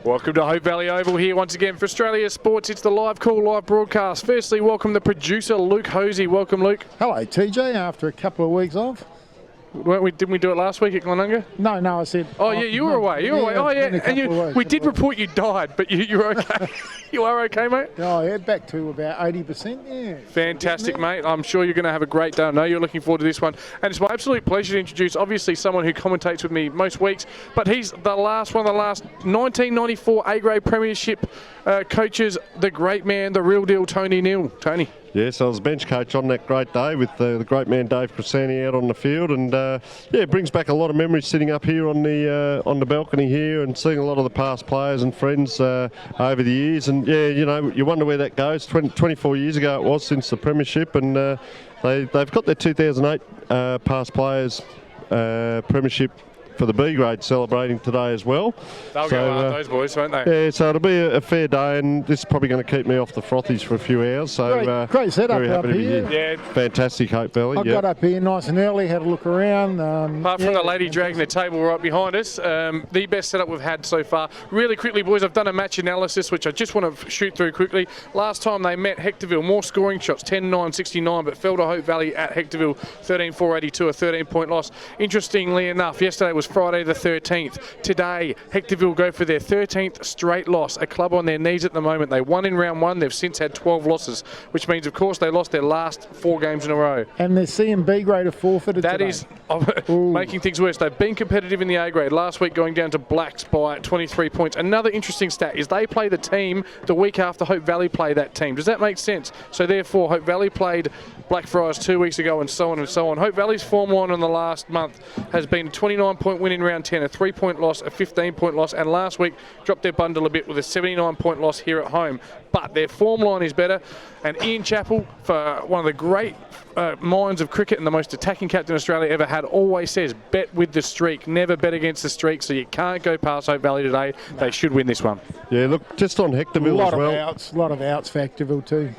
Welcome to Hope Valley Oval here once again for Australia Sports. It's the live call, live broadcast. Firstly, welcome the producer, Luke Hosey. Welcome, Luke. Hello, TJ, after a couple of weeks off. Didn't we do it last week at Glenunga? No, I said... Oh, yeah, you were away. Oh, yeah. And we did report you died, but you were okay. You are okay, mate? Oh, yeah, back to about 80%, yeah. Fantastic, mate. I'm sure you're going to have a great day. I know you're looking forward to this one. And it's my absolute pleasure to introduce, obviously, someone who commentates with me most weeks, but he's the last 1994 A-grade premiership coaches, the great man, the real deal, Tony Neal. Tony. Yes, I was bench coach on that great day with the great man Dave Cresani out on the field, and it brings back a lot of memories sitting up here on the balcony here and seeing a lot of the past players and friends over the years. And yeah, you wonder where that goes. 24 years ago it was since the premiership, and they've got their 2008 past players premiership for the B grade celebrating today as well. They'll go hard, those boys, won't they? Yeah, so it'll be a fair day, and this is probably going to keep me off the frothies for a few hours. So great setup very happy up to be here. here. Yeah. Fantastic, Hope Valley. I got up here nice and early, had a look around. Apart from the lady dragging the table right behind us, the best setup we've had so far. Really quickly, boys, I've done a match analysis, which I just want to shoot through quickly. Last time they met, Hectorville, more scoring shots, 10-9-69, but fell to Hope Valley at Hectorville, 13-4-82, a 13-point loss. Interestingly enough, yesterday was Friday the 13th. Today, Hectorville go for their 13th straight loss, a club on their knees at the moment. They won in round one. They've since had 12 losses, which means, of course, they lost their last 4 games in a row. And their C and B grade are forfeited That today. is making things worse. They've been competitive in the A grade. Last week going down to Blacks by 23 points. Another interesting stat is they play the team the week after Hope Valley play that team. Does that make sense? So therefore, Hope Valley played Blackfriars 2 weeks ago and so on and so on. Hope Valley's form line in the last month has been a 29-point win in round 10, a 3-point loss, a 15-point loss, and last week dropped their bundle a bit with a 79-point loss here at home. But their form line is better, and Ian Chappell, for one of the great minds of cricket and the most attacking captain Australia ever had, always says, bet with the streak, never bet against the streak, so you can't go past Hope Valley today. They should win this one. Yeah, look, just on Hectorville as well. A lot of outs for Hectorville too.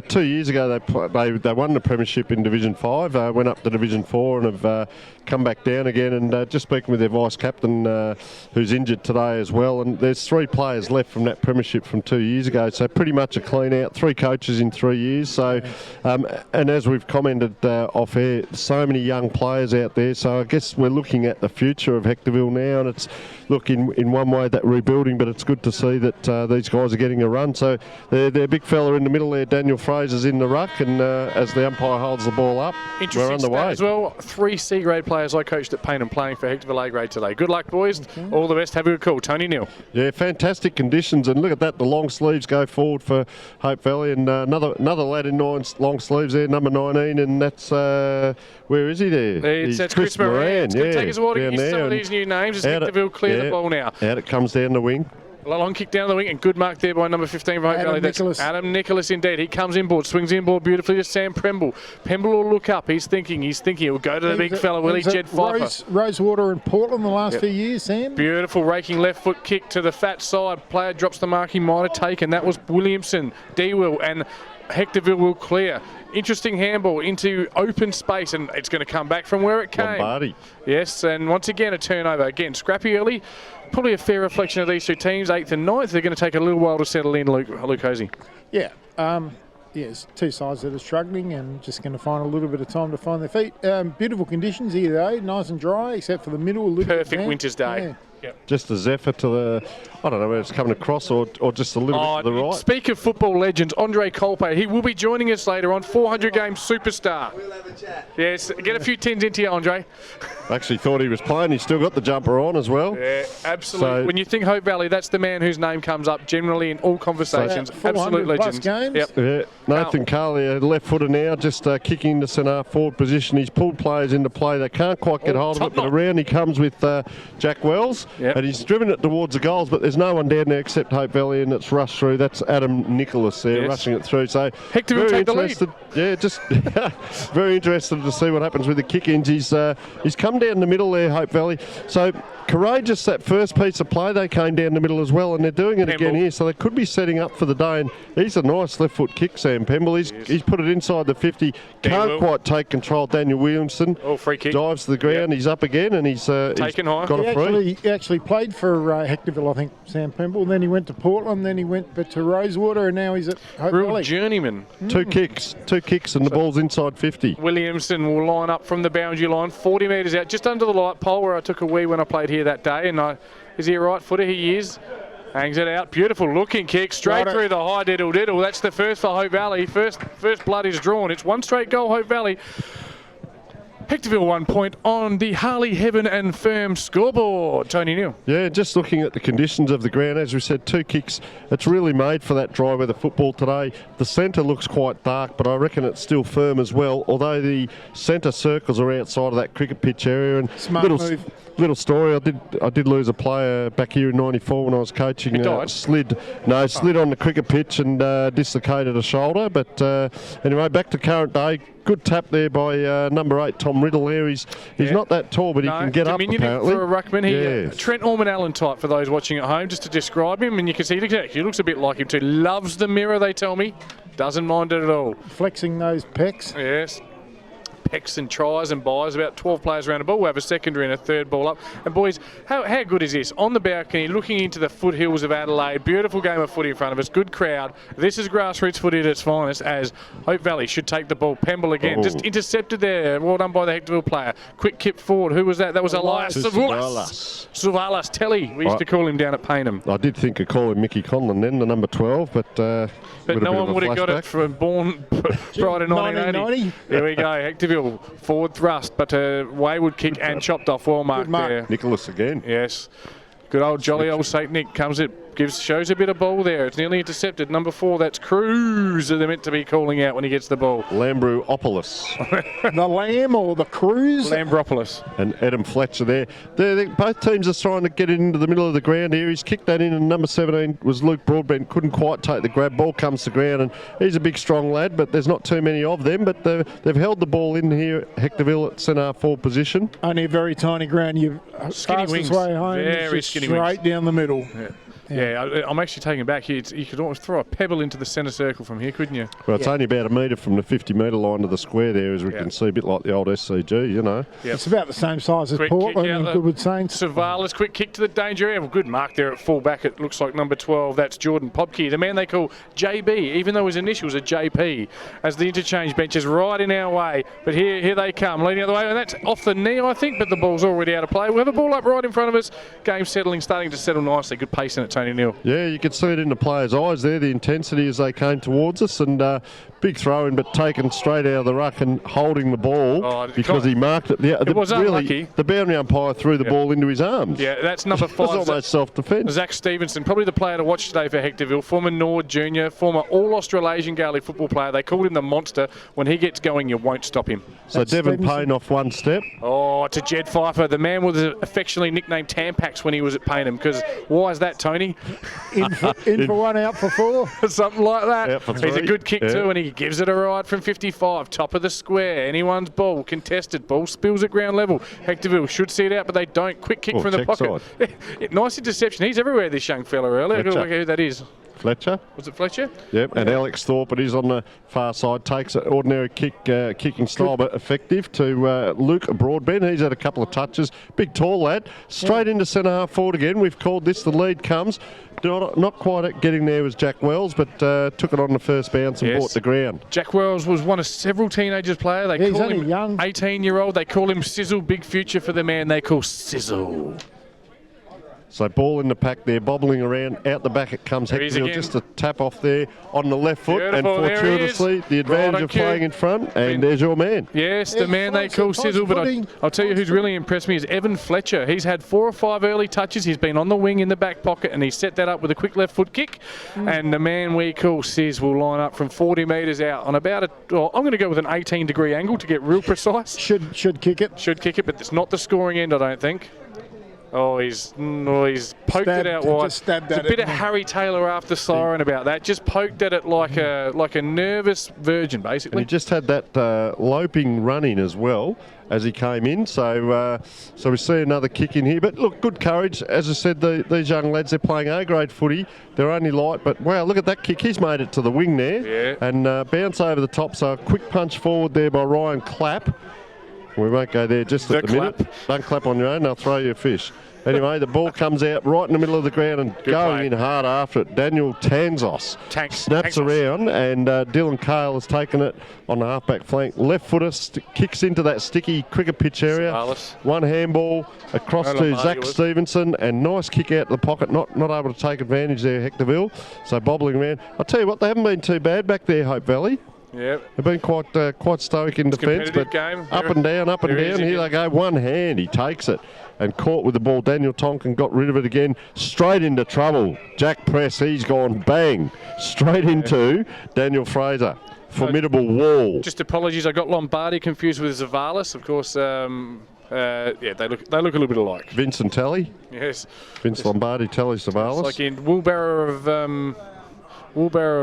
2 years ago, they won the premiership in Division 5, went up to Division 4 and have come back down again. And just speaking with their vice-captain, who's injured today as well. And there's 3 players left from that premiership from 2 years ago. So pretty much a clean out. 3 coaches in 3 years. So, and as we've commented off air, so many young players out there. So I guess we're looking at the future of Hectorville now. And it's, look, in one way that rebuilding, but it's good to see that these guys are getting a run. So their big fella in the middle there, Daniel Fraser's in the ruck, and as the umpire holds the ball up, we're underway. As well, 3 C grade players I coached at Payne and playing for Hectorville A grade today. Good luck, boys. Okay. All the best. Have a good call. Tony Neal. Yeah, fantastic conditions, and look at that. The long sleeves go forward for Hope Valley, and another lad in long sleeves there, number 19, and that's where is he there? That's Chris Moran. It's going to take us a while to get used to some of these new names. As Hectorville clear the ball now. Out it comes down the wing. A long kick down the wing, and good mark there by number 15 for Hope Valley. That's Adam Nicholas indeed. He comes inboard, swings inboard beautifully to Sam Premble. Premble will look up. He's thinking he'll go to the big fella, will he? Jed Pfeiffer. Rosewater and Portland the last few years, Sam. Beautiful raking left foot kick to the fat side. Player drops the mark he might have taken. That was Williamson. D-Will and Hectorville will clear. Interesting handball into open space, and it's going to come back from where it came. Lombardi. Yes, and once again a turnover. Again, scrappy early. Probably a fair reflection of these 2 teams, 8th and 9th. They're going to take a little while to settle in, Luke Hosey. Yeah. Yes, 2 sides that are struggling and just going to find a little bit of time to find their feet. Beautiful conditions here today, nice and dry, except for the middle. Perfect winter's day. Yeah. Yep. Just a zephyr to the, I don't know where it's coming across, or just a little bit to the right. Speak of football legends, Andre Kulpe, he will be joining us later on, 400-game superstar. We'll have a chat. Yes, get a few tins into you, Andre. I actually thought he was playing. He's still got the jumper on as well. Yeah, absolutely. So, when you think Hope Valley, that's the man whose name comes up generally in all conversations. Absolute legends. Games. Yep. Yeah. Nathan Carley, left footer now, just kicking the centre forward position. He's pulled players into play. They can't quite get hold of it, but around he comes with Jack Wells, and he's driven it towards the goals, but there's no one down there except Hope Valley, and it's rushed through. That's Adam Nicholas there, rushing it through. So Hector will take the lead. Yeah, just very interested to see what happens with the kick-ins. He's come down the middle there, Hope Valley. So courageous, that first piece of play. They came down the middle as well, and they're doing it again here. So they could be setting up for the day. And he's a nice left foot kick, Sam Pemble. He's put it inside the 50. Can't quite take control. Daniel Williamson free kick. dives to the ground. He's up again, and he's taken high. Got a free. He actually played for Hectorville, I think, Sam Pemble. Then he went to Portland, then he went to Rosewater, and now he's at Hope Real Valley. journeyman. Two kicks, and the ball's inside 50. Williamson will line up from the boundary line, 40 metres out, just under the light pole where I took a wee when I played here that day. And is he a right footer? He is. Hangs it out. Beautiful looking kick straight through the high diddle. That's the first for Hope Valley. First blood is drawn. It's one straight goal, Hope Valley. Hectorville 1 point on the Harley Heaven and Firm scoreboard. Tony Neal. Yeah, just looking at the conditions of the ground, as we said, two kicks. It's really made for that dry weather football today. The centre looks quite dark, but I reckon it's still firm as well, although the centre circles are outside of that cricket pitch area. And Smart move. Little story, I did lose a player back here in '94 when I was coaching. He died? Slid on the cricket pitch and dislocated a shoulder. But anyway, back to current day. Good tap there by number 8, Tom Riddle there. He's not that tall, but he can get up apparently. For a ruckman. Trent Ormond Allen type for those watching at home, just to describe him. And you can see he looks a bit like him too. Loves the mirror, they tell me. Doesn't mind it at all. Flexing those pecs. Yes. Pecks and tries and buys, about 12 players around the ball. We have a secondary and a third ball up. And boys, how good is this? On the balcony, looking into the foothills of Adelaide. Beautiful game of footy in front of us. Good crowd. This is grassroots footy at its finest, as Hope Valley should take the ball. Pemble again. Just intercepted there. Well done by the Hectorville player. Quick kip forward. Who was that? That was Elias Savalas Telly. We used to call him down at Paynham. I did think of calling Mickey Conlon then, the number 12, but no one would have got it from born prior to 1980. There we go. Hectorville forward thrust, but a wayward kick and chopped off. Well marked there. Nicholas again. Yes. Good old jolly old St. Nick comes it. Shows a bit of ball there. It's nearly intercepted. Number 4, that's Cruz, they're meant to be calling out when he gets the ball. Lambropoulos. The Lamb or the Cruz? Lambropoulos. And Adam Fletcher there. Both teams are trying to get it into the middle of the ground here. He's kicked that in, and number 17 was Luke Broadbent. Couldn't quite take the grab. Ball comes to ground, and he's a big, strong lad, but there's not too many of them. But they've held the ball in here at Hectorville at centre forward position. Only a very tiny ground. You've skinny wings. Way home. Very skinny straight wings. Down the middle. Yeah, I'm actually taking it back here. You could almost throw a pebble into the centre circle from here, couldn't you? Well, it's only about a metre from the 50-metre line to the square there, as we can see, a bit like the old SCG, you know. Yep. It's about the same size as Portland and Goodwood Saints. Savalas, quick kick to the danger area. Well, good mark there at full back. It looks like number 12. That's Jordan Popke, the man they call JB, even though his initials are JP, as the interchange bench is right in our way. But here they come, leading the other way, and that's off the knee, I think, but the ball's already out of play. We have a ball up right in front of us. Game starting to settle nicely. Good pace in it, Tony Neal. Yeah, you could see it in the players' eyes there, the intensity as they came towards us, and big throw in, but taken straight out of the ruck and holding the ball because he marked it. It was unlucky. The boundary umpire threw the ball into his arms. Yeah, that's number 5. It was almost self-defence. Zach Stevenson, probably the player to watch today for Hectorville. Former Nord junior, former all-Australasian Gaelic football player. They called him the monster. When he gets going, you won't stop him. So that's Devon Payne off one step. Oh, to Jed Pfeiffer. The man was affectionately nicknamed Tampax when he was at Paynham. Because why is that, Tony? In for 1, out for 4. Something like that. Out for 3. He's a good kick too, and he gives it a ride from 55. Top of the square. Anyone's ball. Contested. Ball spills at ground level. Hectorville should see it out, but they don't. Quick kick from the pocket. Nice interception. He's everywhere, this young fella, earlier. I've got to work out who that is. Fletcher. Was it Fletcher? Yep, and Alex Thorpe, it is on the far side, takes an ordinary kicking style, but effective to Luke Broadbent. He's had a couple of touches. Big, tall lad. Straight into centre half forward again. We've called this. The lead comes. Not quite getting there was Jack Wells, but took it on the first bounce and brought the ground. Jack Wells was one of several teenagers player. They call him young. 18-year-old. They call him Sizzle. Big future for the man they call Sizzle. So ball in the pack there, bobbling around. Out the back it comes. Hectorville just a tap off there on the left foot. Beautiful. And fortuitously, the advantage of playing in front. And there's your man. Yes, the man they call Sizzle. But I'll tell you who's really impressed me is Evan Fletcher. He's had 4 or 5 early touches. He's been on the wing in the back pocket, and he set that up with a quick left foot kick. And the man we call Sizz will line up from 40 metres out on about I'm going to go with an 18-degree angle to get real precise. Should kick it. Should kick it, but it's not the scoring end, I don't think. Oh, he's poked it out wide. There's a bit of Harry Taylor after siren about that. Just poked at it like a nervous virgin, basically. And he just had that loping run in as well as he came in. So we see another kick in here. But look, good courage. As I said, these young lads, they're playing A-grade footy. They're only light, but wow, look at that kick. He's made it to the wing there. Yeah. And bounce over the top. So a quick punch forward there by Ryan Clapp. We won't go there just at the minute. Don't clap on your own, they'll throw you a fish. Anyway, the ball comes out right in the middle of the ground and going play. in hard after it. Daniel Tanzos snaps around, and Dylan Cale has taken it on the halfback flank. Left footer kicks into that sticky cricket pitch area. One handball across to Zach Stevenson, and nice kick out to the pocket. Not able to take advantage there, Hectorville. So bobbling around. I'll tell you what, they haven't been too bad back there, Hope Valley. Yeah, they've been quite stoic in defence, but game. up and down. Here they go. One hand, he takes it and caught with the ball. Daniel Tonkin got rid of it again. Straight into trouble. Jack Press, he's gone bang straight into Daniel Fraser. Formidable wall. Just apologies, I got Lombardi confused with Zavalis. Of course, yeah, they look a little bit alike. Vincent Telly. Yes. Vince Lombardi, Telly Zavalis. It's like in wheelbarrow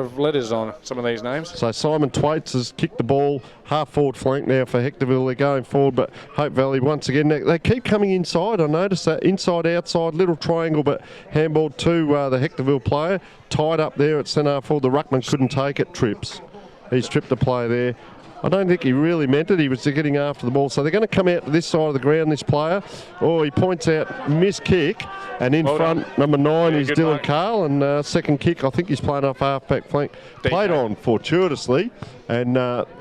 of letters on some of these names. So Simon Twaits has kicked the ball half forward flank now for Hectorville. They're going forward, but Hope Valley once again, they keep coming inside. I noticed that inside, outside, little triangle, but handball to the Hectorville player. Tied up there at centre forward. The ruckman couldn't take it, trips. He's tripped the player there. I don't think he really meant it. He was getting after the ball. So they're going to come out to this side of the ground, this player. Oh, he points out, missed kick. And in front, number 9 is Dylan Cale. And second kick, I think he's playing off half-back flank. Played on fortuitously. And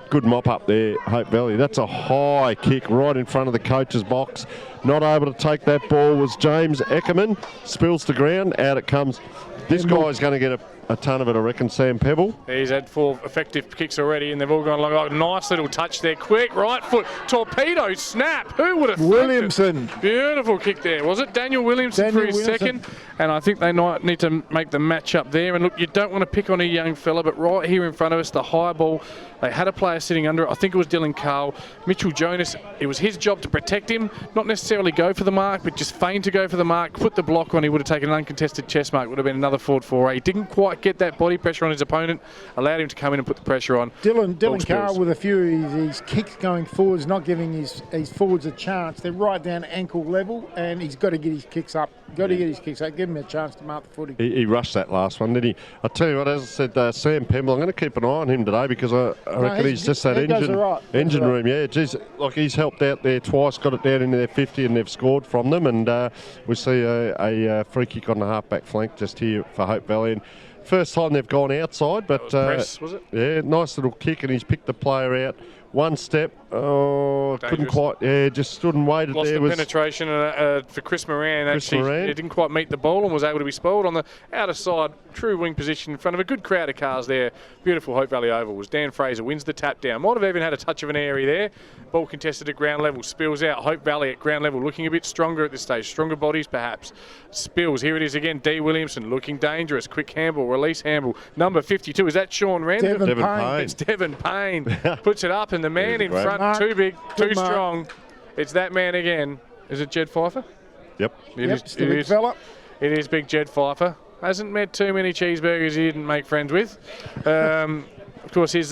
good mop up there, Hope Valley. That's a high kick right in front of the coach's box. Not able to take that ball was James Eckerman. Spills to ground. Out it comes. This guy's going to get a ton of it, I reckon, Sam Pebble. He's had 4 effective kicks already, and they've all gone like a nice little touch there. Quick, right foot, torpedo, snap. Who would have Williamson. Beautiful kick there. Was it Daniel Williamson for his second? And I think they might need to make the match up there. And look, you don't want to pick on a young fella, but right here in front of us, the high ball, they had a player sitting under it. I think it was Dylan Cale. Mitchell Jonas, it was his job to protect him, not necessarily go for the mark, but just feign to go for the mark, put the block on. He would have taken an uncontested chest mark. Would have been another forward 4A. He didn't quite get that body pressure on his opponent, allowed him to come in and put the pressure on. Dylan Cale with a few of his kicks going forwards, not giving his forwards a chance. They're right down ankle level, and he's got to get his kicks up. Give him a chance to mark the footy. He rushed that last one, didn't he? I tell you what, as I said, Sam Pemble, I'm going to keep an eye on him today because I reckon he's just that engine room. Yeah, geez, like he's helped out there twice, got it down into their 50, and they've scored from them. And we see a free kick on the half-back flank just here for Hope Valley. And first time they've gone outside, but press, was it? Yeah, nice little kick, and he's picked the player out. One step, Dangerous. Couldn't quite, just stood and waited. Lost there. The penetration for Chris Moran. He didn't quite meet the ball and was able to be spoiled on the outer side, true wing position in front of a good crowd of cars there. Beautiful Hope Valley Oval was Dan Fraser, wins the tap down. Might have even had a touch of an area there. Ball contested at ground level, spills out. Hope Valley at ground level, looking a bit stronger at this stage. Stronger bodies perhaps. Spills, here it is again, D. Williamson, looking dangerous. Quick handball, release handball. Number 52, is that Sean Randall? Devon Payne. It's Devon Payne. Puts it up and the man in front, too big, too strong. It's that man again. Is it Jed Pfeiffer? Yep. It's the big fella. It is big Jed Pfeiffer. Hasn't met too many cheeseburgers he didn't make friends with. Of course, his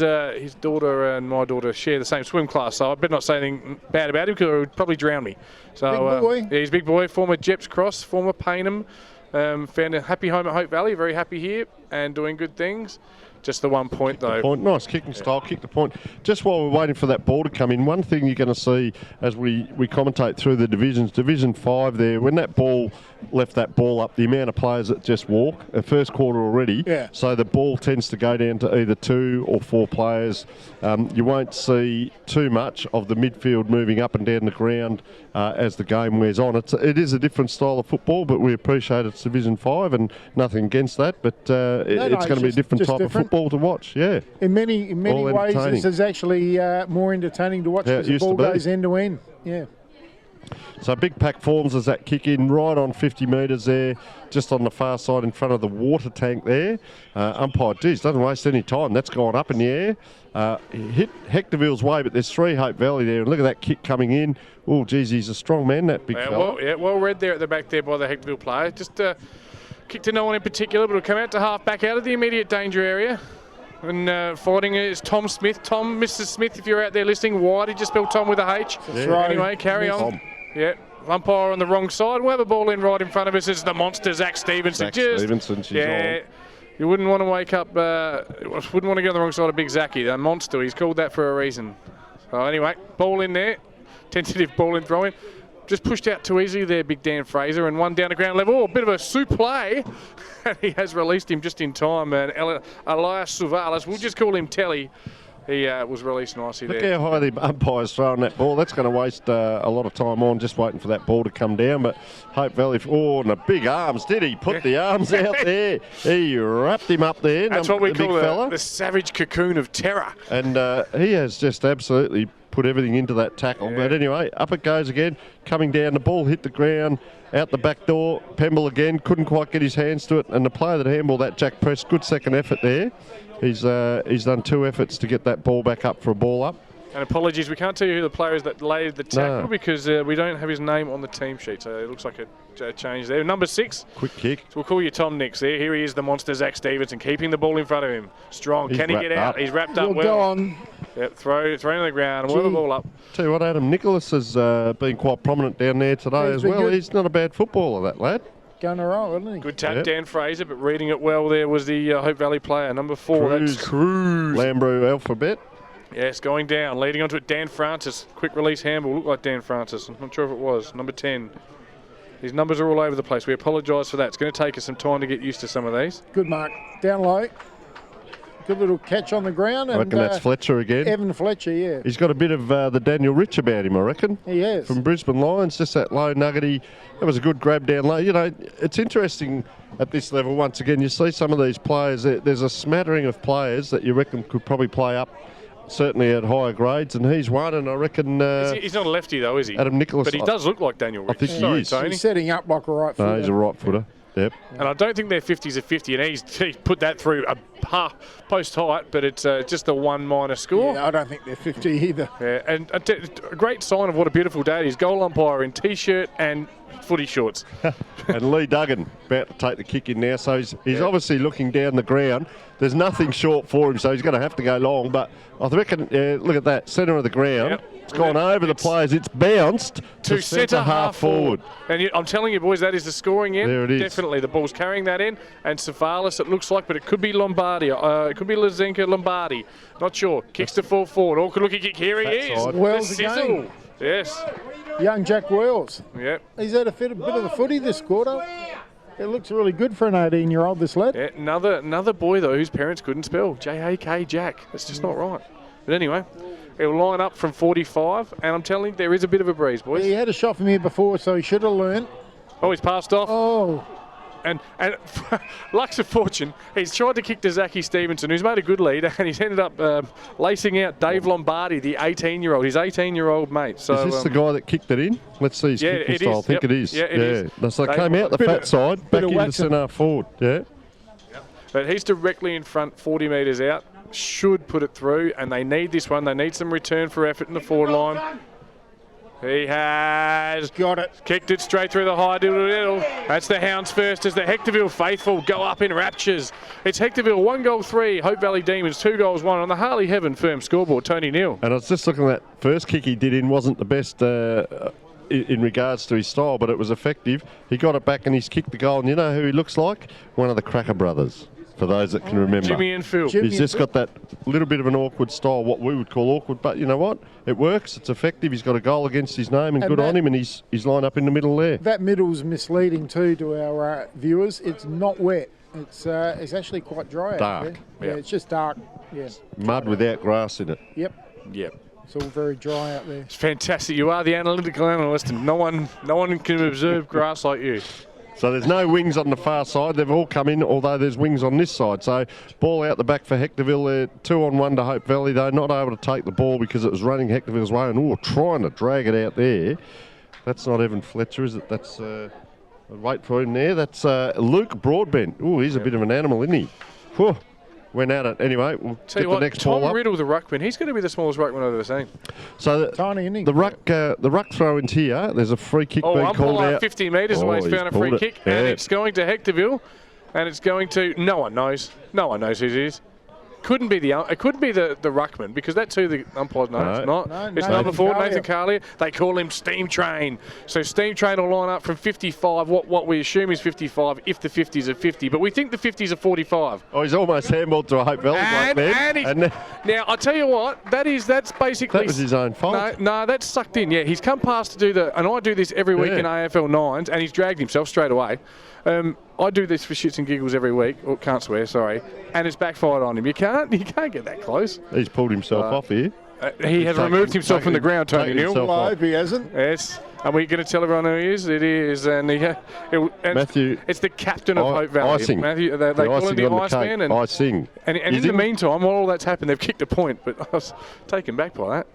daughter and my daughter share the same swim class, so I better not say anything bad about him because it would probably drown me. So, big boy. Yeah, he's a big boy, former Jeps Cross, former Paynham. Found a happy home at Hope Valley, very happy here and doing good things. Just the 1 point, though. Nice kicking style, kick the point. Just while we're waiting for that ball to come in, one thing you're going to see as we commentate through the divisions, Division 5 there, when that ball left that ball up, the amount of players that just walk, first quarter already, so the ball tends to go down to either 2 or 4 players. You won't see too much of the midfield moving up and down the ground as the game wears on. It is a different style of football, but we appreciate it's Division 5 and nothing against that, but it's going to be a different type of football to watch, In many ways, this is actually more entertaining to watch because the ball goes end to end. Yeah. So big pack forms as that kick in right on 50 metres there, just on the far side in front of the water tank there. Umpire, doesn't waste any time. That's gone up in the air. Hit Hectorville's way, but there's 3 Hope Valley there. And look at that kick coming in. Oh, geez, he's a strong man, that big fella. Well read there at the back there by the Hectorville player. Just kick to no one in particular, but it'll come out to half back out of the immediate danger area. And fighting is Tom Smith. Tom, Mr. Smith, if you're out there listening, why did you spell Tom with a H? That's right. Anyway, carry on. Tom. Yeah, umpire on the wrong side. We'll have a ball in right in front of us. It's the monster, Zach Stevenson. She's on. You wouldn't want to wake up, wouldn't want to go on the wrong side of Big Zachy, the monster. He's called that for a reason. So anyway, ball in there. Tentative ball in throw in. just pushed out too easily there, big Dan Fraser, and one down to ground level. Oh, a bit of a souffle. And he has released him just in time. And Elias Suvalis, we'll just call him Telly. He was released nicely there. Look how high the umpire's throwing that ball. That's going to waste a lot of time on just waiting for that ball to come down. But Hope Valley, and the big arms, did he? Put the arms out there. He wrapped him up there. That's what we call the the savage cocoon of terror. And he has just absolutely put everything into that tackle. Yeah. But anyway, up it goes again. Coming down, the ball hit the ground. Out the back door, Pemble again, couldn't quite get his hands to it. And the player that handballed that, Jack Press, good second effort there. He's done 2 efforts to get that ball back up for a ball up. And apologies, we can't tell you who the player is that laid the tackle because we don't have his name on the team sheet. So it looks like a change there. Number 6. Quick kick. So we'll call you Tom Nix there. Here he is, the monster Zach Stevenson, keeping the ball in front of him. Strong. Can he get out? He's wrapped up well. Go on. Yep, throw to the ground and we'll have the ball up. Tell you what, Adam Nicholas has been quite prominent down there today as well. Good. He's not a bad footballer, that lad. Going to roll, isn't he? Good tap, Dan Fraser, but reading it well there was the Hope Valley player. Number 4, that's Cruz. Lambrew Alphabet. Yes, going down, leading onto it, Dan Francis. Quick release handball, looked like Dan Francis. I'm not sure if it was. Number 10. These numbers are all over the place. We apologise for that. It's going to take us some time to get used to some of these. Good mark. Down low. Good little catch on the ground. I reckon that's Fletcher again. Evan Fletcher, yeah. He's got a bit of the Daniel Rich about him, I reckon. He has. From Brisbane Lions, just that low nuggety. That was a good grab down low. You know, it's interesting at this level, once again, you see some of these players, there's a smattering of players that you reckon could probably play up, certainly at higher grades, and he's one, and I reckon... he's not a lefty, though, is he? Adam Nicholas. But he does look like Daniel Rich. I think he is. Tony. He's setting up like a right footer. No, he's a right footer. Yep. And I don't think their 50s are 50, and he's put that through a post height, but it's just a 1- score. Yeah, I don't think they're 50 either. Yeah, and a great sign of what a beautiful day it is. Goal umpire in T-shirt and footy shorts. And Lee Duggan about to take the kick in now, so he's obviously looking down the ground. There's nothing short for him, so he's going to have to go long, but I reckon, look at that, centre of the ground. Yep. It's gone over the players. It's bounced to centre half forward. And I'm telling you, boys, that is the scoring end. There it is. Definitely. The ball's carrying that in. And Savalis, it looks like, but it could be Lombardi. It could be Lazenka Lombardi. Not sure. Kicks to full forward. Oh, good looking kick. Here he is. Side. Wells the sizzle. again. Yes. Young Jack Wells. Yep. He's had a bit of the footy this quarter. It looks really good for an 18-year-old, this lad. Yeah, another boy, though, whose parents couldn't spell. J-A-K, Jack. That's just not right. But anyway, he'll line up from 45, and I'm telling you, there is a bit of a breeze, boys. He had a shot from here before, so he should have learned. Oh, he's passed off. Oh. And luck's of fortune, he's tried to kick to Zachy Stevenson, who's made a good lead, and he's ended up lacing out Dave Lombardi, the 18-year-old, his 18-year-old mate. So, is this the guy that kicked it in? Let's see his kicking style. I think it is. Yeah, it is. So it came out the fat side, back into centre forward. Yeah. But he's directly in front, 40 metres out. Should put it through, and they need this one. They need some return for effort in the forward line. He has got it. Kicked it straight through the high diddle. That's the Hounds first as the Hectorville faithful go up in raptures. It's Hectorville 1 goal 3, Hope Valley Demons 2 goals 1 on the Harley Heaven firm scoreboard. Tony Neal. And I was just looking at that first kick he did in wasn't the best in regards to his style, but it was effective. He got it back and he's kicked the goal, and you know who he looks like? One of the Cracker brothers. For those that can remember. Jimmy and Phil. He's just got that little bit of an awkward style, what we would call awkward, but you know what? It works, it's effective, he's got a goal against his name, and good on him, and he's lined up in the middle there. That middle's misleading too to our viewers. It's not wet. It's actually quite dry dark. out there. Yeah, it's just dark. Yeah. Mud without grass in it. Yep. It's all very dry out there. It's fantastic. You are the analytical analyst, and no one can observe grass like you. So there's no wings on the far side. They've all come in, although there's wings on this side. So ball out the back for Hectorville. They're 2-on-1 to Hope Valley. They're not able to take the ball because it was running Hectorville's way and trying to drag it out there. That's not Evan Fletcher, is it? That's wait for him there. That's Luke Broadbent. Oh, he's a bit of an animal, isn't he? Whew. Went at it. Anyway, we'll get the next ball up. Tom Riddle, the ruckman. He's going to be the smallest ruckman I've ever seen. So tiny, isn't he? the ruck throw-ins here. There's a free kick being called out. 50 metres away. He's found a free kick, and it's going to Hectorville, and it's going to. No one knows. No one knows who it is. couldn't be the ruckman, because that's who the umpires know. No. It's not. No, It's Nathan number 4, Carlier. Nathan Carlier. They call him Steam Train. So Steam Train will line up from 55. What we assume is 55 if the 50s are 50, but we think the 50s are 45. Oh, he's almost handballed to a Hope Valley bloke, man. And now I tell you what, that's basically that was his own fault. No, that's sucked in. Yeah, he's come past to do and I do this every week in AFL 9s, and he's dragged himself straight away. I do this for shits and giggles every week. Oh, can't swear, sorry. And it's backfired on him. You can't get that close. He's pulled himself off here. He has removed himself from the ground, Tony taken Neal. himself Well, I off. hope he hasn't. Yes. Are we going to tell everyone who he is? It is. And Matthew. It's the captain of Hope Valley. Icing. Matthew, they call him the Iceman. And Icing. in the meantime, while all that's happened, they've kicked a point. But I was taken back by that.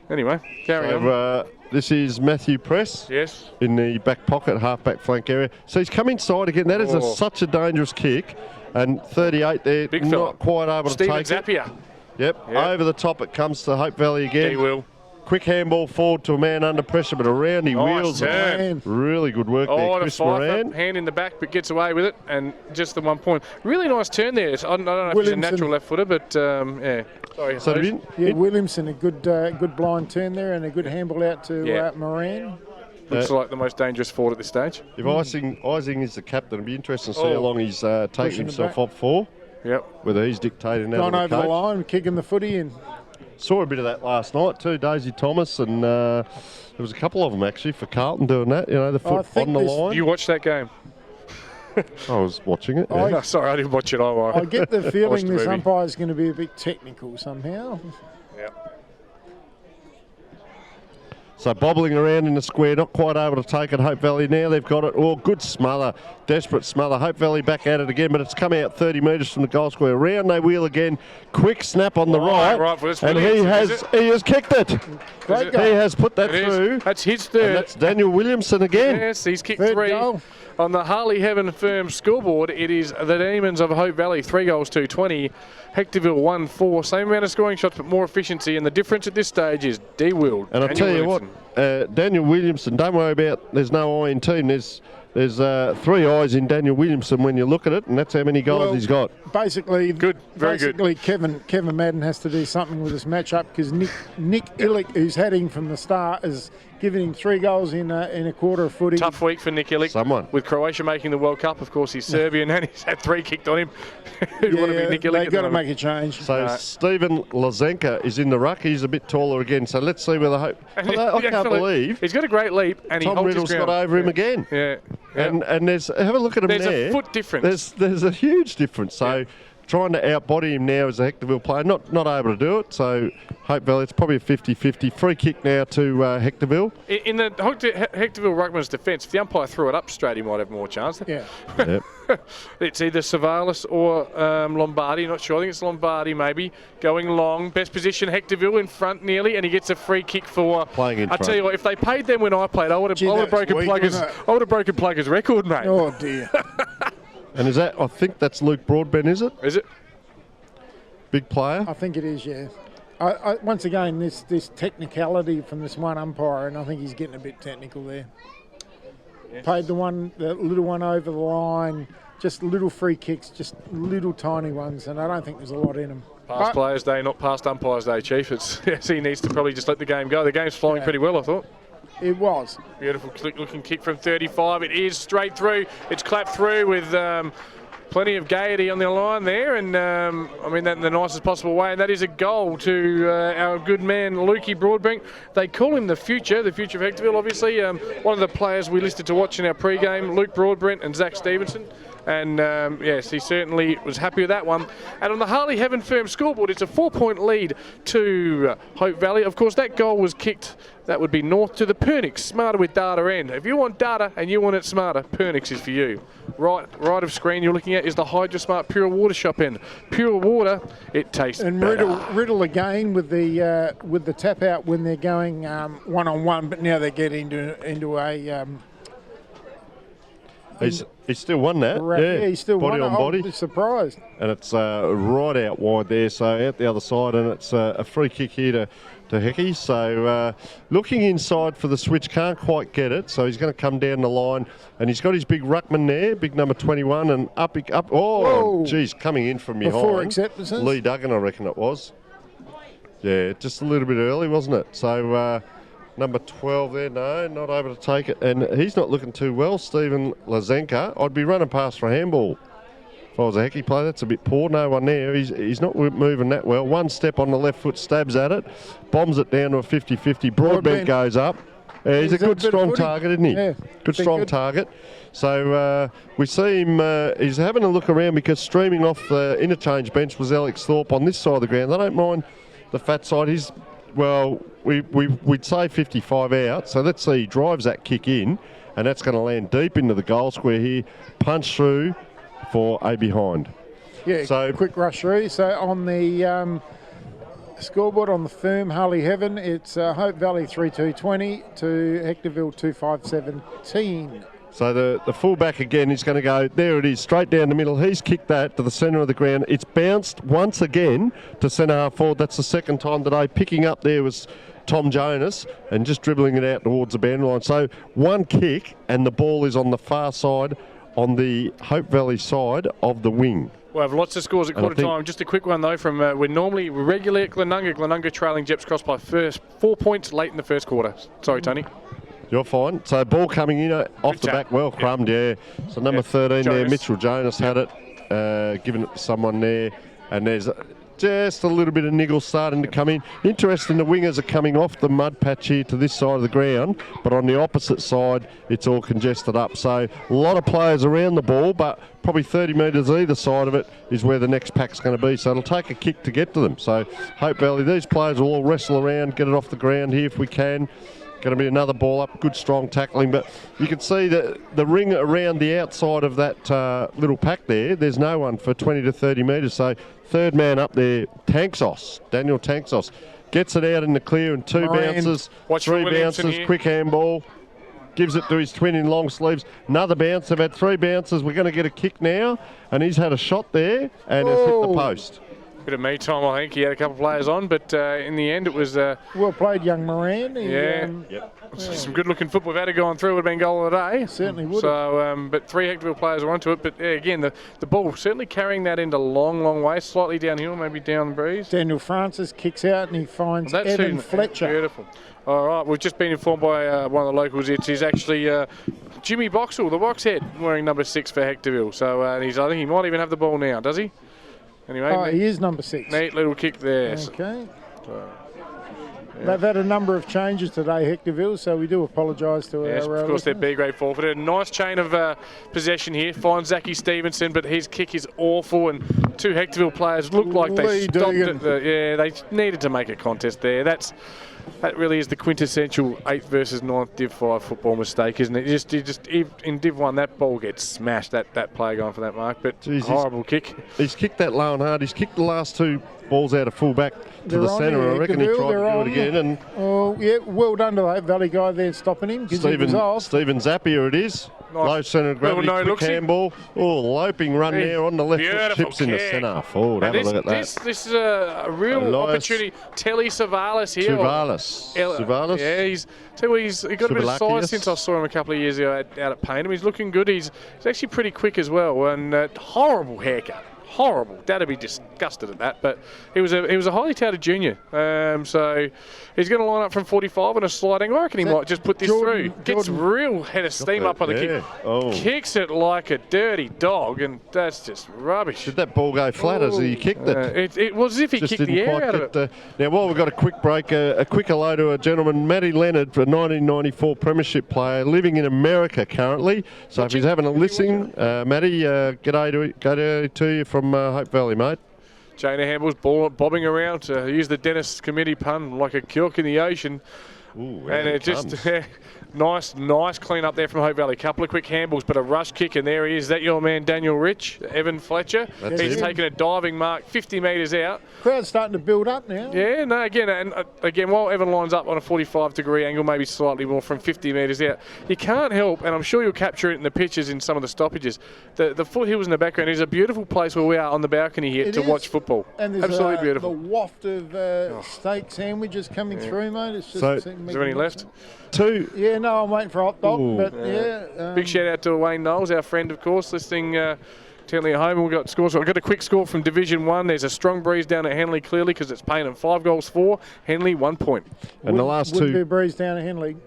Anyway, carry on. This is Matthew Press. Yes. In the back pocket, half-back flank area. So he's come inside again. That is such a dangerous kick. And 38 there, Big not fella. quite able Stephen to take Zappia. it. Yep, over the top it comes to Hope Valley again. He will. Quick handball forward to a man under pressure, but around he Nice wheels turn. it. Really good work there, Chris the five Moran. up, hand in the back, but gets away with it, and just the 1 point. Really nice turn there. I don't know if he's a Williamson. natural left footer, but yeah. Sorry. So Hamish. Williamson, a good blind turn there, and a good handball out to Moran. Looks like the most dangerous forward at this stage. If Ising is the captain, it'll be interesting to see how long he's taking Pushing himself it up for. Yep. Whether he's dictating that Gone or over the line, kicking the footy, and saw a bit of that last night too. Daisy Thomas and there was a couple of them actually for Carlton doing that. You know, the foot on the line. You watched that game? I was watching it. Yeah. No, sorry, I didn't watch it. I get the feeling Watched the this movie. umpire is going to be a bit technical somehow. Yep. So bobbling around in the square, not quite able to take it. Hope Valley now, they've got it. Oh, good smother, desperate smother. Hope Valley back at it again, but it's come out 30 metres from the goal square. Round they wheel again. Quick snap on the right, for this and Williamson, he has kicked it. Great He goal. has put that It is. through. That's his And third. that's Daniel Williamson again. Yes, he's kicked Third 3 goal. on the Harley Heaven Firm scoreboard. It is the Demons of Hope Valley, 3 goals to 20. Hectorville 1-4. Same amount of scoring shots, but more efficiency. And the difference at this stage is D-Willed. And I'll tell you what, Daniel Williamson, don't worry about, there's no eye in team. There's 3 eyes in Daniel Williamson when you look at it, and that's how many goals he's got. Basically, Good, very good. Kevin Madden has to do something with this matchup because Nick Illick, who's had him from the start, has given him 3 goals in a quarter of footy. Tough week for Nick Illick. Someone. With Croatia making the World Cup, of course, he's Serbian and he's had 3 kicked on him. Who'd want to be Nick Illick? They've got to make a change. So Stephen Lazenka is in the ruck. He's a bit taller again. So let's see whether Hope. I can't believe he's got a great leap, and Tom he holds Riddle's his ground. got over him again. Yeah. And there's have a look at him There's there. a foot difference. There's a huge difference. So trying to outbody him now as a Hectorville player, not able to do it. So Hope Valley, it's probably a 50-50. Free kick now to Hectorville. In the Hectorville Ruckman's defence, if the umpire threw it up straight, he might have more chance. Yeah. Yep. It's either Savalas or Lombardi, not sure. I think it's Lombardi maybe. Going long. Best position, Hectorville in front nearly, and he gets a free kick for... Playing in I front. tell you what, if they paid them when I played, I would have that was broken weak, Plugger's wasn't it? I would have broken Plugger's record, mate. Oh dear. And is that? I think that's Luke Broadbent, is it? Is it? Big player. I think it is, yeah. Once again, this technicality from this one umpire, and I think he's getting a bit technical there. Yes. Paid the little one over the line, just little free kicks, just little tiny ones, and I don't think there's a lot in them. Past Players' Day, not past Umpires' Day, Chief. Yes, he needs to probably just let the game go. The game's flying pretty well, I thought. It was. Beautiful looking kick from 35. It is straight through. It's clapped through with plenty of gaiety on the line there, and I mean that in the nicest possible way. And that is a goal to our good man Lukey Broadbank. They call him the future of Hectorville. Obviously, one of the players we listed to watch in our pre-game, Luke Broadbent and Zach Stevenson. And yes, he certainly was happy with that one. And on the Harley Heaven Firm scoreboard, it's a 4-point lead to Hope Valley. Of course, that goal was kicked. That would be north to the Pernix, smarter with data end. If you want data and you want it smarter, Pernix is for you. Right of screen you're looking at is the HydroSmart Pure Water shop end. Pure water, it tastes And better. Riddle again with the tap out when they're going one on one, but now they get into a He's still won that. Yeah, he still body won on it. body. I'm surprised. And it's right out wide there, so out the other side, and it's a free kick here to Hecky. So looking inside for the switch, can't quite get it, so he's going to come down the line, and he's got his big ruckman there, big number 21, and up. Oh, geez, coming in from behind. Before acceptances. Lee Duggan, I reckon it was. Yeah, just a little bit early, wasn't it? So number 12 there, no, not able to take it, and he's not looking too well, Stephen Lazenka. I'd be running past for a handball. If I was a Hecky player, that's a bit poor. No one there. He's not moving that well. One step on the left foot, stabs at it, bombs it down to a 50-50. Broadbent goes up. He's a good, strong target, isn't he? Yeah, good, strong target. So we see him, he's having a look around because streaming off the interchange bench was Alex Thorpe on this side of the ground. They don't mind the fat side. He's, well, we'd say 55 out. So let's see, he drives that kick in, and that's going to land deep into the goal square here. Punch through for a behind. Yeah, so quick rush through. So on the scoreboard on the firm, Harley Heaven, it's Hope Valley 3-2-20 to Hectorville 2-5-17. So the fullback again is going to go, there it is, straight down the middle. He's kicked that to the centre of the ground. It's bounced once again to centre half forward. That's the second time today. Picking up there was Tom Jonas and just dribbling it out towards the boundary line. So one kick and the ball is on the far side, on the Hope Valley side of the wing. We'll have lots of scores at quarter time. Just a quick one though from we're regularly at Glenunga. Glenunga trailing Jeps Cross by 4 points late in the first quarter. Sorry, Tony. You're fine. So ball coming in off the back, well crumbed, yeah. So number 13 there, Mitchell Jonas had it, given it to someone there, and there's just a little bit of niggle starting to come in. Interesting, the wingers are coming off the mud patch here to this side of the ground, but on the opposite side, it's all congested up. So a lot of players around the ball, but probably 30 metres either side of it is where the next pack's going to be. So it'll take a kick to get to them. So Hope Valley, these players will all wrestle around, get it off the ground here if we can. Going to be another ball up, good strong tackling, but you can see the ring around the outside of that little pack there, there's no one for 20 to 30 metres. So third man up there, Daniel Tanksos, gets it out in the clear and two bounces, three bounces, quick handball, gives it to his twin in long sleeves. Another bounce, they've had three bounces, we're going to get a kick now, and he's had a shot there and has hit the post. Bit of me time, I think. He had a couple of players on, but in the end it was... well played, young Moran. Some good-looking football. If that had gone through, it would have been goal of the day. Certainly would. So, but three Hectorville players were onto it. But again, the ball certainly carrying that into long way, slightly downhill, maybe down the breeze. Daniel Francis kicks out and he finds Evan Fletcher. Beautiful. All right, we've just been informed by one of the locals. It's actually Jimmy Boxall, the Boxhead, wearing number 6 for Hectorville. So I think he might even have the ball now, does he? Anyway, he is number 6. Neat little kick there. Okay. They've had a number of changes today, Hectorville, so we do apologise to our... of course, they're B-grade forfeited. A nice chain of possession here. Finds Zachy Stevenson, but his kick is awful, and two Hectorville players look like they stopped it. They needed to make a contest there. That really is the quintessential 8th versus 9th Div 5 football mistake, isn't it? You just in Div 1, that ball gets smashed, that player going for that mark, but horrible kick. He's kicked that low and hard. He's kicked the last two balls out of full back to the centre. I reckon he tried to do it again. And well done to that Valley guy there stopping him. Stephen Zappia it is. Nice. Low centre of gravity, quick handball. Oh, loping run there on the left foot, chips in the centre forward. Have a look at that. This is a real opportunity. Telly Savalas here. Savalas. Yeah, he's got a bit of size since I saw him a couple of years ago out at Payneham. He's looking good. He's actually pretty quick as well, and horrible haircut. Horrible. Dad'd be disgusted at that, but he was a highly touted junior. So he's going to line up from 45 on a sliding. I reckon he might just put this through. Gets real head of steam up on the kick. Oh. Kicks it like a dirty dog, and that's just rubbish. Did that ball go flat as he kicked it? It was as if he kicked the air out of it. Now, while we've got a quick break, a quick hello to a gentleman, Matty Leonard, a 1994 Premiership player, living in America currently. So if he's having a listen, Matty, g'day to you from Hope Valley, mate. Jana Hamble's bobbing around, to use the Dennis Committee pun, like a cork in the ocean. Ooh, and it just nice clean up there from Hope Valley. Couple of quick handballs, but a rush kick, and there he is. That your man Daniel Rich, Evan Fletcher. He's taken a diving mark 50 metres out. Crowd's starting to build up now. Yeah, no, again, while Evan lines up on a 45-degree angle, maybe slightly more from 50 metres out, you can't help, and I'm sure you'll capture it in the pictures in some of the stoppages. The foothills in the background is a beautiful place where we are on the balcony here to watch football. And there's absolutely beautiful. The waft of steak sandwiches coming through, mate. It's just So, is there any left? Two. Yeah, no, I'm waiting for a hot dog. Ooh. But Big shout out to Wayne Knowles, our friend, of course, listening intently at home. And we've got scores. I've got a quick score from Division 1. There's a strong breeze down at Henley, clearly, because it's paying them 5 goals for. Henley, 1 point. And the last would be two. a breeze down at Henley.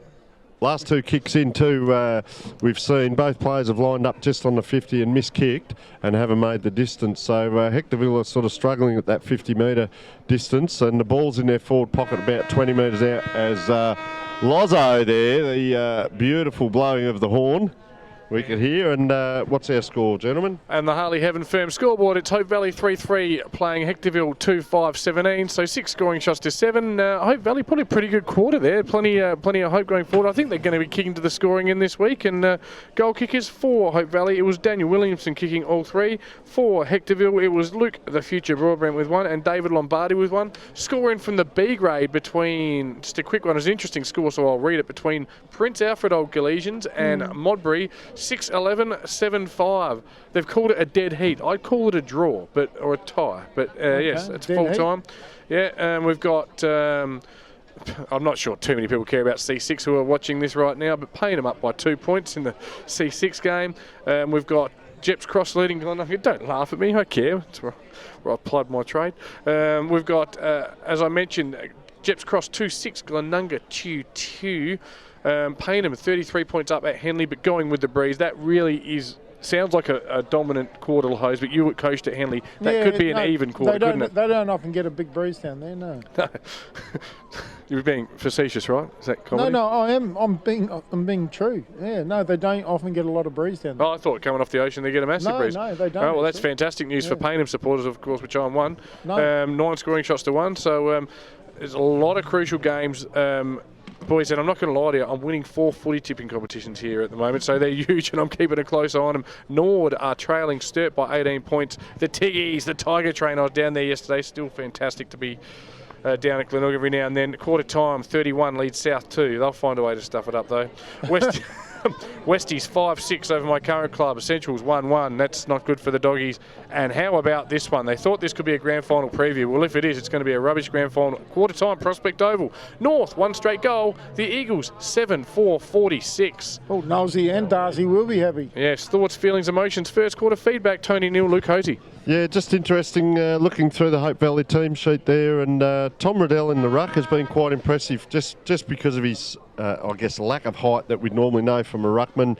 Last two kicks in too, we've seen both players have lined up just on the 50 and miskicked and haven't made the distance. So Hectorville are sort of struggling at that 50-metre distance, and the ball's in their forward pocket about 20 metres out as Lozzo there, the beautiful blowing of the horn we could hear. And what's our score, gentlemen? And the Harley Heaven Firm scoreboard, it's Hope Valley 3-3 playing Hectorville 2-5-17, so 6 scoring shots to 7. Hope Valley probably a pretty good quarter there, plenty of hope going forward. I think they're going to be kicking to the scoring in this week. And goal kickers for Hope Valley, it was Daniel Williamson kicking all 3. For Hectorville, it was Luke the Future Broadbent with 1 and David Lombardi with 1. Scoring from the B grade between, just a quick one, it's an interesting score, so I'll read it, between Prince Alfred Old Galesians and Modbury, 6-11, 7-5. They've called it a dead heat. I'd call it a draw, or a tie. But yes, it's full time. Yeah, we've got. I'm not sure too many people care about C6 who are watching this right now, but paying them up by 2 points in the C6 game. We've got Jeps Cross leading Glenunga. Don't laugh at me, I care. It's where I plied my trade. We've got, as I mentioned, Jeps Cross 2-6, Glenunga 2-2. Paynham 33 points up at Henley, but going with the breeze. That really sounds like a dominant quarter hose, but you coached at Henley. That could be an even quarter, couldn't it? They don't often get a big breeze down there, no. You're being facetious, right? Is that comedy? No, I am. I'm being true. Yeah, no, they don't often get a lot of breeze down there. Oh, I thought coming off the ocean they get a massive breeze. No, they don't. Oh, well, that's fantastic news for Paynham supporters, of course, which I'm one. No. 9 scoring shots to 1, so there's a lot of crucial games. Boys, and I'm not going to lie to you, I'm winning 4 footy tipping competitions here at the moment, so they're huge, and I'm keeping a close eye on them. Nord are trailing Sturt by 18 points. The Tiggies, the Tiger Train, I was down there yesterday, still fantastic to be down at Glenelg every now and then. Quarter time, 31 leads South 2. They'll find a way to stuff it up, though. Westies 5-6 over my current club. Essentials 1-1. That's not good for the doggies. And how about this one? They thought this could be a grand final preview. Well, if it is, it's going to be a rubbish grand final. Quarter time, Prospect Oval. North, 1 straight goal. The Eagles 7-4-46. Oh, Nosey and Darcy will be happy. Yes, thoughts, feelings, emotions. First quarter feedback. Tony Neal, Luke Hosey. Yeah, just interesting looking through the Hope Valley team sheet there, and Tom Riddell in the ruck has been quite impressive just because of his, I guess, lack of height that we'd normally know from a ruckman.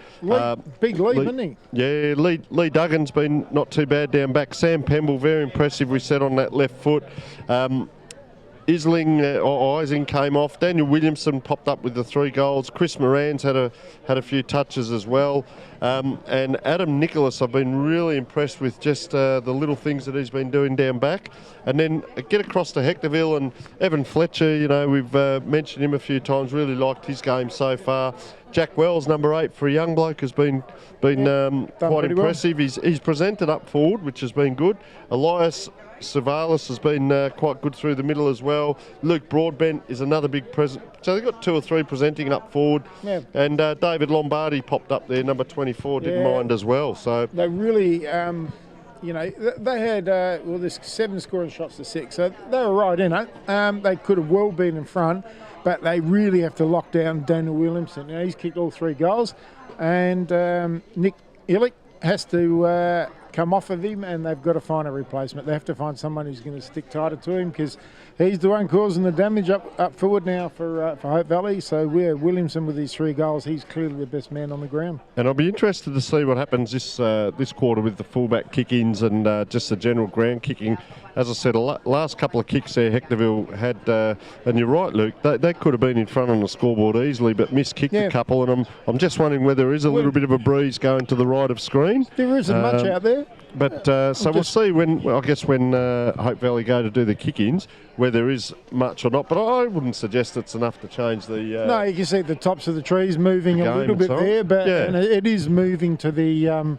Big lead, isn't he? Yeah, Lee Duggan's been not too bad down back. Sam Pemble, very impressive, we said, on that left foot. Ising came off. Daniel Williamson popped up with the 3 goals. Chris Moran's had a few touches as well. And Adam Nicholas, I've been really impressed with just the little things that he's been doing down back. And then get across to Hectorville and Evan Fletcher, you know, we've mentioned him a few times, really liked his game so far. Jack Wells, number 8 for a young bloke, has been quite impressive. Well. He's presented up forward, which has been good. Elias Savalas has been quite good through the middle as well. Luke Broadbent is another big present. So they've got 2 or 3 presenting up forward. Yeah. And David Lombardi popped up there, number 24, didn't mind as well. So they really, they had, there's 7 scoring shots to 6. So they were right in it. They could have well been in front, but they really have to lock down Daniel Williamson. You know, he's kicked all 3 goals. And Nick Illick has to come off of him, and they've got to find a replacement. They have to find someone who's going to stick tighter to him, because he's the one causing the damage up forward now for Hope Valley. So Williamson with his 3 goals, he's clearly the best man on the ground. And I'll be interested to see what happens this quarter with the fullback kick-ins and just the general ground kicking. As I said, last couple of kicks there, Hectorville had, and you're right, Luke, they could have been in front on the scoreboard easily, but miskicked a couple, and I'm just wondering whether there is a little bit of a breeze going to the right of screen. There isn't much out there. But so we'll see when Hope Valley go to do the kick-ins, whether there is much or not. But I wouldn't suggest it's enough to change the. No, you can see the tops of the trees moving a little bit there, but and it is moving to the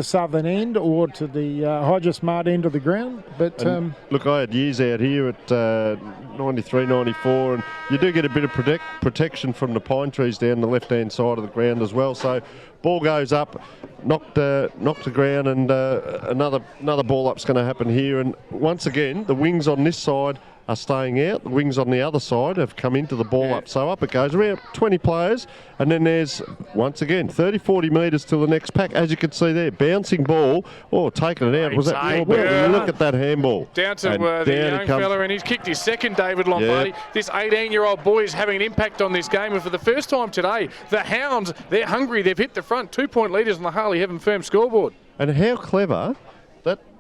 southern end or to the Hydrosmart end of the ground. But look, I had years out here at 93, 94, and you do get a bit of protection from the pine trees down the left-hand side of the ground as well. So ball goes up, knocked the ground, and another ball up's going to happen here. And once again, the wings on this side are staying out. The wings on the other side have come into the ball up. So up it goes, around 20 players. And then there's, once again, 30, 40 metres to the next pack. As you can see there, bouncing ball. Oh, taking it out. Was that your ball? Look at that handball. Down to the young fella, and he's kicked his second, David Lombardi. Yeah. This 18-year-old boy is having an impact on this game. And for the first time today, the Hounds, they're hungry. They've hit the front. 2-point leaders on the Harley Heaven Firm scoreboard. And how clever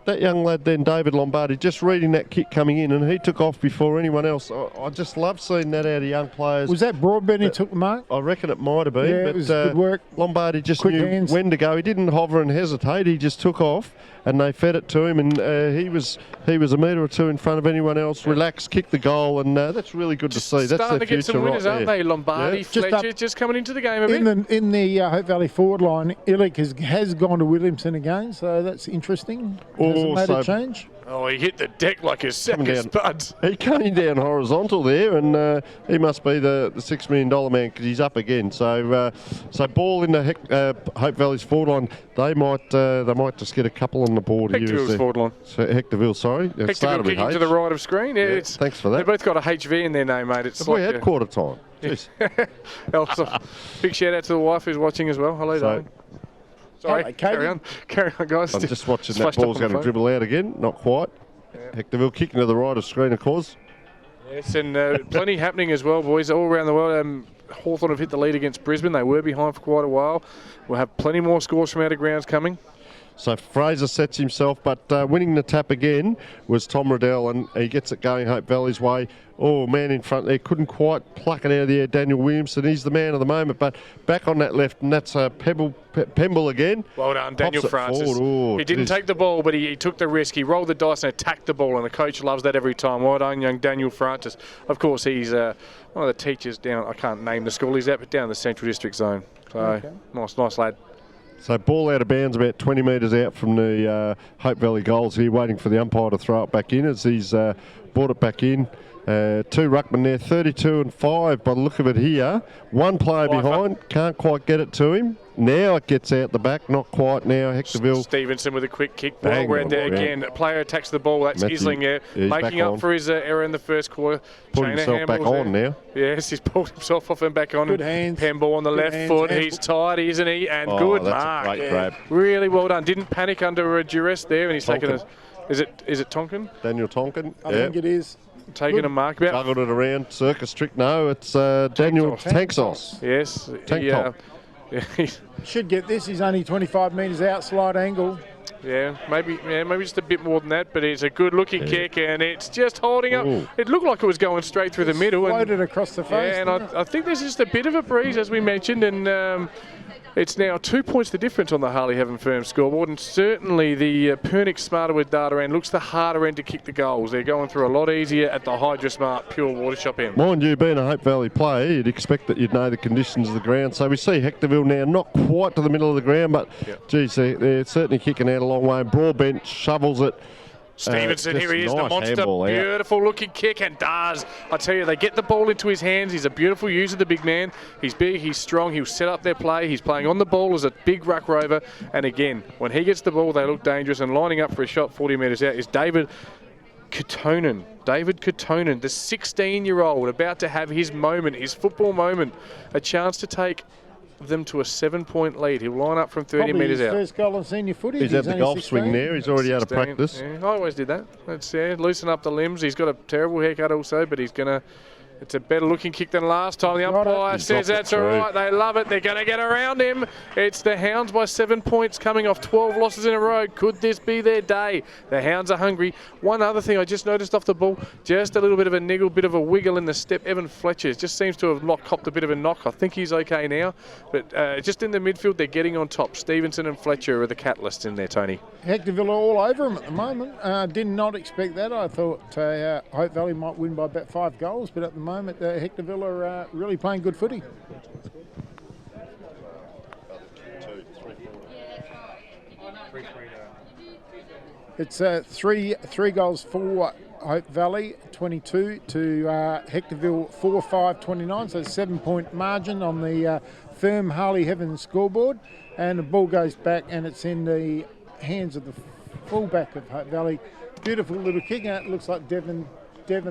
that young lad then, David Lombardi, just reading that kick coming in, and he took off before anyone else. I just love seeing that out of young players. Was that Broadbent who took the mark? I reckon it might have been. Yeah, but it was good work. Lombardi just knew when to go. He didn't hover and hesitate. He just took off, and they fed it to him, and he was a metre or two in front of anyone else. Relaxed, kicked the goal, and that's really good to see. That's their starting to get some winners, aren't they? Lombardi, Fletcher, just coming into the game a bit. In the Hope Valley forward line, Illick has gone to Williamson again, so that's interesting. Hasn't made a change. Oh, he hit the deck like a sack of spuds. He came down horizontal there, and he must be the $6 million man because he's up again. So ball in the Hope Valley's forward line. They might just get a couple on the board. Hectorville's forward line. So Hectorville, sorry. Hectorville kicking to the right of screen. Yeah, thanks for that. They've both got a HV in their name, mate. It's we had quarter time. Yes. Big shout out to the wife who's watching as well. Hello, darling. Sorry, carry on, guys. I'm just watching that ball's going to dribble out again. Not quite. Yeah. Hectorville kicking to the right of screen, of course. Yes, and plenty happening as well, boys, all around the world. Hawthorn have hit the lead against Brisbane. They were behind for quite a while. We'll have plenty more scores from out of grounds coming. So Fraser sets himself, but winning the tap again was Tom Riddell, and he gets it going Hope Valley's way. Oh, man in front there, couldn't quite pluck it out of the air. Daniel Williamson, he's the man of the moment, but back on that left, and that's Pemble again. Well done, Daniel Francis. Oh, he didn't take the ball, but he took the risk. He rolled the dice and attacked the ball, and the coach loves that every time. Well done, young Daniel Francis. Of course, he's one of the teachers down, I can't name the school he's at, but down the Central District zone. So, nice lad. So ball out of bounds about 20 metres out from the Hope Valley goals here, waiting for the umpire to throw it back in as he's brought it back in. Two ruckmen there, 32 and 5 by the look of it here. One player behind, can't quite get it to him. Now it gets out the back, not quite now. Hectorville. Stevenson with a quick kick. Ball around there again. A player attacks the ball. That's Isling there, making up for his error in the first quarter. Putting himself back on now. Yes, he's pulled himself off and back on. Good hands. Handball on the left foot. He's tired, isn't he? And good mark. Great grab. Really well done. Didn't panic under duress there, and he's taken a. Is it Tonkin? Daniel Tonkin. I think it is. Taking a mark about. Juggled it around. Circus trick. No, it's Daniel Tanksos. Yes. Tank top. Should get this. He's only 25 metres out, slight angle. Yeah, maybe just a bit more than that, but it's a good-looking kick, and it's just holding up. It looked like it was going straight through the middle. Floated across the face. Yeah, and I think there's just a bit of a breeze, as we mentioned, and it's now 2 points the difference on the Harley Heaven Firm scoreboard, and certainly the Pernix Smarter with data end looks the harder end to kick the goals. They're going through a lot easier at the Hydrosmart Pure Water Shop end. Mind you, being a Hope Valley player, you'd expect that you'd know the conditions of the ground. So we see Hectorville now not quite to the middle of the ground, but geez, they're certainly kicking out a long way. Broadbent shovels it. Stevenson, here he is, nice the monster, beautiful looking kick, and does. I tell you, they get the ball into his hands. He's a beautiful user, the big man. He's big, he's strong, he'll set up their play. He's playing on the ball as a big ruck rover. And again, when he gets the ball, they look dangerous. And lining up for a shot 40 metres out is David Kotonen. David Kotonen, the 16-year-old, about to have his moment, his football moment, a chance to take them to a 7-point lead. He'll line up from 30 metres out. First goal in senior footy. He's had the golf swing there. He's already out of practice. Yeah, I always did that. Let's loosen up the limbs. He's got a terrible haircut also, but he's going to It's a better looking kick than last time. The umpire says that's all right. They love it. They're going to get around him. It's the Hounds by 7 points, coming off 12 losses in a row. Could this be their day? The Hounds are hungry. One other thing I just noticed off the ball, just a little bit of a niggle, bit of a wiggle in the step. Evan Fletcher just seems to have copped a bit of a knock. I think he's okay now. But just in the midfield, they're getting on top. Stevenson and Fletcher are the catalysts in there, Tony. Hectorville are all over him at the moment. Did not expect that. I thought Hope Valley might win by about 5 goals, but at the moment, Hectorville are really playing good footy. It's three goals for Hope Valley, 22 to Hectorville 4-5-29, so 7-point margin on the firm Harley Heaven scoreboard, and the ball goes back and it's in the hands of the fullback of Hope Valley. Beautiful little kick, and it looks like Devon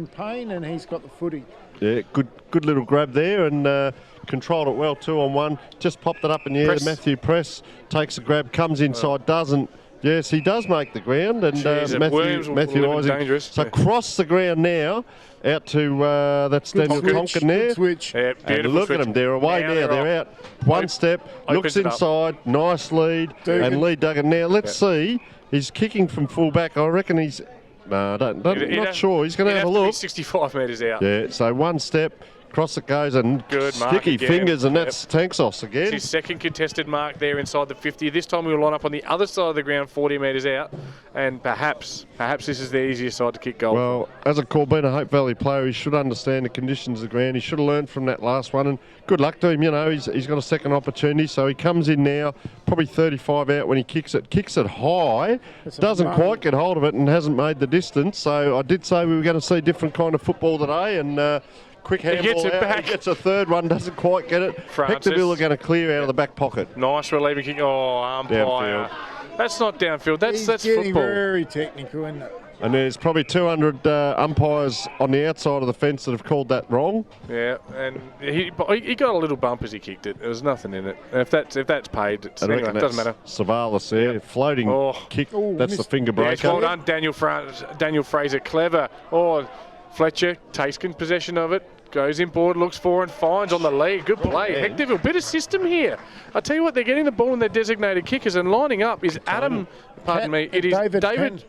Payne, and he's got the footy. Yeah, good little grab there, and controlled it well, 2-on-1. Just popped it up in the air. Matthew Press takes a grab, comes inside, doesn't. Yes, he does make the ground, and Matthew Isaac. So across the ground now, out to that's Daniel Tonkin there. Switch. Yeah, and look at them, they're away now. They're out. One step, looks inside, nice lead, and Lee Duggan. Now let's see. He's kicking from full back. I reckon he's. No, not sure. He's going to have a look. 65 metres out. Yeah, so one step. Across it goes, and sticky fingers, and that's Tanksos again. It's his second contested mark there inside the 50. This time we'll line up on the other side of the ground, 40 metres out, and perhaps this is the easiest side to kick goal. Well, as a Corbina Hope Valley player, he should understand the conditions of the ground. He should have learned from that last one, and good luck to him. You know, he's got a second opportunity, so he comes in now, probably 35 out when he kicks it high, doesn't quite get hold of it, and hasn't made the distance. So I did say we were going to see different kind of football today, and quick handball out. He gets a third one, doesn't quite get it. Hectorville are going to clear out of the back pocket. Nice relieving kick. Oh, umpire. Downfield. That's not downfield. That's getting football. Very technical, isn't it? And there's probably 200 umpires on the outside of the fence that have called that wrong. Yeah, and he got a little bump as he kicked it. There was nothing in it. If that's paid, it doesn't matter. Savalas there, floating kick. That's the finger breaker. Yeah, well done, Daniel Fraser. Clever. Oh, Fletcher takes possession of it. Goes in board, looks for and finds on the leg. Good play. Hectorville, bit of system here. I tell you what, they're getting the ball in their designated kickers, and lining up is it is David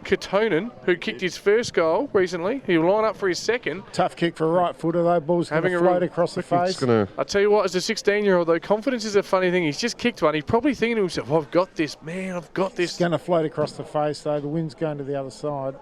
Katonen, who kicked his first goal recently. He'll line up for his second. Tough kick for a right footer, though. Ball's going to float across the face. I tell you what, as a 16-year-old, though, confidence is a funny thing. He's just kicked one. He's probably thinking to himself, I've got this, man, I've got this. It's going to float across the face, though. The wind's going to the other side.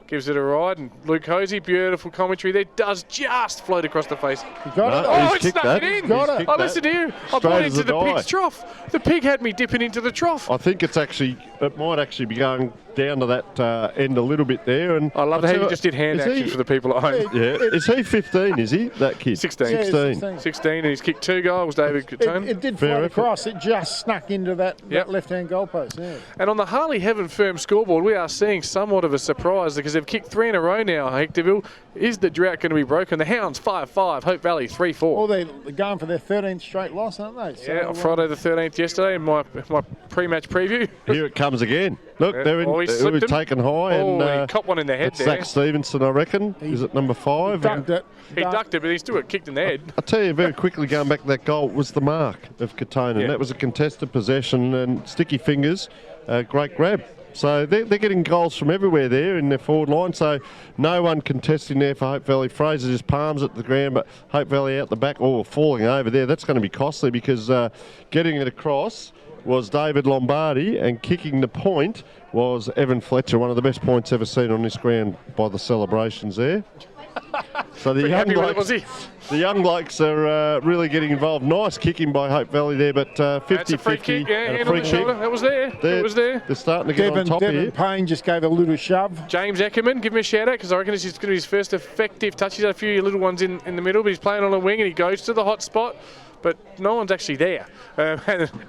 Gives it a ride, and Luke Hosey, beautiful commentary there, does just float across the face. He got it. Oh, it's snuck it in. Got it. Oh, listen to you. I brought into the pig's trough. The pig had me dipping into the trough. I think it might actually be going down to that end a little bit there. And I love how you just did hand action for the people at home. Yeah. Is he 15, is he, that kid? 16. Yeah, 16, and he's kicked 2 goals, David Katone. It did float across. It just snuck into that left-hand goalpost. Yeah. And on the Harley Heaven Firm scoreboard, we are seeing somewhat of a surprise because they've kicked 3 in a row now, Hectorville. Is the drought going to be broken? The Hounds 5-5, Hope Valley 3-4. Well, they're going for their 13th straight loss, aren't they? So, yeah, Friday the 13th yesterday in my pre-match preview. Here it comes again. Look, they're taken high. He copped one in the head there. Zach Stevenson, I reckon. Is it number 5? He ducked it. He ducked it, but he still got kicked in the head. I'll tell you very quickly, going back to that goal, was the mark of Katone. Yeah. That was a contested possession, and sticky fingers, great grab. So they're getting goals from everywhere there in their forward line. So no one contesting there for Hope Valley. Fraser just palms at the ground, but Hope Valley out the back, falling over there. That's going to be costly because getting it across was David Lombardi, and kicking the point was Evan Fletcher, one of the best points ever seen on this ground by the celebrations there. So the young blokes are really getting involved. Nice kicking by Hope Valley there, but 50-50. That's a free kick, hand on the shoulder. That was there. It was there. They're starting to get on top Devon here. Payne just gave a little shove. James Eckerman, give him a shout out because I reckon this is going to be his first effective touch. He's had a few little ones in the middle, but he's playing on a wing and he goes to the hot spot. But no one's actually there.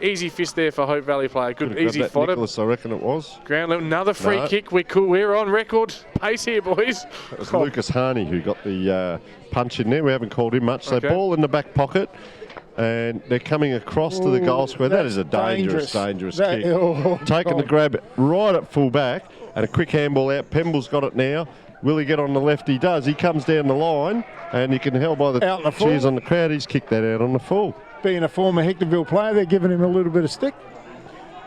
Easy fist there for Hope Valley player. Good, easy fodder. Nicholas, I reckon it was. Ground level, another free kick. We're on record pace here, boys. It was Lucas Harney who got the punch in there. We haven't called him much. So ball in the back pocket. And they're coming across to the goal square. That is a dangerous kick. Taking the grab right at full back. And a quick handball out. Pemble's got it now. Will he get on the left? He does. He comes down the line, and you can tell by Out the the full. cheers on the crowd, he's kicked that out on the full. Being a former Hectorville player, they're giving him a little bit of stick.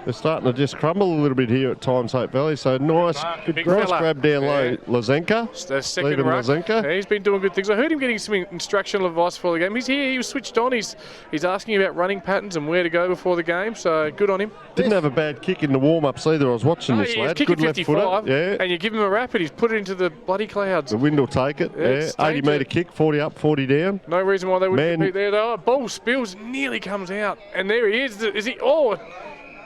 They're starting to just crumble a little bit here at times, Hope Valley. So nice Big nice fella. grab down low, Yeah. Lazenka. The second Stephen ruck. Lazenka. Yeah, he's been doing good things. I heard him getting some instructional advice for the game. He's here. He was switched on. He's asking about running patterns and where to go before the game. So good on him. Didn't have a bad kick in the warm-ups either. I was watching Oh, this yeah, lad. kicking Good left 55, footer. Yeah. and you give him a rapid, he's put it into the bloody clouds. The wind will take it. Yeah, Yeah. it's 80 metre dangerous. kick, 40 up, 40 down. No reason why they wouldn't Man. compete there, though. Ball spills, nearly comes out, and there he is. Is he? Oh,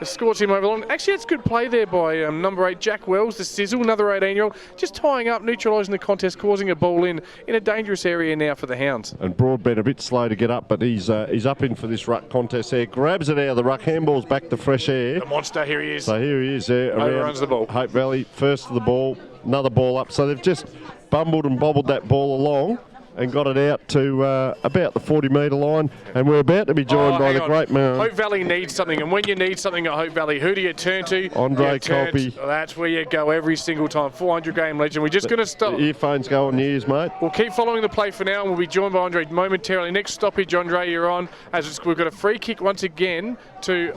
it scorched him over long. Actually, that's good play there by number 8, Jack Wells, the sizzle, another 18-year-old, just tying up, neutralising the contest, causing a ball in a dangerous area now for the Hounds. And Broadbent a bit slow to get up, but he's up in for this ruck contest there. Grabs it out of the ruck, handballs back to fresh air. The monster, here he is. So here he is there. Overruns the ball. Hope Valley, first of the ball, another ball up. So they've just bumbled and bobbled that ball along and got it out to about the 40-metre line. And we're about to be joined by hang the on. great man. Hope Valley needs something, and when you need something at Hope Valley, who do you turn to? Andre You turn Kulpe. to- That's where you go every single time. 400-game legend. We're just going to stop. The earphones go on ears, mate. We'll keep following the play for now, and we'll be joined by Andre momentarily. Next stoppage, Andre, you're on. We've got a free kick once again to,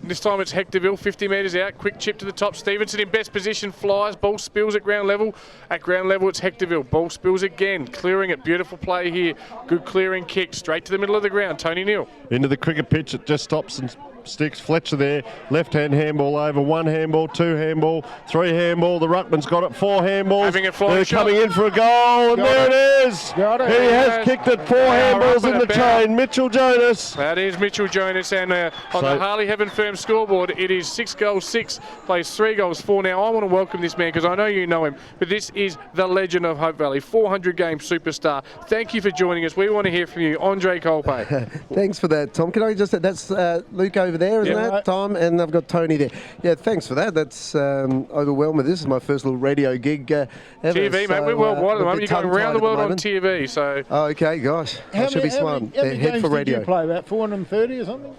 this time it's Hectorville, 50 metres out. Quick chip to the top. Stevenson in best position, flies. Ball spills at ground level. At ground level, it's Hectorville. Ball spills again, clearing it. Beautiful play here. Good clearing kick, straight to the middle of the ground. Tony Neal. Into the cricket pitch, it just stops and sticks. Fletcher there, left-hand handball over, 1 handball, 2 handball, 3 handball. The ruckman's got it, 4 handballs. Having a flying They're shot. coming in for a goal, and Got there it. it is. Got it. He Yeah. has kicked it, 4 Wow, handballs up in and the about. chain. Mitchell Jonas. That is Mitchell Jonas, and on So- the Harley Heaven Firm scoreboard, it is 6 goals, 6, plays 3 goals, 4. Now, I want to welcome this man because I know you know him, but this is the legend of Hope Valley, 400-game superstar. Thank you for joining us. We want to hear from you, Andre Kulpe. Thanks for that, Tom. Can I just say that's Luke over there, isn't Yeah. that, Tom? And I've got Tony there. Yeah, thanks for that. That's overwhelming. This is my first little radio gig ever. TV, mate, we're worldwide at the I'm a moment. bit You're going around the tongue-tied world at on moment. TV, so Oh, okay, gosh. I should be smart. How many Head games for did radio. you play? About 430 or something?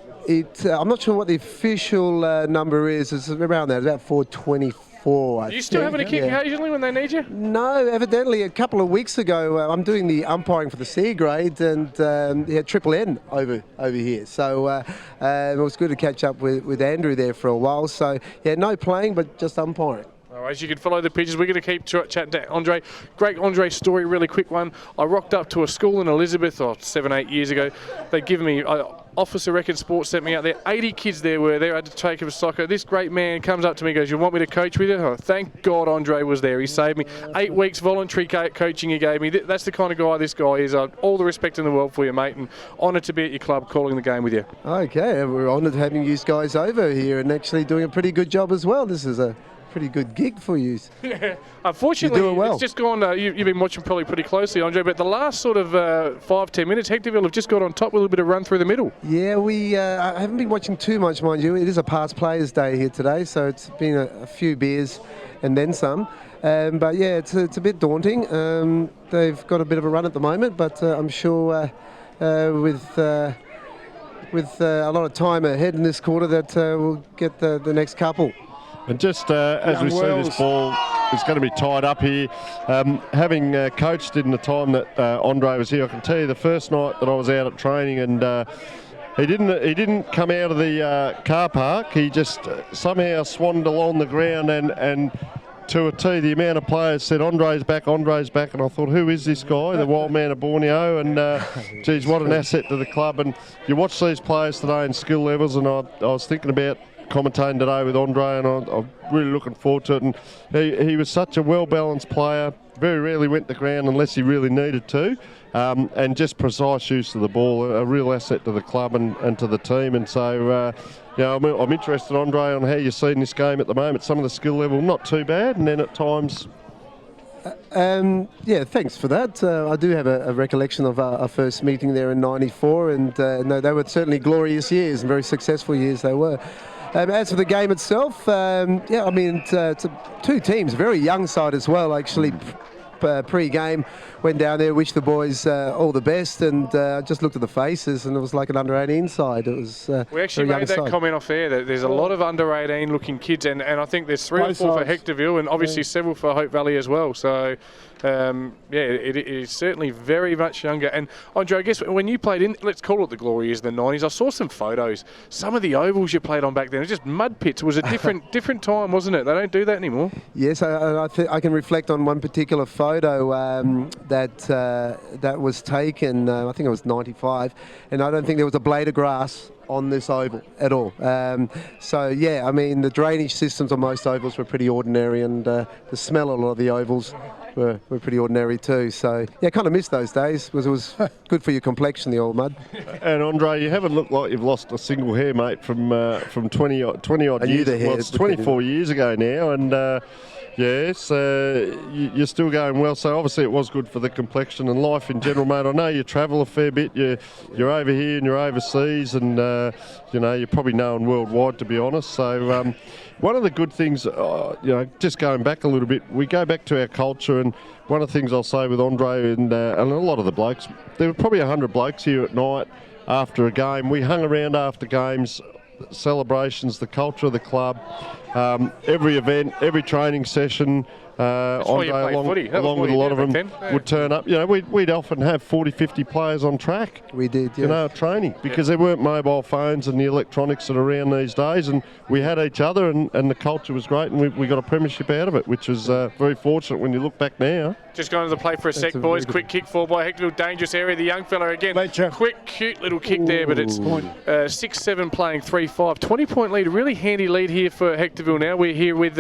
I'm not sure what the official number is. It's around that, about 424. I do you still think. have any kick Yeah. occasionally when they need you? No, evidently a couple of weeks ago, I'm doing the umpiring for the C grade and Triple N over here. So it was good to catch up with Andrew there for a while. So yeah, no playing, but just umpiring. All right, you can follow the pitches. We're going to keep chatting to Andre. Great Andre story, really quick one. I rocked up to a school in Elizabeth 7, 8 years ago. They'd given me, Officer Reckon Sports sent me out there. 80 kids there were there. I had to take them to soccer. This great man comes up to me and goes, you want me to coach with you? Oh, thank God Andre was there. He saved me. 8 weeks voluntary coaching he gave me. That's the kind of guy this guy is. All the respect in the world for you, mate, and honoured to be at your club calling the game with you. Okay, we're honoured having you guys over here and actually doing a pretty good job as well. This is a pretty good gig for you. Unfortunately, You do it well. it's just gone. You've been watching probably pretty closely, Andre, but the last sort of 5-10 minutes, Hectorville have just got on top with a little bit of run through the middle. Yeah, I haven't been watching too much, mind you. It is a past players' day here today, so it's been a few beers and then some. But yeah, it's a bit daunting. They've got a bit of a run at the moment, but I'm sure with a lot of time ahead in this quarter that we'll get the next couple. And just as we see this ball is going to be tied up here, having coached in the time that Andre was here, I can tell you the first night that I was out at training and he didn't come out of the car park. He just somehow swanned along the ground and to a T, the amount of players said Andre's back, and I thought, who is this guy, the wild man of Borneo? And geez, what an asset to the club. And you watch these players today in skill levels, and I was thinking about commentating today with Andre, and I'm really looking forward to it. And he was such a well-balanced player, very rarely went to the ground unless he really needed to, and just precise use of the ball, a real asset to the club and to the team. And so, I'm interested, Andre, on how you're seeing this game at the moment. Some of the skill level, not too bad, and then at times... Yeah, thanks for that. I do have a recollection of our first meeting there in '94, and no, they were certainly glorious years and very successful years they were. As for the game itself, it's two teams, very young side as well, actually pre-game, went down there, wished the boys all the best, and just looked at the faces, and it was like an under-18 side. It was we actually made that comment off air that there's a lot of under-18 looking kids, and I think there's 3 or 4 for Hectorville, and obviously several for Hope Valley as well. So it is certainly very much younger. And Andre, I guess when you played in, let's call it the glory years of the 90s, I saw some photos. Some of the ovals you played on back then, it was just mud pits. It was a different time, wasn't it? They don't do that anymore. Yes, I can reflect on one particular photo that was taken, I think it was 95, and I don't think there was a blade of grass on this oval at all. So yeah, I mean, the drainage systems on most ovals were pretty ordinary, and the smell of a lot of the ovals were pretty ordinary too. So yeah, kind of missed those days. It was good for your complexion, the old mud. And Andre, you haven't looked like you've lost a single hair, mate, from 20 odd years. Well, it's 24 years ago now, and yes, you're still going well. So obviously it was good for the complexion and life in general, mate. I know you travel a fair bit. You're over here and you're overseas, and you're probably known worldwide, to be honest. So one of the good things, just going back a little bit, we go back to our culture, and one of the things I'll say with Andre and a lot of the blokes, there were probably 100 blokes here at night after a game. We hung around after games, celebrations, the culture of the club, every event, every training session. Andre, along with a lot of them, would turn up. We'd often have 40, 50 players on track. We did, yeah. Training, because there weren't mobile phones and the electronics that are around these days, and we had each other, and the culture was great, and we got a premiership out of it, which was very fortunate when you look back now. Just going to the play for a sec, boys. Quick kick forward by Hectorville. Dangerous area. The young fella again. Quick, cute little kick there, but it's 6-7 playing 3-5. 20-point lead. A really handy lead here for Hectorville now. We're here with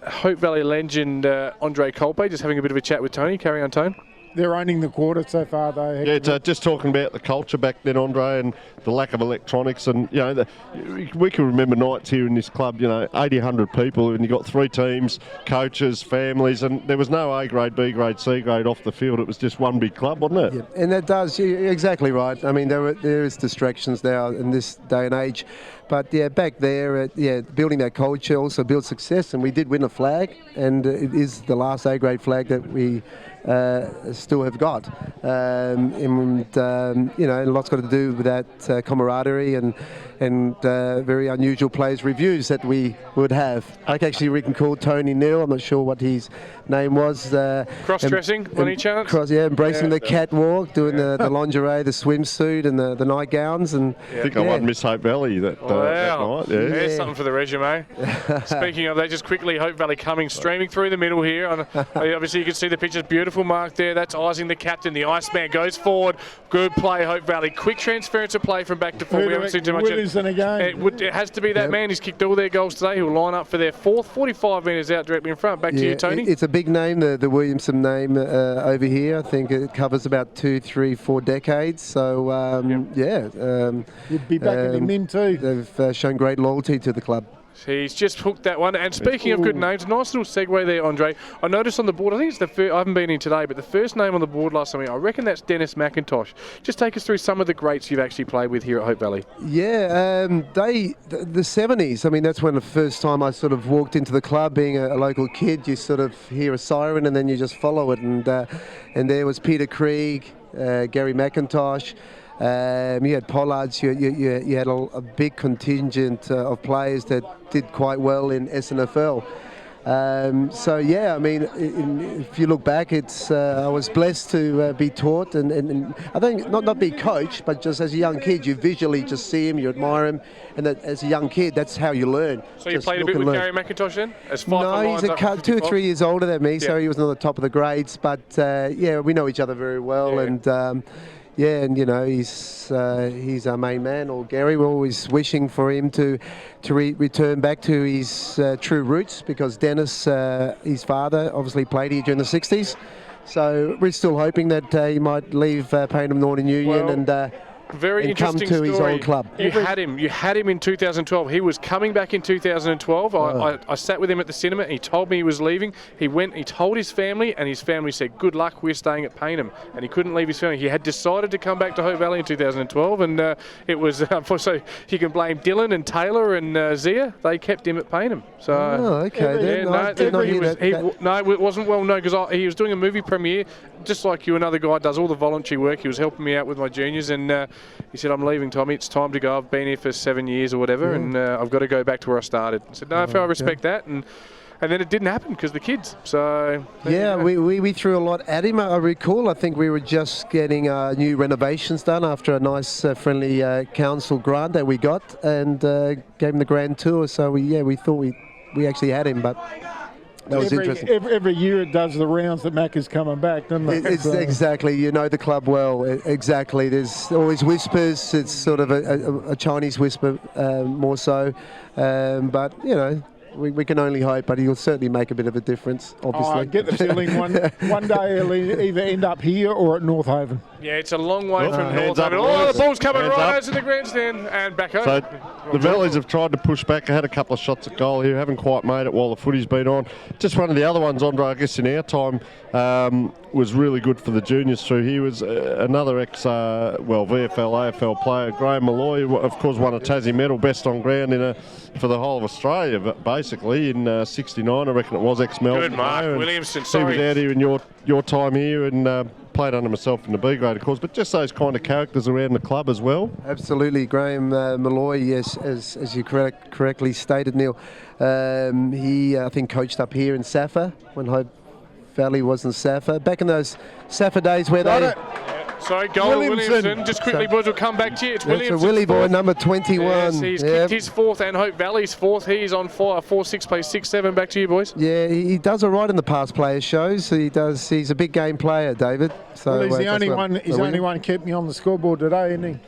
Hope Valley legend Andre Kulpe, just having a bit of a chat with Tony. Carry on, Tone. They're owning the quarter so far, though. Yeah, just talking about the culture back then, Andre, and the lack of electronics. And, we can remember nights here in this club, 80, 100 people, and you got 3 teams, coaches, families, and there was no A grade, B grade, C grade off the field. It was just one big club, wasn't it? Yeah, and that does, you're exactly right. I mean, there is distractions now in this day and age. But yeah, back there, building that culture also builds success, and we did win a flag, and it is the last A-grade flag that we still have got. A lot's got to do with that camaraderie and very unusual players' reviews that we would have. I can actually recall Tony Neal, I'm not sure what his name was. Cross-dressing, any chance? Embracing the catwalk, doing the lingerie, the swimsuit and the nightgowns. And I think I won Miss Hope Valley that night. Yeah. There's something for the resume. Speaking of that, just quickly, Hope Valley coming, streaming through the middle here. Obviously, you can see the pictures, beautiful mark there. That's Ising, the captain. The Iceman goes forward. Good play, Hope Valley. Quick transference of play from back to full. We haven't seen too much. It has to be that man. He's kicked all their goals today. He'll line up for their 4th, 45 metres out directly in front. Back to you, Tony. It's a big name, the Williamson name over here. I think it covers about 2, 3, 4 decades. So, you'd be back in the min too. They've shown great loyalty to the club. He's just hooked that one. And speaking of good names, nice little segue there, Andre. I noticed on the board, I think it's the first, I haven't been in today, but the first name on the board last time, I reckon that's Dennis McIntosh. Just take us through some of the greats you've actually played with here at Hope Valley. Yeah, the 70s, I mean, that's when the first time I sort of walked into the club, being a local kid. You sort of hear a siren and then you just follow it. And there was Peter Krieg, Gary McIntosh. You had Pollards, you had a big contingent of players that did quite well in SAAFL. If you look back, I was blessed to be taught, and I think not be coached, but just as a young kid, you visually just see him, you admire him, and that as a young kid, that's how you learn. So you played a bit with Gary McIntosh then? No, he's 2 or 3 years older than me, so he was on the top of the grades, but we know each other very well, and he's our main man, or Gary. We're always wishing for him to return back to his true roots, because Dennis, his father, obviously played here during the 60s. So we're still hoping that he might leave Payneham Northern Union Very and come interesting to story. his old club. You had him in 2012. He was coming back in 2012. I sat with him at the cinema and he told me he was leaving. He went, he told his family, and his family said, good luck, we're staying at Payneham. And he couldn't leave his family. He had decided to come back to Hope Valley in 2012, and it was, so you can blame Dylan and Taylor and Zia. They kept him at Payneham. So, okay. It wasn't well known because he was doing a movie premiere, just like you. Another guy does all the voluntary work. He was helping me out with my juniors, and he said, I'm leaving, Tommy. It's time to go. I've been here for 7 years or whatever, and I've got to go back to where I started. I said, no, I respect that. And then it didn't happen because the kids. So we threw a lot at him. I recall, I think we were just getting new renovations done after a nice friendly council grant that we got, and gave him the grand tour. So we thought we actually had him, but that was interesting. Every year it does the rounds that Mac is coming back, doesn't it? It's exactly. You know the club well. Exactly. There's always whispers. It's sort of a Chinese whisper, more so. But you know, we can only hope. But he'll certainly make a bit of a difference. Obviously. I get the feeling one day he'll either end up here or at North Haven. Yeah, it's a long way from hands North up, Haven. Oh, the ball's coming hands right up. out to the grandstand and back home. So the Valleys have tried to push back. Had a couple of shots at goal here. Haven't quite made it while the footy's been on. Just one of the other ones, Andre, I guess in our time, was really good for the juniors through. He was another VFL, AFL player, Graham Malloy, who of course won a Tassie medal, best on ground for the whole of Australia, but basically in '69, I reckon it was ex-Melbourne. Good, Mark Williamson. He Sorry. was out here in your time here and played under myself in the B grade, of course, but just those kind of characters around the club as well. Absolutely, Graham Malloy. Yes, as you correctly stated, Neil. He I think coached up here in SAAFL when Hope Valley was in SAAFL. Back in those SAAFL days where they. Sorry, goal Williamson. Just quickly, boys, we'll come back to you. It's Williamson. It's a Willie boy, number 21. Yes, he's kicked his fourth, and Hope Valley's fourth. He's on 4-6, plays 6-7. Back to you, boys. Yeah, he does all right in the past player shows. He does. He's a big game player, David. So Well, he's the only one. He's the only one kept me on the scoreboard today, isn't he?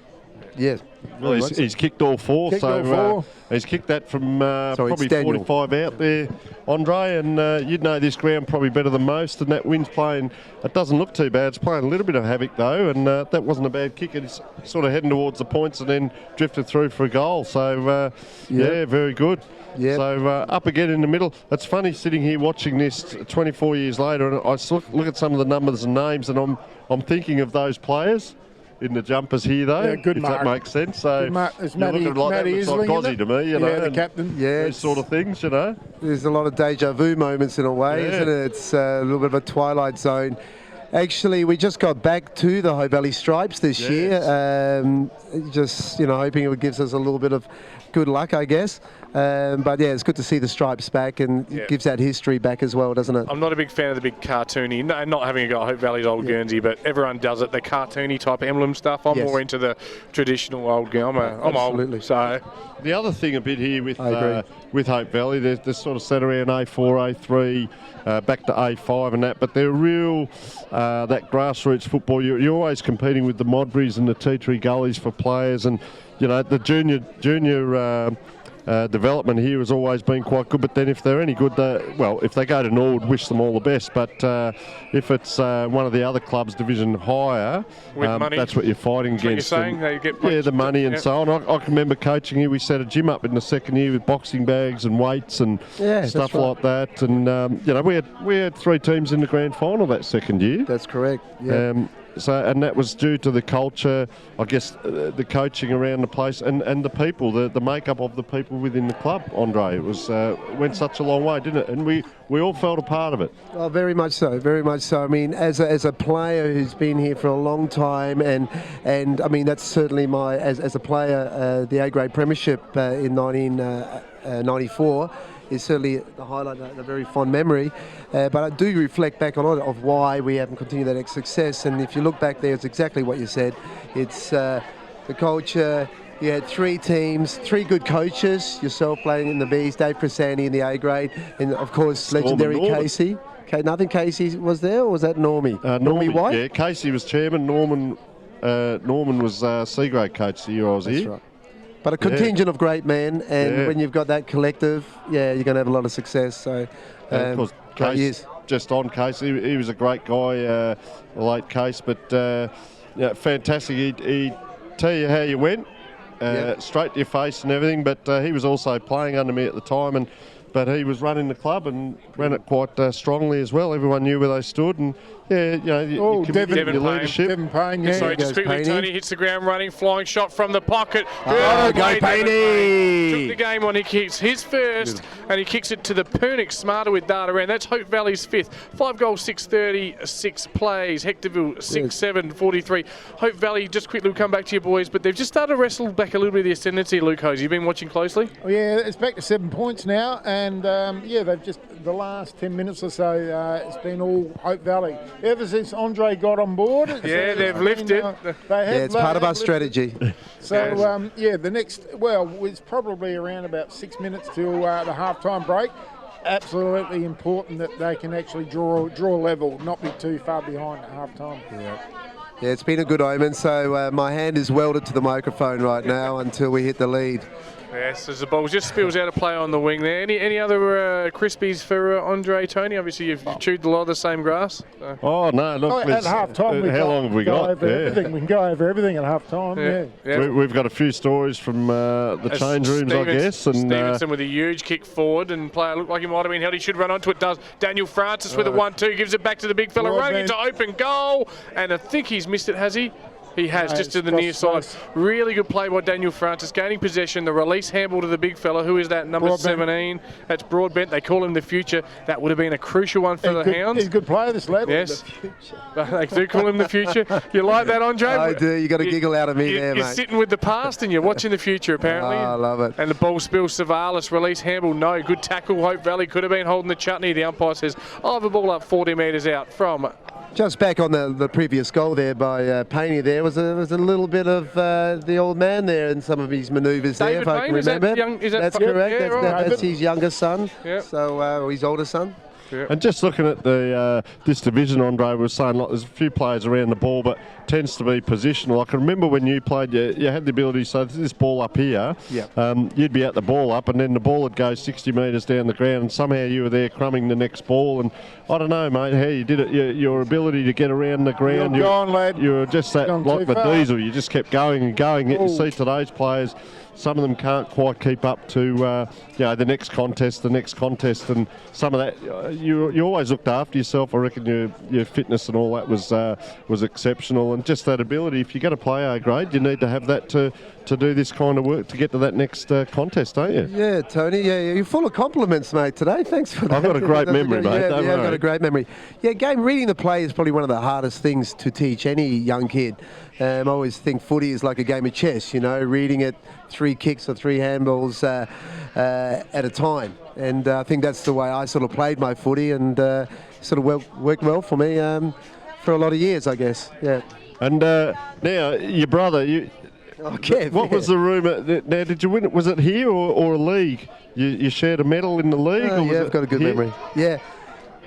Yes. Well, he's kicked all four, he's kicked that from probably Daniel. 45 out there, Andre, and you'd know this ground probably better than most, and that wind's playing, it doesn't look too bad, it's playing a little bit of havoc though, and that wasn't a bad kick. It's sort of heading towards the points and then drifted through for a goal, so very good. Yep. So up again in the middle. It's funny sitting here watching this 24 years later, and I look at some of the numbers and names, and I'm thinking of those players in the jumpers here, though, Yeah, good if mark. that makes sense. So It's you look at it like that, Matty looks like Isling, Gozzy isn't it? to me, you know. Yeah, the and captain. Yeah, these sort of things, you know. There's a lot of deja vu moments in a way, Yeah. isn't it? It's a little bit of a twilight zone. Actually, we just got back to the Hope Valley Stripes this year. Just, hoping it gives us a little bit of good luck, I guess. But yeah, it's good to see the Stripes back, and it gives that history back as well, doesn't it? I'm not a big fan of the big cartoony, not having a go at Hope Valley's old Guernsey, but everyone does it, the cartoony type emblem stuff. I'm more into the traditional old Guernsey. I'm Absolutely. old, so... The other thing a bit here with I agree. with Hope Valley, they're sort of set around A4, A3, back to A5 and that, but they're real, that grassroots football. You're always competing with the Modburys and the Tea Tree Gullies for players, and, the junior development here has always been quite good, but then if they're any good, if they go to Norwood, wish them all the best, but if it's one of the other clubs division higher, that's what you're fighting against. What you're saying, they get the money and so on. I can remember coaching here, we set a gym up in the second year with boxing bags and weights and stuff like that, and we had 3 teams in the grand final that second year. That's correct, yeah. And that was due to the culture, I guess, the coaching around the place and the people, the makeup of the people within the club, Andre. It was went such a long way, didn't it? And we all felt a part of it. Oh, very much so, very much so. I mean, as a player who's been here for a long time, and I mean, that's certainly as a player, the A-grade premiership in 1994 is certainly the highlight, a very fond memory. But I do reflect back on it of why we haven't continued that success. And if you look back there, it's exactly what you said. It's the culture. You had 3 teams, 3 good coaches, yourself playing in the Bs, Dave Cresani in the A grade, and of course legendary Casey. Nothing Casey was there, or was that Normie? Normie White? Yeah, Casey was chairman. Norman was C grade coach the year I was here. Right. But a contingent of great men, and when you've got that collective, you're going to have a lot of success. So, of course, Case, just on Case, he was a great guy, a late Case, but fantastic. tell you how you went, straight to your face and everything. But he was also playing under me at the time, but he was running the club and ran it quite strongly as well. Everyone knew where they stood, and your leadership. Devon Payne, yeah. Sorry, just quickly, Tony hits the ground running, flying shot from the pocket. Go Payne! Took the game on. He kicks his first, and he kicks it to the Pernix Smarter with data around. That's Hope Valley's fifth. 5 goals, 636 plays. Hectorville 6-7, 43. Hope Valley, just quickly, we'll come back to you boys, but they've just started to wrestle back a little bit of the ascendancy, Luke Hose. You've been watching closely? Oh, yeah, it's back to 7 points now, and they've just, the last 10 minutes or so, it's been all Hope Valley. Ever since Andre got on board, they've lifted. It's part of our strategy. So, the next, it's probably around about 6 minutes till the half-time break. Absolutely important that they can actually draw level, not be too far behind at half-time. Yeah, it's been a good omen, so my hand is welded to the microphone right now until we hit the lead. Yes, as the ball just spills out of play on the wing there. Any other crispies for Andre, Tony? Obviously, you've chewed a lot of the same grass. So. Oh, no, look. At half-time, how long have we got? We can go over everything at half-time, We've got a few stories from the change rooms, I guess. And Stevenson with a huge kick forward, and player looked like he might have been held. He should run onto it, does. Daniel Francis with a 1-2, gives it back to the big fella, running into open goal. And I think he's missed it, has he? He has, just to the near side. Really good play by Daniel Francis, gaining possession. The release handball to the big fella. Who is that? Number Broadbent. 17. That's Broadbent. They call him the future. That would have been a crucial one for the Hounds. He's a good player, this lad. Yes. They do call him the future. You like that, Andre? I do. You got a giggle out of me there, mate. You're sitting with the past and you're watching the future, apparently. I love it. And the ball spills. Savalas, release handball. No. Good tackle. Hope Valley could have been holding the chutney. The umpire says, I'll have a ball up 40 metres out from... Just back on the previous goal there by Payne, there was a little bit of the old man there in some of his manoeuvres there, if I can remember. That's correct. Yeah, that's his younger son. Yep. So his older son. Yep. And just looking at the this division, Andre was saying, like, there's a few players around the ball, but tends to be positional. I can remember when you played, you had the ability, so this ball up here, you'd be at the ball up, and then the ball would go 60 metres down the ground, and somehow you were there crumbing the next ball. And I don't know, mate, how you did it. Your ability to get around the ground, You're gone, lad. You were just that, like the far. diesel. You just kept going and going. You see today's players, some of them can't quite keep up to the next contest, and some of that you always looked after yourself. I reckon your fitness and all that was exceptional, and just that ability. If you're going to play A grade, you need to have that to do this kind of work to get to that next contest, don't you? Yeah, Tony. Yeah, you're full of compliments, mate. Today, thanks for that. I've got a great memory, mate. I've got a great memory. Yeah, reading the play is probably one of the hardest things to teach any young kid. I always think footy is like a game of chess, reading it 3 kicks or 3 handballs at a time. And I think that's the way I sort of played my footy, and sort of worked well for me for a lot of years, I guess. Yeah. And now, your brother, Kev, what was the rumour? Now, did you win it? Was it here or a league? You shared a medal in the league? Or was I've got a good memory.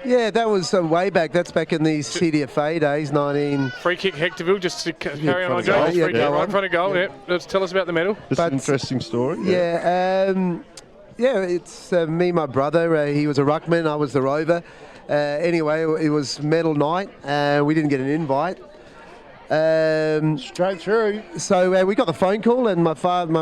Yeah, that was way back. That's back in the CDFA days, 19... Free kick Hectorville, just to carry on, Andre. Free Free kick right in front of goal. Yep. Let's tell us about the medal. It's an interesting story. It's me and my brother. He was a ruckman, I was the rover. Anyway, it was medal night. We didn't get an invite. Straight through. So we got the phone call, and my brother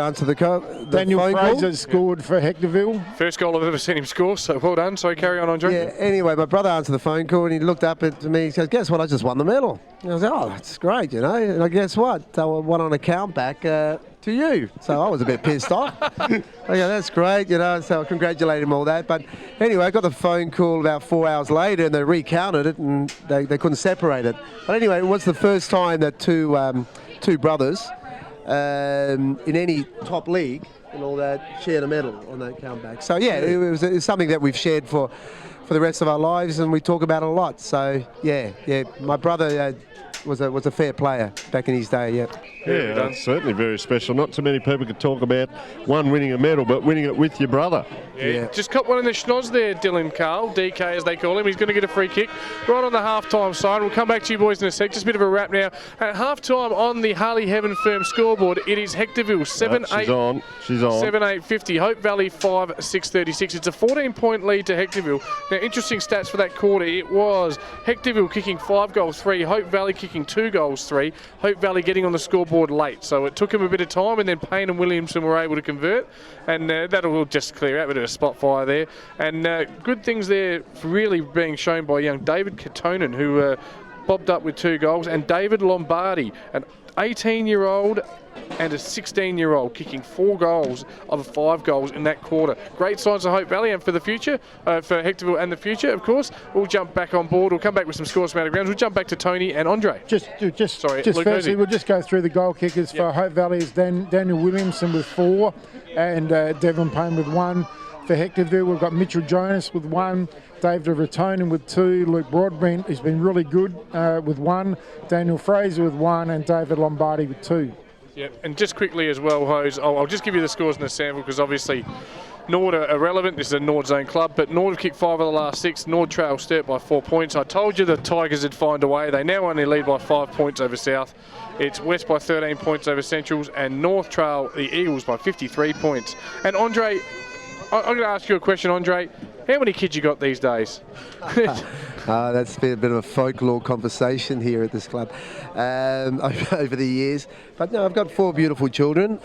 answered the Daniel phone Fraser call. scored for Hectorville. First goal I've ever seen him score, so well done. Sorry, carry on, Andre. Yeah, anyway, my brother answered the phone call, and he looked up at me. He says, "Guess what? I just won the medal." And I was like, "Oh, that's great, And I guess what? I won on account back to you." So I was a bit pissed off. Okay, that's great, So I congratulated him all that. But anyway, I got the phone call about 4 hours later, and they recounted it, and they couldn't separate it. But anyway, it was the first time that two brothers in any top league and all that shared a medal on that countback. So yeah, it was something that we've shared for the rest of our lives, and we talk about it a lot. So yeah, my brother was a fair player back in his day. Yeah, that's certainly very special. Not too many people could talk about one winning a medal, but winning it with your brother. Yeah. Just caught one in the schnoz there, Dylan Carl, DK as they call him. He's going to get a free kick right on the half-time side. We'll come back to you boys in a sec. Just a bit of a wrap now. At half-time on the Harley Heaven Firm scoreboard, it is Hectorville 7-8. She's on. 7-8-50. Hope Valley 5-6-36. It's a 14-point lead to Hectorville. Now, interesting stats for that quarter. It was Hectorville kicking 5 goals, 3. Hope Valley kicking kicking 2 goals, 3. Hope Valley getting on the scoreboard late. So it took him a bit of time, and then Payne and Williamson were able to convert. And that'll just clear out a bit of a spot fire there. And good things there really being shown by young David Katonen, who bobbed up with 2 goals, and David Lombardi, an 18-year-old and a 16-year-old, kicking 4 goals of 5 goals in that quarter. Great signs of Hope Valley and for the future, for Hectorville and the future, of course. We'll jump back on board. We'll come back with some scores from out of grounds. We'll jump back to Tony and Andre. Just Sorry, firstly, we'll just go through the goal kickers for Hope Valley. Is Daniel Williamson with 4 and Devon Payne with 1. For Hectorville, we've got Mitchell Jonas with 1, David Ratonen with 2, Luke Broadbent, who's been really good with 1, Daniel Fraser with 1, and David Lombardi with 2. Yeah, and just quickly as well, Hose, I'll just give you the scores in the sample because obviously Nord are relevant. This is a Nord zone club, but Nord have kicked 5 of the last 6. Nord trail Sturt by 4 points. I told you the Tigers would find a way. They now only lead by 5 points over South. It's West by 13 points over Centrals, and North trail the Eagles by 53 points. And Andre, I'm going to ask you a question, Andre. How many kids you got these days? That's been a bit of a folklore conversation here at this club over the years. But no, I've got 4 beautiful children.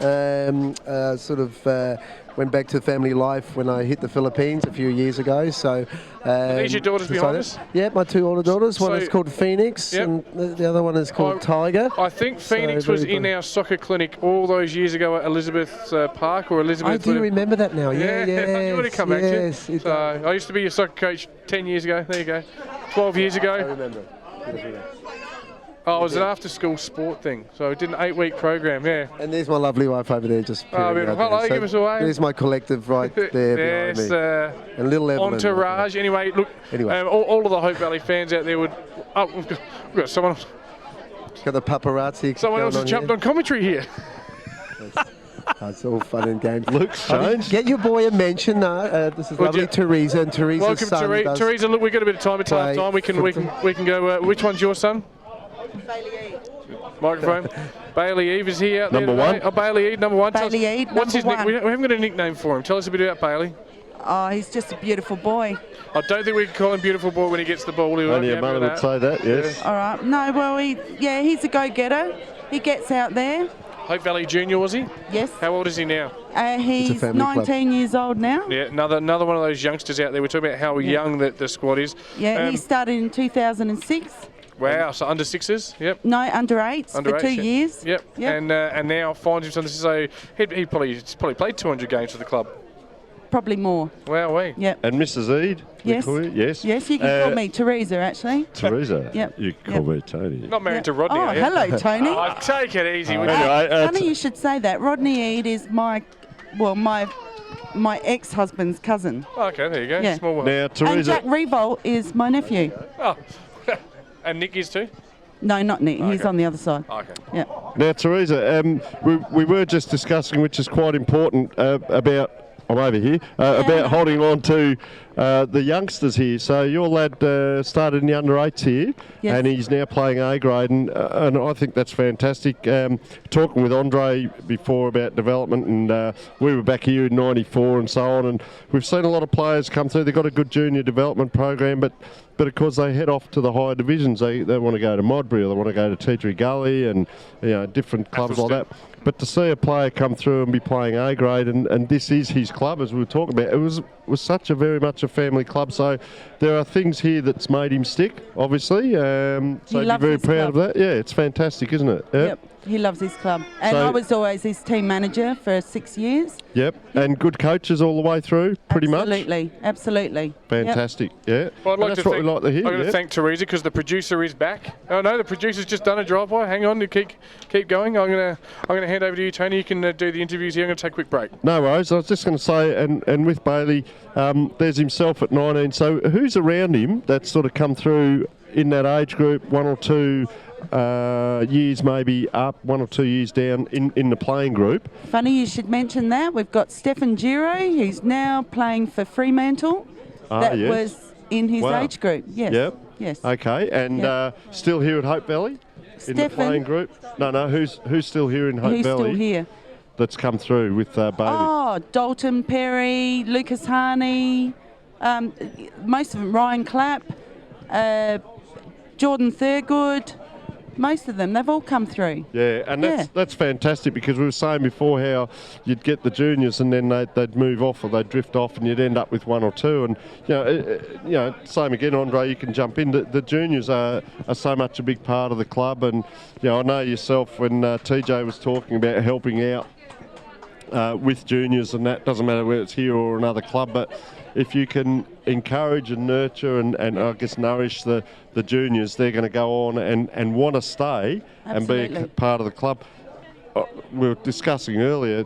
Went back to family life when I hit the Philippines a few years ago. So Are these your daughters behind us? Yeah, my 2 older daughters. One So- is called Phoenix, Yep. and the other one is called Tiger. I think Phoenix So was very in good. our soccer clinic all those years ago at Elizabeth Park or Elizabeth. I do remember that now. Yeah, you would have come back to yes, it. it So I used to be your soccer coach 10 years ago. There you go. 12 years I ago. remember. Oh, it was an after-school sport thing. So I did an 8-week program, yeah. And there's my lovely wife over there just peering beautiful. out there. Hello, give us a wave. There's my collective right there Yes, behind me. And little Evelyn. entourage. Anyway, look, Anyway. all of the Hope Valley fans out there would... Oh, we've got someone Got the paparazzi. else going has jumped on commentary here. It's all fun and games. Luke's changed. Get your boy a mention. This is Would lovely you- Teresa, and Teresa's Welcome, son does Teresa. Look, we've got a bit of time. It's play half time. We can go. Which one's your son? Microphone. Bailey Eve is here. Out there Number today. one. Oh, Bailey Eve, number 1. Tell us- Bailey Eve, What's his number nick? one. We haven't got a nickname for him. Tell us a bit about Bailey. Oh, he's just a beautiful boy. I don't think we can call him beautiful boy when he gets the ball. He won't Only be a happy mother with would that. say that, yes. All right. No, well, he's a go-getter. He gets out there. Hope Valley Junior, was he? Yes. How old is he now? He's family club. 19 years old now. Yeah, another one of those youngsters out there. We're talking about how young the squad is. Yeah, he started in 2006. Wow, so under 6s. Yep. No, under 8s Under for 2 8s, yeah. years. Yep. Yep. And now finds himself. So he's probably played 200 games for the club. Probably more. Wow, we. Yep. And Mrs. Eade? we Yes. call you? Yes. Yes, you can call me Teresa, actually. Teresa? Yep. You call Yep. me Tony. Not married Yep. to Rodney. Oh, are you? hello, Tony. Oh, take it easy. would you? Anyway, Funny you should say that. Rodney Eade is my ex-husband's cousin. Okay, there you go. Yeah. Small world. now, And Teresa, Jack Revolt is my nephew. Oh. And Nick is too? No, not Nick. He's Okay. on the other side. Okay. Yeah. now, Teresa, we were just discussing, which is quite important, about, I'm over here, about holding on to the youngsters here. So your lad started in the under 8s here, Yes. and he's now playing A grade, and I think that's fantastic. Talking with Andre before about development, and we were back here in '94 and so on, and we've seen a lot of players come through. They've got a good junior development program, but of course they head off to the higher divisions. They want to go to Modbury, or they want to go to Teetery Gully, and different clubs like that. But to see a player come through and be playing A grade, and this is his club, as we were talking about, it was such a very much a family club. So there are things here that's made him stick, obviously. So you're loves very his proud club. of that. Yeah, it's fantastic, isn't it? Yep. He loves his club. And So- I was always his team manager for 6 years. Yep. And good coaches all the way through, pretty much. Absolutely. Yep. Fantastic. Yeah. Well, I'd And like that's to what thank, we like to hear. I'm going yeah. to thank Teresa because the producer is back. Oh no, the producer's just done a drive-by. Hang on, you keep going. I'm going to hand over to you, Tony. You can do the interviews here. I'm going to take a quick break. No worries. I was just going to say, and with Bailey, there's himself at 19. So who's around him that's sort of come through in that age group, 1 or 2 years maybe up, 1 or 2 years down in the playing group? Funny you should mention that. We've got Stefan Giro, who's now playing for Fremantle. That yes. was in his Wow. age group. Yes. Yep. Yes. Okay. And Yep. still here at Hope Valley in the Stefan. playing group? No. Who's still here in Hope Who's Valley? still here? That's come through with Bailey. Oh, Dalton Perry, Lucas Harney, most of them, Ryan Clapp, Jordan Thurgood, Most of them, they've all come through. Yeah, and Yeah. that's fantastic, because we were saying before how you'd get the juniors and then they'd move off or they'd drift off and you'd end up with one or two. And same again, Andre. You can jump in. The juniors are so much a big part of the club, and I know yourself when TJ was talking about helping out with juniors, and that doesn't matter whether it's here or another club, but if you can encourage and nurture and I guess nourish the juniors, they're going to go on and want to stay. Absolutely. And be a part of the club. We were discussing earlier,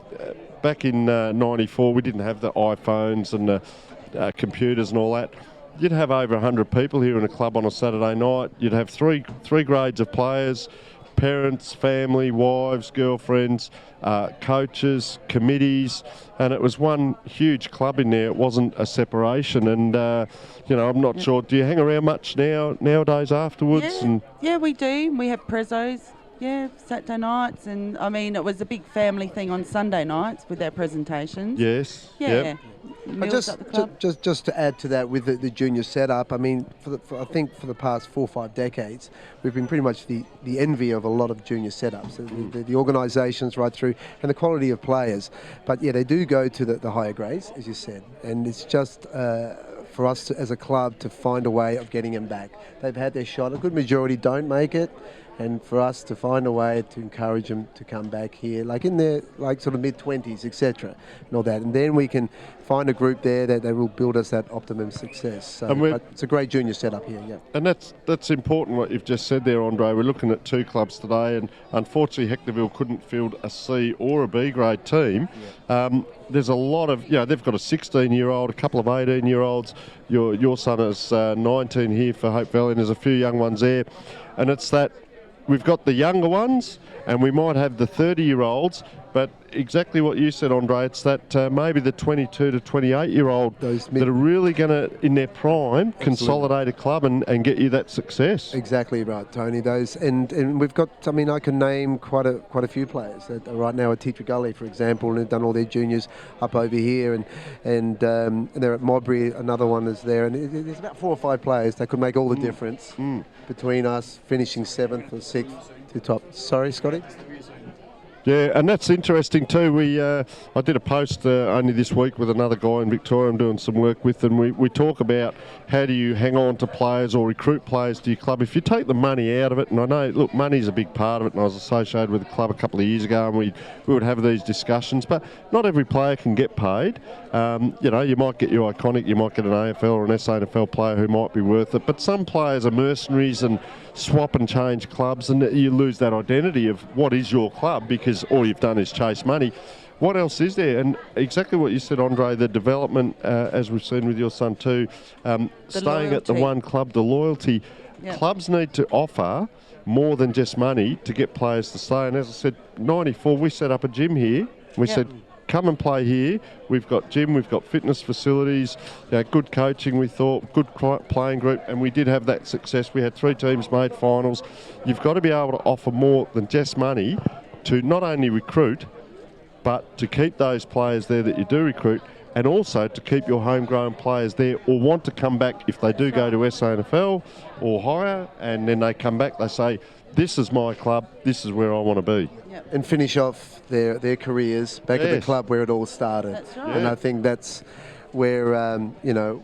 back in '94, we didn't have the iPhones and the computers and all that. You'd have over 100 people here in a club on a Saturday night. You'd have three grades of players, parents, family, wives, girlfriends, coaches, committees, and it was one huge club in there. It wasn't a separation, and I'm not sure. Do you hang around much nowadays afterwards? Yeah, yeah, we do. We have prezos. Yeah, Saturday nights, and I mean, it was a big family thing on Sunday nights with our presentations. Yes. Yeah. Yep. Meals at the club. Just to add to that with the junior setup, I mean, I think for the past 4 or 5 decades, we've been pretty much the envy of a lot of junior setups, the organisations right through, and the quality of players. But yeah, they do go to the higher grades, as you said, and it's just for us as a club to find a way of getting them back. They've had their shot. A good majority don't make it. And for us to find a way to encourage them to come back here, like in their sort of mid-20s, etc., and all that, and then we can find a group there that they will build us that optimum success. So, but it's a great junior setup here, yeah. And that's important what you've just said there, Andre. We're looking at 2 clubs today, and unfortunately Hectorville couldn't field a C or a B grade team. Yeah. There's a lot of, they've got a 16-year-old, a couple of 18-year-olds. Your son is 19 here for Hope Valley, and there's a few young ones there, and it's that. We've got the younger ones, and we might have the 30-year-olds, but exactly what you said, Andre, it's that maybe the 22 to 28-year-old that are really going to, in their prime, consolidate a club and get you that success. Exactly right, Tony. Those and we've got. I mean, I can name quite a few players that are right now at Teacher Gully, for example, and have done all their juniors up over here, and they're at Modbury. Another one is there, and there's about 4 or 5 players that could make all the difference between us finishing 7th or 6th to top. Sorry, Scotty. Yeah, and that's interesting too. I did a post only this week with another guy in Victoria I'm doing some work with, and we talk about how do you hang on to players or recruit players to your club. If you take the money out of it, and I know, look, money's a big part of it, and I was associated with the club a couple of years ago, and we would have these discussions, but not every player can get paid. You might get your iconic, you might get an AFL or an SAAFL player who might be worth it, but some players are mercenaries and swap and change clubs, and you lose that identity of what is your club because all you've done is chase money. What else is there? And exactly what you said, Andre, the development, as we've seen with your son too, staying at the one club, the loyalty. Yep. Clubs need to offer more than just money to get players to stay. And as I said, 94, we set up a gym here. We said, come and play here. We've got gym, we've got fitness facilities, good coaching, we thought, good playing group, and we did have that success. We had 3 teams made finals. You've got to be able to offer more than just money to not only recruit, but to keep those players there that you do recruit, and also to keep your homegrown players there or want to come back if they do go to SAAFL or higher, and then they come back, they say, this is my club, this is where I want to be. Yep. And finish off their careers back at the club where it all started. That's right. And I think that's where,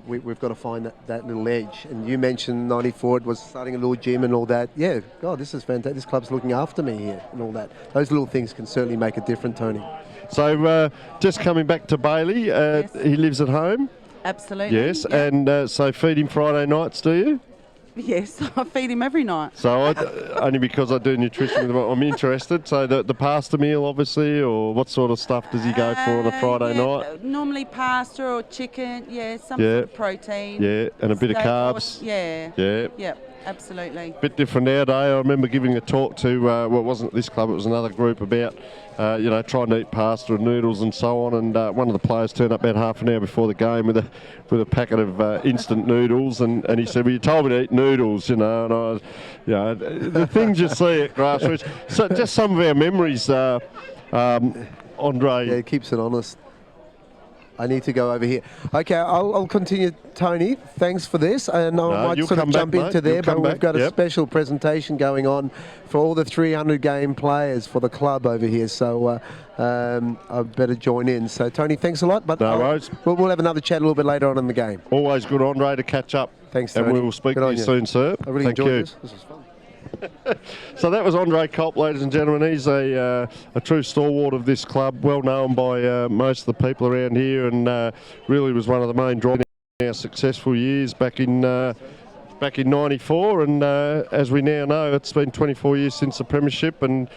we've got to find that little edge. And you mentioned 94, it was starting a little gym and all that. Yeah, God, this is fantastic. This club's looking after me here and all that. Those little things can certainly make a difference, Tony. So just coming back to Bailey, Yes. He lives at home? Absolutely. Yes, yeah. and so feed him Friday nights, do you? Yes, I feed him every night. So only because I do nutrition with him, I'm interested. So the pasta meal, obviously, or what sort of stuff does he go for on a Friday night? Normally pasta or chicken, some sort of protein. Yeah, and a bit of carbs. Yeah. Absolutely. Bit different nowadays. I remember giving a talk to, it wasn't this club, it was another group about, trying to eat pasta and noodles and so on. And one of the players turned up about half an hour before the game with a packet of instant noodles, and he said, "Well, you told me to eat noodles, And I was, the things you see at grassroots. So just some of our memories, Andre. Yeah, it keeps it honest. I need to go over here. Okay, I'll continue, Tony. Thanks for this, and I might you'll sort of come jump back, into mate. there. You'll But come we've back, got a yep. special presentation going on for all the 300 game players for the club over here. So I better join in. So Tony, thanks a lot. But No worries. we'll have another chat a little bit later on in the game. Always good, Andre, to catch up. Thanks, And Tony. we will speak Good to on you you. soon, sir. I really Thank enjoyed you. this. This was fun. So that was Andre Kulpe, ladies and gentlemen. He's a true stalwart of this club, well known by most of the people around here, and really was one of the main drivers in our successful years back in '94. And as we now know, it's been 24 years since the premiership, and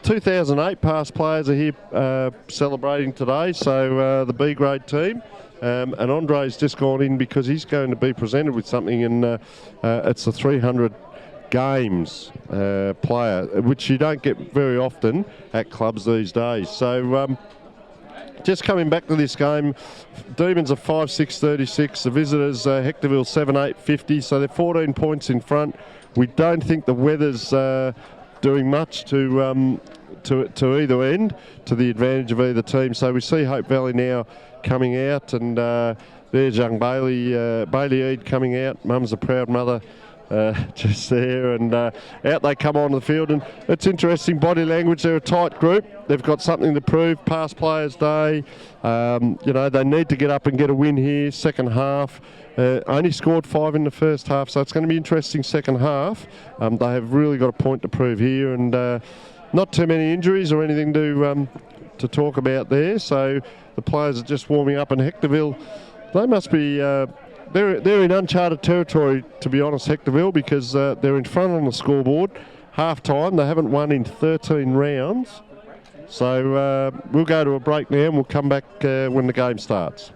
2008 past players are here celebrating today. So the B grade team. And Andre's just gone in because he's going to be presented with something, and it's the 300 games player, which you don't get very often at clubs these days. So just coming back to this game, Demons are 5-6-36, the visitors Hectorville 7-8-50, so they're 14 points in front. We don't think the weather's doing much to either end, to the advantage of either team. So we see Hope Valley now coming out, and there's young Bailey Eade coming out. Mum's a proud mother. Just there, and out they come on the field, and it's interesting body language. They're a tight group. They've got something to prove. Past Players Day, they need to get up and get a win here. Second half, only scored 5 in the first half, so it's going to be interesting second half. They have really got a point to prove here, and not too many injuries or anything to talk about there. So the players are just warming up, and Hectorville, they must be. They're in uncharted territory, to be honest, Hectorville, because they're in front on the scoreboard. Half time, they haven't won in 13 rounds. So we'll go to a break now, and we'll come back when the game starts.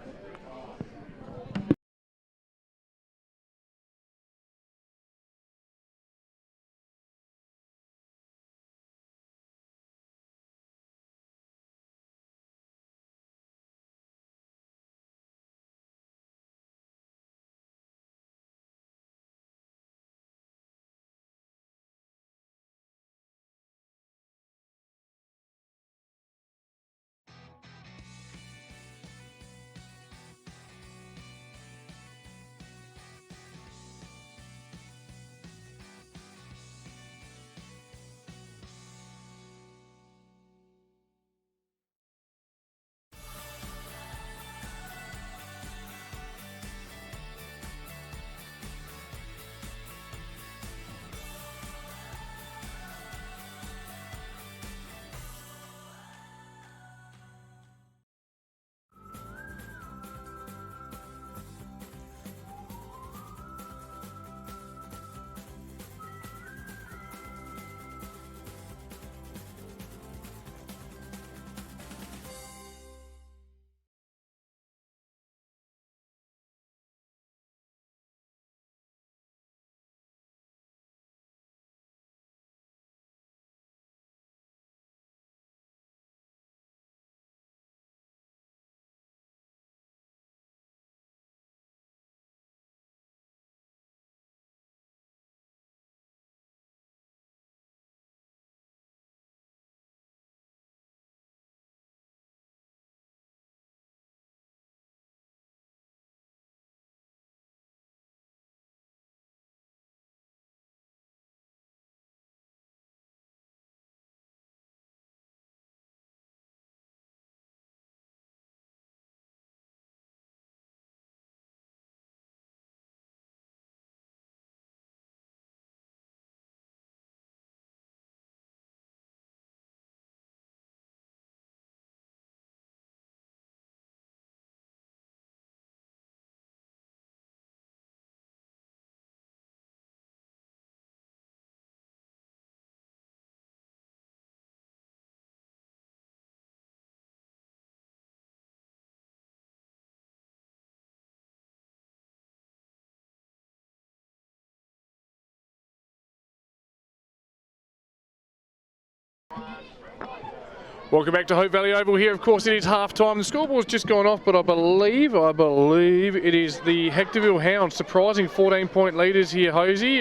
Welcome back to Hope Valley Oval here. Of course, it is half-time. The scoreboard's just gone off, but I believe it is the Hectorville Hounds. Surprising 14-point leaders here, Hosey.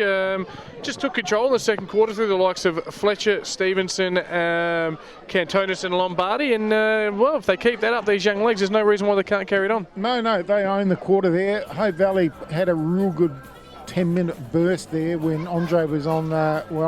Just took control in the second quarter through the likes of Fletcher, Stevenson, Cantonis and Lombardi. And, well, if they keep that up, these young legs, there's no reason why they can't carry it on. No, they own the quarter there. Hope Valley had a real good 10-minute burst there when Andre was on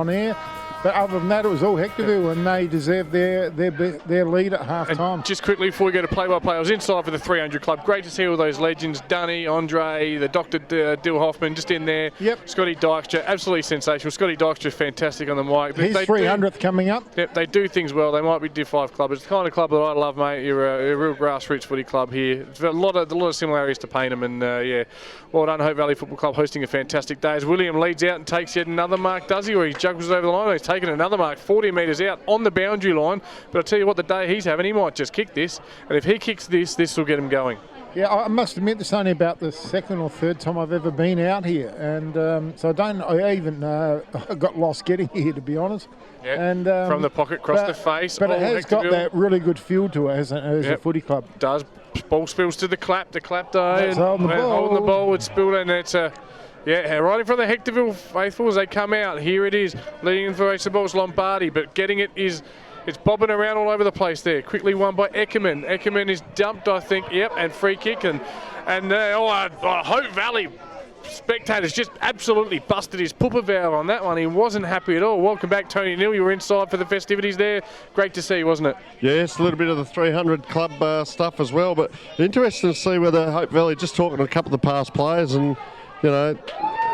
air. But other than that, it was all Hectorville, and they deserved their lead at half-time. Just quickly, before we go to play-by-play, I was inside for the 300 Club. Great to see all those legends, Dunny, Andre, the Dr. Dill Hoffman, just in there. Yep. Scotty Dykstra, absolutely sensational. Scotty Dykstra, fantastic on the mic. His 300th coming up. Yep, they do things well. They might be Div 5 club. It's the kind of club that I love, mate. You're a real grassroots footy club here. It's a lot of similarities to Payneham, and yeah, well done, Hope Valley Football Club, hosting a fantastic day. As William leads out and takes yet another mark, does he? Or he juggles over the line. He's taken another mark. 40 metres out on the boundary line, but I'll tell you what, the day he's having, he might just kick this, and if he kicks this will get him going. Yeah, I must admit, this is only about the second or third time I've ever been out here, and so I even got lost getting here, to be honest. Yeah. And from the pocket, across the face. But it has got that really good feel to it as a footy club. Does. Ball spills to the clap day, That's holding the ball. It's spilled, and it's yeah, right in front of the Hectorville faithful as they come out. Here it is, leading in for the ball's Lombardi, but getting it is, it's bobbing around all over the place there. Quickly won by Eckerman. Eckerman is dumped, I think, yep, and free kick. And Hope Valley spectators just absolutely busted his pooper valve on that one. He wasn't happy at all. Welcome back, Tony Neal. You were inside for the festivities there. Great to see, wasn't it? Yes, a little bit of the 300 club stuff as well, but interesting to see whether Hope Valley, just talking to a couple of the past players, and you know,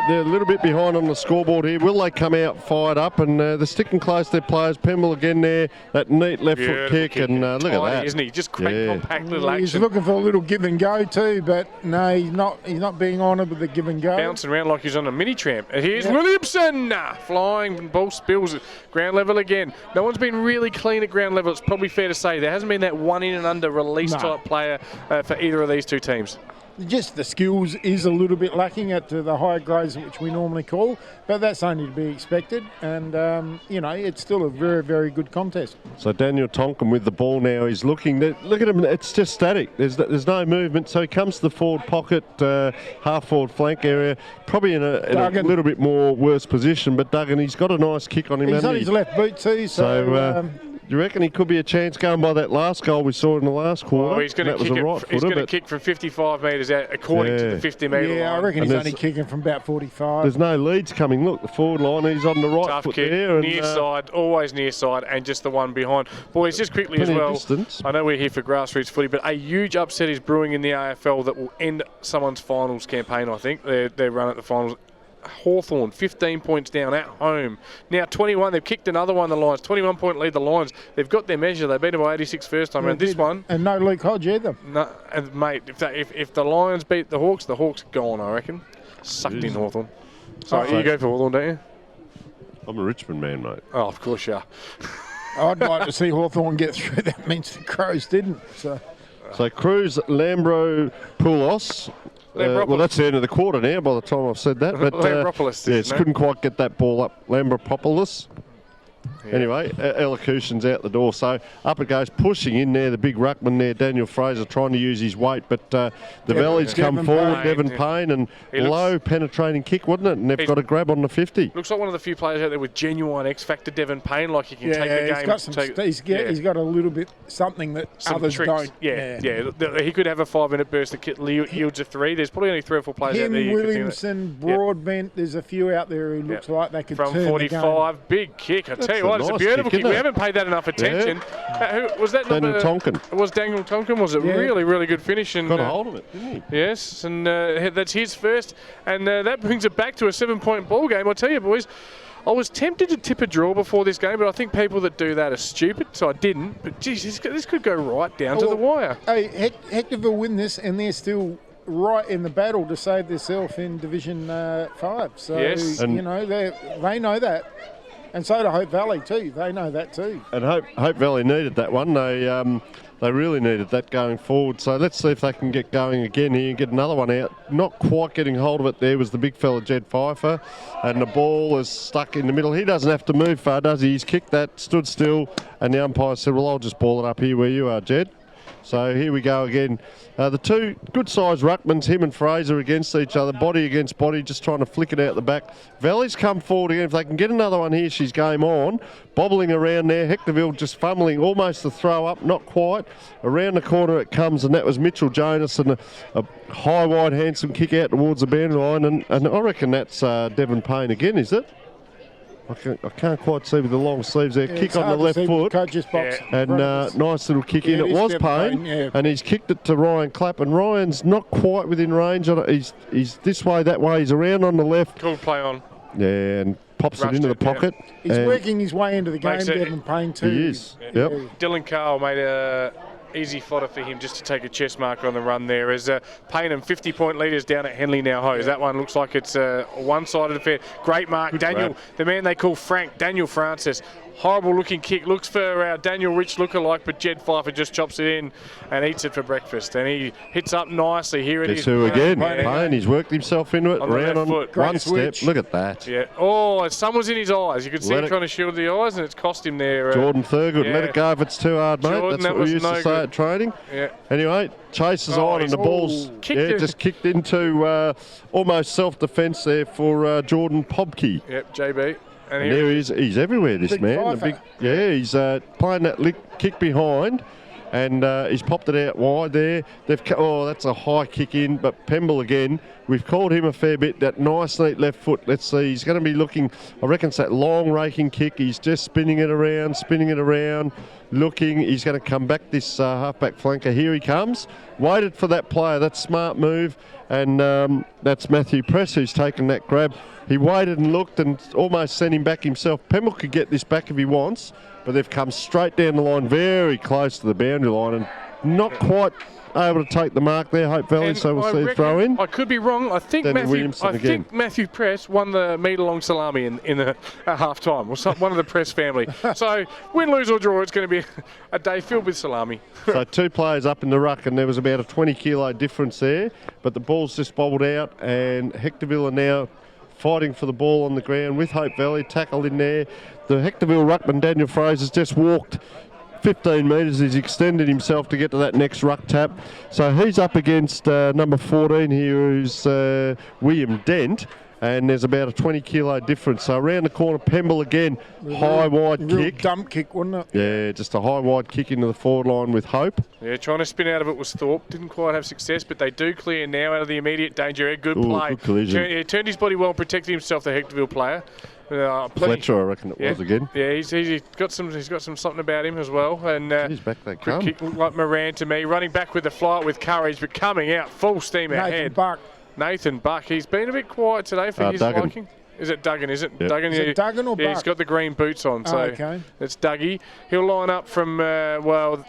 they're a little bit behind on the scoreboard here. Will they come out fired up? And they're sticking close to their players. Pemble again there, that neat left foot kick, and look at that. Isn't he? Just great compact little action. He's looking for a little give and go too, but no, he's not being honoured with the give and go. Bouncing around like he's on a mini tramp. And here's Williamson flying, ball spills at ground level again. No one's been really clean at ground level. It's probably fair to say there hasn't been that one in and under release type player for either of these two teams. Just the skills is a little bit lacking at the higher grades, which we normally call, but that's only to be expected. And, you know, it's still a very, very good contest. So Daniel Tonkin with the ball now. He's looking. Look at him. It's just static. There's no movement. So he comes to the forward pocket, half-forward flank area, probably in a little bit more worse position. But Duggan, he's got a nice kick on him. He's on his left boot too. So do you reckon he could be a chance going by that last goal we saw in the last quarter? Well, he's going to kick from 55 metres out, according to the 50-metre line. Yeah, I reckon he's only kicking from about 45. There's no leads coming. Look, the forward line, he's on the right foot kick, there. Near side, always near side, and just the one behind. Boys, just quickly as well, I know we're here for grassroots footy, but a huge upset is brewing in the AFL that will end someone's finals campaign, I think, their run at the finals. Hawthorn, 15 points down at home. Now 21, they've kicked another one, the Lions. 21-point lead, the Lions. They've got their measure. They beat them by 86 first time around. This one. And no Luke Hodge either. No, and mate, if the Lions beat the Hawks are gone, I reckon. Sucked in Hawthorn. So you go for Hawthorn, don't you? I'm a Richmond man, mate. Oh, of course you are. I'd like to see Hawthorn get through. That means the Crows didn't. So Cruz, Lambro, Poulos. Well, that's the end of the quarter now by the time I've said that. But Lambropoulos, couldn't quite get that ball up. Lambropoulos. Yeah. Anyway, elocution's out the door. So up it goes, pushing in there, the big ruckman there, Daniel Fraser, trying to use his weight. But the Valley's come forward, Devon Payne, and low penetrating kick, wasn't it? And they've got a grab on the 50. Looks like one of the few players out there with genuine X-factor, Devon Payne, like he can take the game. He's got a little bit something that others tricks. don't. Yeah. He could have a 5-minute burst that yields a 3. There's probably only 3 or 4 players out there. Williamson, Broadbent, there's a few out there who looks like they could turn the game. From 45, big kick. I tell you what, it's a beautiful kick. We haven't paid that enough attention. Who was that? Daniel Tonkin. It was Daniel Tonkin. Was it really, really good finish? And got a hold of it, didn't he? Yes, and that's his first. And that brings it back to a 7-point ball game. I tell you, boys, I was tempted to tip a draw before this game, but I think people that do that are stupid, so I didn't. But geez, this could go right down to the wire. Hey, Hectorville win this, and they're still right in the battle to save themselves in Division 5. So, yes. you know, they know that. And so do Hope Valley too. They know that too. And Hope Valley needed that one. They really needed that going forward. So let's see if they can get going again here and get another one out. Not quite getting hold of it there was the big fella, Jed Pfeiffer. And the ball is stuck in the middle. He doesn't have to move far, does he? He's kicked that, stood still, and the umpire said, well, I'll just ball it up here where you are, Jed. So here we go again. The two good-sized ruckmans, him and Fraser, against each other, body against body, just trying to flick it out the back. Valley's come forward again. If they can get another one here, she's game on. Bobbling around there. Hectorville just fumbling, almost to throw up, not quite. Around the corner it comes, and that was Mitchell Jonas, and a high, wide, handsome kick out towards the boundary line. And I reckon that's Devon Payne again, is it? I can't quite see with the long sleeves there. Yeah, kick on the left foot. Coach's box. And nice little kick in. It was Payne, and he's kicked it to Ryan Clapp, and Ryan's not quite within range. He's this way, that way. He's around on the left. Cool play on. Yeah, and pops it into the pocket. He's working his way into the game, Devon Payne too. He is. Yeah. Yep. Dylan Carl made a easy fodder for him just to take a chest marker on the run there as Payne and 50-point leaders down at Henley now Hose. That one looks like it's a one-sided affair. Great mark. Good Daniel, grab. The man they call Frank, Daniel Francis. Horrible looking kick. Looks for our Daniel Rich lookalike, but Jed Pfeiffer just chops it in and eats it for breakfast. And he hits up nicely. Here it is. Who again? Payne. He's worked himself into it. Round on foot. One step. Look at that. Yeah. Oh, someone's in his eyes. You could see him trying to shield the eyes, and it's cost him there. Jordan Thurgood. Yeah. Let it go if it's too hard, mate. Jordan, that's what we used to say at training. Yeah. Anyway, chases on, and the ball's just kicked into almost self-defence there for Jordan Pobke. Yep, JB. And there he is. He's everywhere, this man. He's playing that kick behind, and he's popped it out wide there. That's a high kick in, but Pemble again. We've called him a fair bit. That nice, neat left foot. Let's see. He's going to be looking, I reckon it's that long raking kick. He's just spinning it around, looking. He's going to come back, this halfback flanker. Here he comes. Waited for that player. That's smart move. And that's Matthew Press who's taken that grab. He waited and looked and almost sent him back himself. Pemble could get this back if he wants, but they've come straight down the line, very close to the boundary line, and not quite able to take the mark there, Hope Valley, and so we'll see a throw in. I could be wrong. I think Matthew Press won the metre-long salami in the at half-time, or one of the Press family. So win, lose or draw, it's going to be a day filled with salami. So two players up in the ruck, and there was about a 20-kilo difference there, but the ball's just bobbled out, and Hectorville are now fighting for the ball on the ground with Hope Valley, tackled in there. The Hectorville ruckman, Daniel Fraser's just walked 15 metres. He's extended himself to get to that next ruck tap. So he's up against number 14 here, who's William Dent. And there's about a 20-kilo difference. So around the corner, Pemble again, high, wide kick. Dump kick, wasn't it? Yeah, just a high, wide kick into the forward line with Hope. Yeah, trying to spin out of it was Thorpe. Didn't quite have success, but they do clear now out of the immediate danger area. Good play. Good collision. Turned his body well, protected himself, the Hectorville player. Fletcher, I reckon it was again. Yeah, he's got some something about him as well. And he's back that gun. Kick looked like Moran to me, running back with the flight with courage, but coming out full steam ahead. Nathan Buck. He's been a bit quiet today for his liking. Is it Duggan? Is it Duggan? Is it Duggan or Buck? Yeah, he's got the green boots on, so it's Dougie. He'll line up from we'll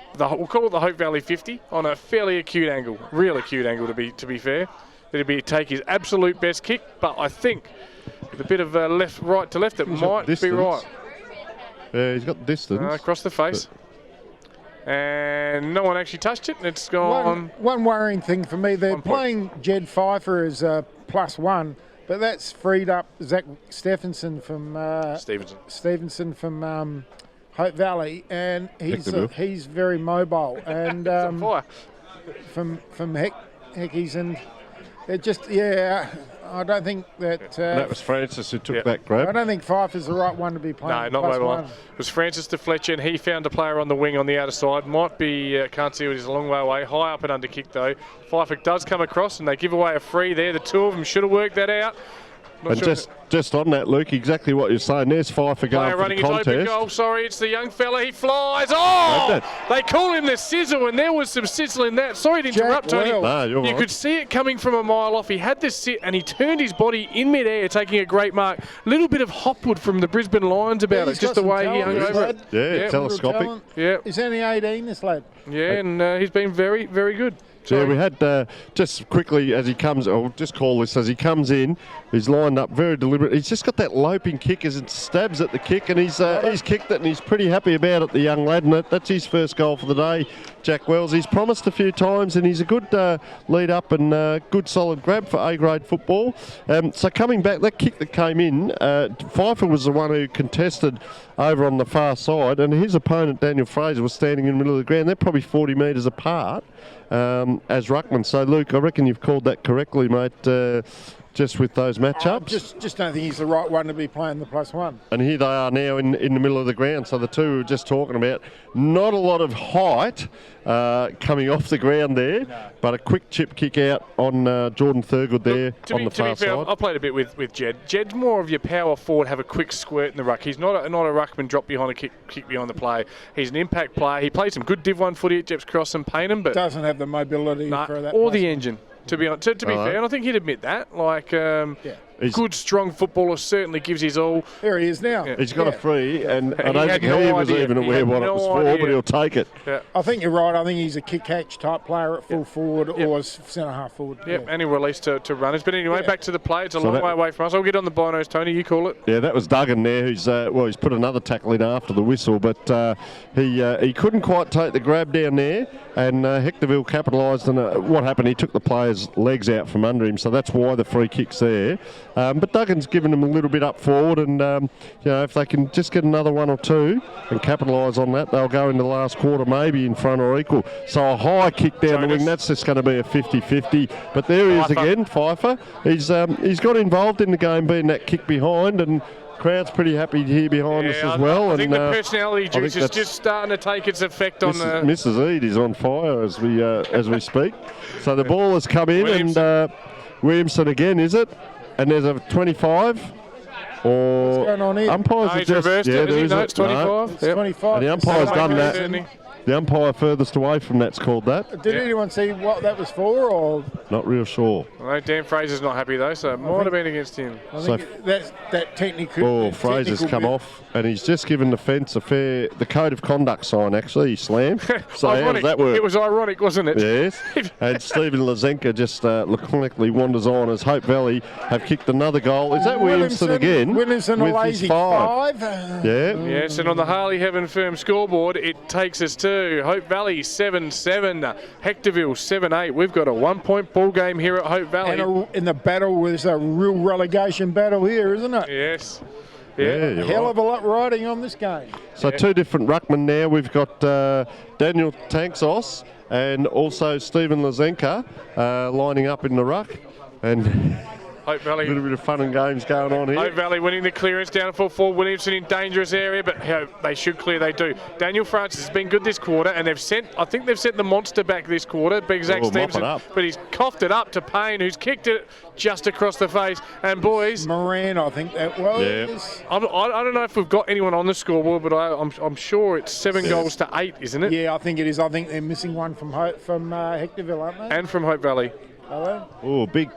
call it the Hope Valley 50 on a fairly acute angle, real acute angle to be fair. It'll take his absolute best kick, but I think with a bit of right to left, it might be right. Yeah, he's got distance across the face. And no one actually touched it. It's gone. One worrying thing for me, they're playing Jed Pfeiffer as +1, but that's freed up Zach Stevenson from Hope Valley, and he's very mobile. And from Heckies, and it just I don't think that... that was Francis who took that grab. I don't think Pfeiffer's the right one to be playing. No, not mobile. It was Francis to Fletcher, and he found a player on the wing on the outer side. Might be, can't see it, he's a long way away. High up and under kick though. Pfeiffer does come across, and they give away a free there. The two of them should have worked that out. Just on that, Luke, exactly what you're saying. There's Pfeiffer going for the contest. Open goal. Sorry, it's the young fella. He flies. Oh! They call him the sizzle, and there was some sizzle in that. Sorry to interrupt, Tony. You could see it coming from a mile off. He had this sit, and he turned his body in midair, taking a great mark. A little bit of Hopwood from the Brisbane Lions about it, just the way he hung over it. Yeah, telescopic. Yeah. He's only 18, this lad. Yeah, and he's been very, very good. Yeah, we had just quickly as he comes, I'll just call this as he comes in, he's lined up very deliberate. He's just got that loping kick as it stabs at the kick, and he's kicked it and he's pretty happy about it, the young lad, and that's his first goal for the day, Jack Wells. He's promised a few times and he's a good lead up and good solid grab for A-grade football. So coming back, that kick that came in, Pfeiffer was the one who contested over on the far side, and his opponent, Daniel Fraser, was standing in the middle of the ground. They're probably 40 metres apart as ruckman. So, Luke, I reckon you've called that correctly, mate, just with those matchups. Just don't think he's the right one to be playing the +1. And here they are now in the middle of the ground. So the two we were just talking about, not a lot of height coming off the ground there, but a quick chip kick out on Jordan Thurgood there on the far side. I played a bit with Jed. Jed's more of your power forward, have a quick squirt in the ruck. He's not a ruckman, drop behind a kick behind the play. He's an impact player. He played some good Div 1 footy at Jeps Cross and Paynham, but doesn't have the mobility for that. Or the engine. To be fair, and I think he'd admit that. Good, strong footballer, certainly gives his all. There he is now. Yeah. He's got a free, and I don't think he was idea. even aware what it was for, but he'll take it. Yeah. I think you're right. I think he's a kick-catch type player at full forward or centre-half forward. Yep, and he released to runners. But anyway, back to the play. It's a long way away from us. I'll get on the binos, Tony. You call it. Yeah, that was Duggan there, who's he's put another tackle in after the whistle, but he couldn't quite take the grab down there, and Hectorville capitalised on what happened. He took the player's legs out from under him, so that's why the free kick's there. But Duggan's given them a little bit up forward, and if they can just get another one or two and capitalise on that, they'll go into the last quarter maybe in front or equal. So a high kick down the wing, that's just going to be a 50-50. But there he is again, Pfeiffer. He's got involved in the game, being that kick behind, and crowd's pretty happy here behind us as well. I think the personality juice is just starting to take its effect on Mrs. Eade is on fire as we speak. So the ball has come in, and Williamson again, is it? And there's a 25. Or what's going on here? Umpires he's reversed it. It's 25. No, it's 25. And the umpire's done that. The umpire furthest away from that's called that. Did anyone see what that was for, or not real sure? Well, Dan Fraser's not happy though, so it might have been against him. I think that technical. Oh, Fraser's come off, and he's just given the fence the code of conduct sign. Actually, he slammed. So how does that work? It was ironic, wasn't it? Yes. And Stephen Lazenka just laconically wanders on as Hope Valley have kicked another goal. Is that Williamson again? Williamson with a lazy his 5. Yeah. Yes, and on the Harley Heaven Firm scoreboard, it takes us to Hope Valley 7-7, Hectorville 7-8. We've got a 1-point ball game here at Hope Valley. And in the battle, there's a real relegation battle here, isn't it? Yes. Yeah, hell of a lot riding on this game. So two different ruckmen now. We've got Daniel Tanksos and also Stephen Lazenka lining up in the ruck. And Hope Valley. A little bit of fun and games going on here. Hope Valley winning the clearance down for Williamson in dangerous area, but they should clear, they do. Daniel Francis has been good this quarter, and I think they've sent the monster back this quarter, Big Zach Stevenson, but he's coughed it up to Payne, who's kicked it just across the face. And boys, Moran, I think that was. Yeah. I don't know if we've got anyone on the scoreboard, but I'm sure it's 7 goals to 8, isn't it? Yeah, I think it is. I think they're missing one from Hectorville, aren't they? And from Hope Valley. Oh, big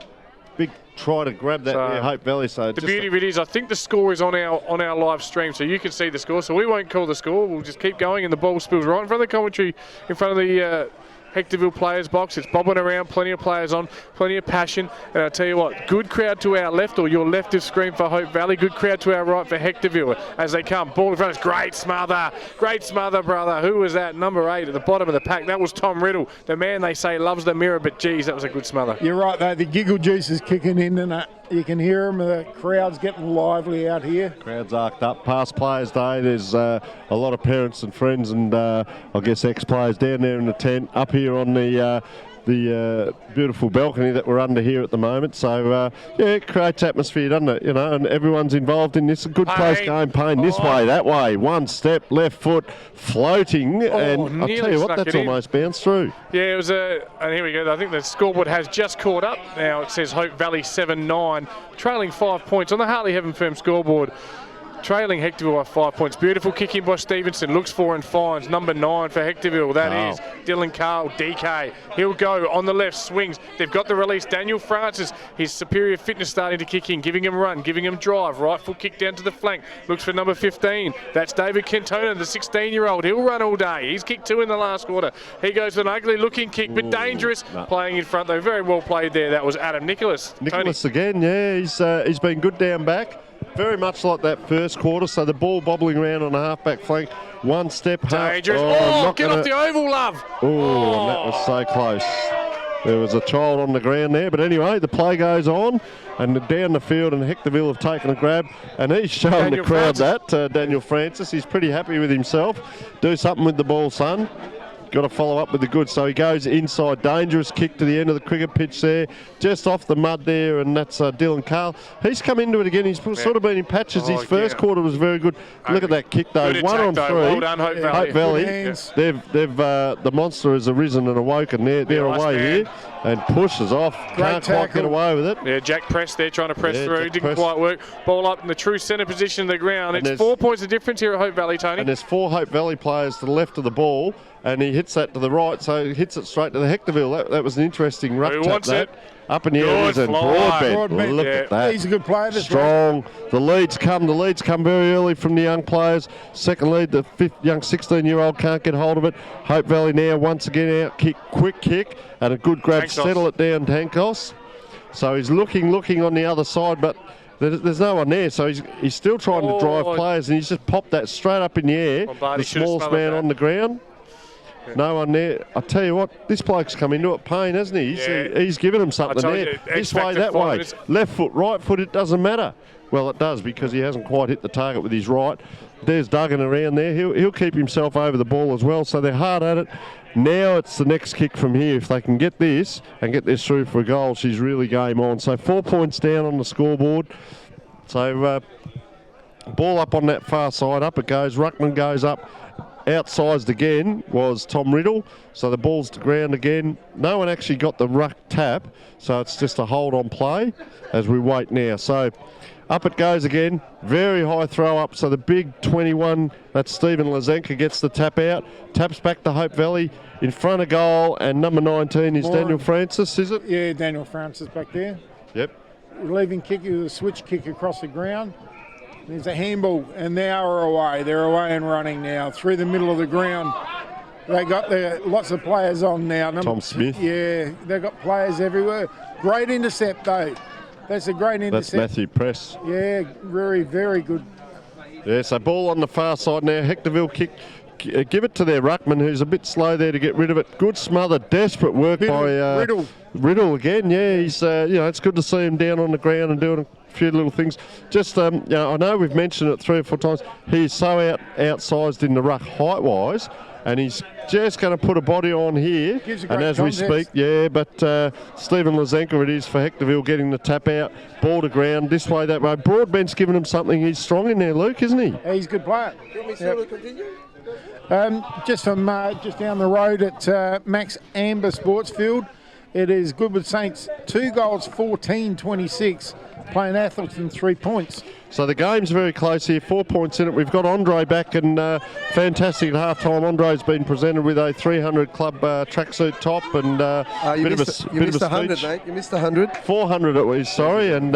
try to grab that there, Hope Valley. So the beauty of it is, I think the score is on our live stream, so you can see the score. So we won't call the score. We'll just keep going, and the ball spills right in front of the commentary, in front of the Hectorville players box. It's bobbing around, plenty of players on, plenty of passion. And I'll tell you what, good crowd to our left, or your left of screen for Hope Valley. Good crowd to our right for Hectorville as they come. Ball in front. It's great smother, brother. Who was that? Number 8 at the bottom of the pack. That was Tom Riddle, the man they say loves the mirror, but geez, that was a good smother. You're right, though. The giggle juice is kicking in, and you can hear them. The crowd's getting lively out here. Crowd's arced up. Past Players Day, there's a lot of parents and friends and I guess ex-players down there in the tent, up here on the beautiful balcony that we're under here at the moment. So, it creates atmosphere, doesn't it? You know, and everyone's involved in this. A good close game. Payne this way, that way. One step, left foot, floating. And I'll tell you what, that's almost bounced through. Yeah, it was and here we go. I think the scoreboard has just caught up. Now it says Hope Valley 7-9, trailing 5 points on the Harley Heaven Firm scoreboard. trailing Hectorville by 5 points. Beautiful kick in by Stevenson. Looks for and finds number 9 for Hectorville. That is Dylan Carl, DK. He'll go on the left, swings. They've got the release. Daniel Francis, his superior fitness starting to kick in, giving him run, giving him drive. Right foot kick down to the flank. Looks for number 15. That's David Cantona, the 16-year-old. He'll run all day. He's kicked 2 in the last quarter. He goes with an ugly-looking kick, but dangerous. Playing in front, though. Very well played there. That was Adam Nicholas. Nicholas again, yeah. He's been good down back. Very much like that first quarter. So the ball bobbling around on the half-back flank. One step. Dangerous. Get off the oval, love. Oh, that was so close. There was a child on the ground there. But anyway, the play goes on. And down the field, and Hectorville have taken a grab. And he's showing the crowd Daniel Francis. He's pretty happy with himself. Do something with the ball, son. Got to follow up with the good. So he goes inside. Dangerous kick to the end of the cricket pitch there. Just off the mud there, and that's Dylan Carl. He's come into it again. He's sort of been in patches. His first quarter was very good. Look at that kick, though. 1 on 3. Well done, Hope Valley. Hope Valley. They've the monster has arisen and awoken. They're away here. And pushes off. Can't quite get away with it. Yeah, Jack pressed there, trying to press through. Didn't quite work. Ball up in the true centre position of the ground. It's 4 points of difference here at Hope Valley, Tony. And there's 4 Hope Valley players to the left of the ball, and he hits that to the right, so he hits it straight to the Hectorville. That was an interesting ruck tap. Who wants it? Up in the air, and Broadbent. Look at that. He's a good player. Strong. The leads come very early from the young players. Second lead, the young 16-year-old can't get hold of it. Hope Valley now once again out kick, quick kick, and a good grab. Tankos. Settle it down, Tankos. So he's looking on the other side, but there's no one there. So he's still trying to drive players, and he's just popped that straight up in the air. The smallest man on the ground. No one there. I tell you what, this bloke's come into it pain, hasn't he? He's given him something there. This way, that way. Left foot, right foot, it doesn't matter. Well, it does, because he hasn't quite hit the target with his right. There's Duggan around there. He'll keep himself over the ball as well, so they're hard at it. Now it's the next kick from here. If they can get this and get this through for a goal, she's really game on. So 4 points down on the scoreboard. So ball up on that far side. Up it goes. Ruckman goes up. Outsized again was Tom Riddle, so the ball's to ground again. No one actually got the ruck tap, so it's just a hold on play as we wait now. So up it goes again, very high throw up, so the big 21, that's Stephen Lazenka, gets the tap out, taps back to Hope Valley in front of goal, and number 19 is Daniel Francis, is it? Yeah, Daniel Francis back there. Yep. Leaving kick with a switch kick across the ground. There's a handball, and they are away. They're away and running now through the middle of the ground. They got lots of players on now. Tom Smith. Yeah, they've got players everywhere. Great intercept, though. That's a great intercept. That's Matthew Press. Yeah, very, very good. Yeah, so ball on the far side now. Hectorville kick. Give it to their ruckman, who's a bit slow there to get rid of it. Good smother, desperate work by Riddle. Riddle again. Yeah, he's it's good to see him down on the ground and doing a few little things. Just I know we've mentioned it 3 or 4 times. He's so outsized in the ruck height wise, and he's just going to put a body on here. And as we speak, but Stephen Lazenka it is for Hectorville getting the tap out, ball to ground this way that way. Broadbent's giving him something. He's strong in there, Luke, isn't he? He's a good player. Do you want me still to continue? Just down the road at Max Amber Sports Field, it is Goodwood Saints 2 goals, 14-26, playing Atherton 3 points. So the game's very close here, 4 points in it. We've got Andre back, and fantastic at half-time. Andre's been presented with a 300 club tracksuit top and you missed 100, mate. You missed 100. 400 it was, sorry, and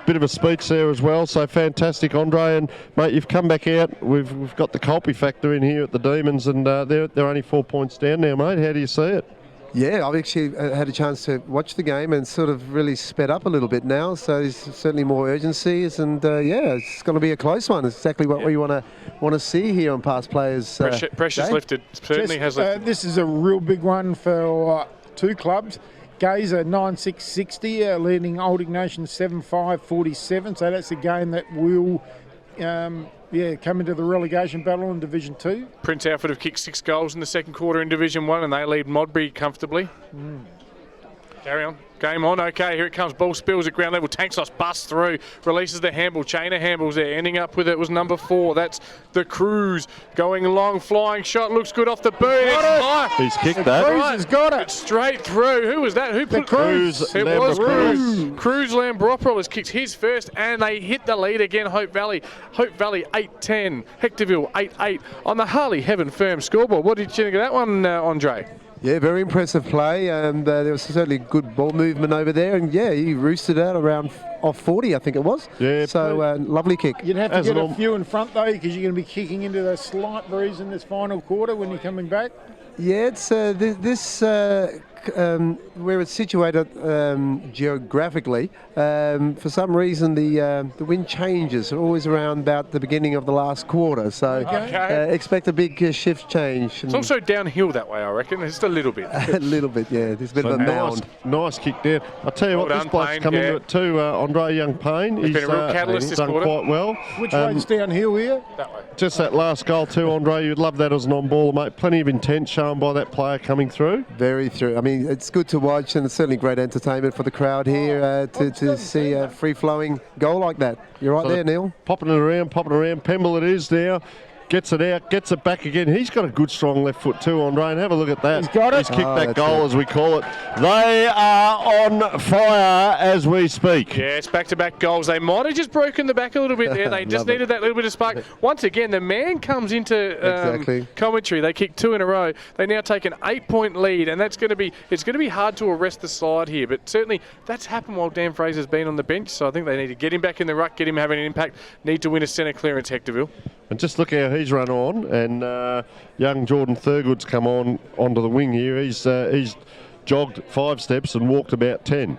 bit of a speech there as well. So fantastic, Andre. And, mate, you've come back out. We've got the Kulpe factor in here at the Demons, and they're only 4 points down now, mate. How do you see it? Yeah, I've actually had a chance to watch the game and sort of really sped up a little bit now. So there's certainly more urgencies, and it's going to be a close one. It's exactly what we want to see here on Past Players. Pressure's lifted. Certainly has lifted. This is a real big one for 2 clubs. Gazer 9-6-60, leading Old Ignatian 7-5-47. So that's a game that will come into the relegation battle in Division 2. Prince Alfred have kicked 6 goals in the second quarter in Division 1, and they lead Modbury comfortably. Carry on. Game on. Okay, here it comes. Ball spills at ground level. Tanksos busts through. Releases the handball. Chain of handballs there. Ending up with it was number 4. That's the Cruise. Going long. Flying shot. Looks good off the boot. It's high. He's kicked that. Cruz has got it. It's straight through. Who was that? Who put Cruz. It was Lambropoulos. Cruz Lambropoulos kicks his first, and they hit the lead again. Hope Valley 8-10. Hectorville 8-8 on the Harley Heaven Firm scoreboard. What did you think of that one, Andre? Yeah, very impressive play. There was certainly good ball movement over there, and yeah, he roosted out around off 40, I think it was. Yeah. So lovely kick. You'd have to get a few in front though, because you're going to be kicking into the slight breeze in this final quarter when you're coming back. Yeah, it's this where it's situated geographically. For some reason, the wind changes always around about the beginning of the last quarter. So expect a big shift change. It's also downhill that way, I reckon. Just a little bit. A little bit, yeah. There's a bit of a mound. Nice kick down. I'll tell you Well what, this done, bloke's Payne, come yeah. into it too, Andre Young Payne. He's been a real catalyst this done quarter. quite well. Which way's downhill here? That way. Just that last goal too, Andre. You'd love that as an on-baller, mate. Plenty of intent shown by that player coming through. Very true. I mean, it's good to watch, and it's certainly great entertainment for the crowd here to see a free-flowing goal like that. You're right there, Neil. Popping it around. Pemble it is now. Gets it out, gets it back again. He's got a good strong left foot too, Andre, and have a look at that. He's got it. He's kicked that that's goal, it. as we call it. They are on fire as we speak. Yeah, it's back-to-back goals. They might have just broken the back a little bit there. They just Love it. needed that little bit of spark. Once again, the man comes into Exactly. commentary. They kick 2 in a row. They now take an 8-point lead, and it's going to be hard to arrest the slide here. But certainly that's happened while Dan Fraser's been on the bench. So I think they need to get him back in the ruck, get him having an impact. Need to win a centre clearance, Hectorville. And just look how he's run on, and young Jordan Thurgood's come onto the wing here. He's jogged 5 steps and walked about 10.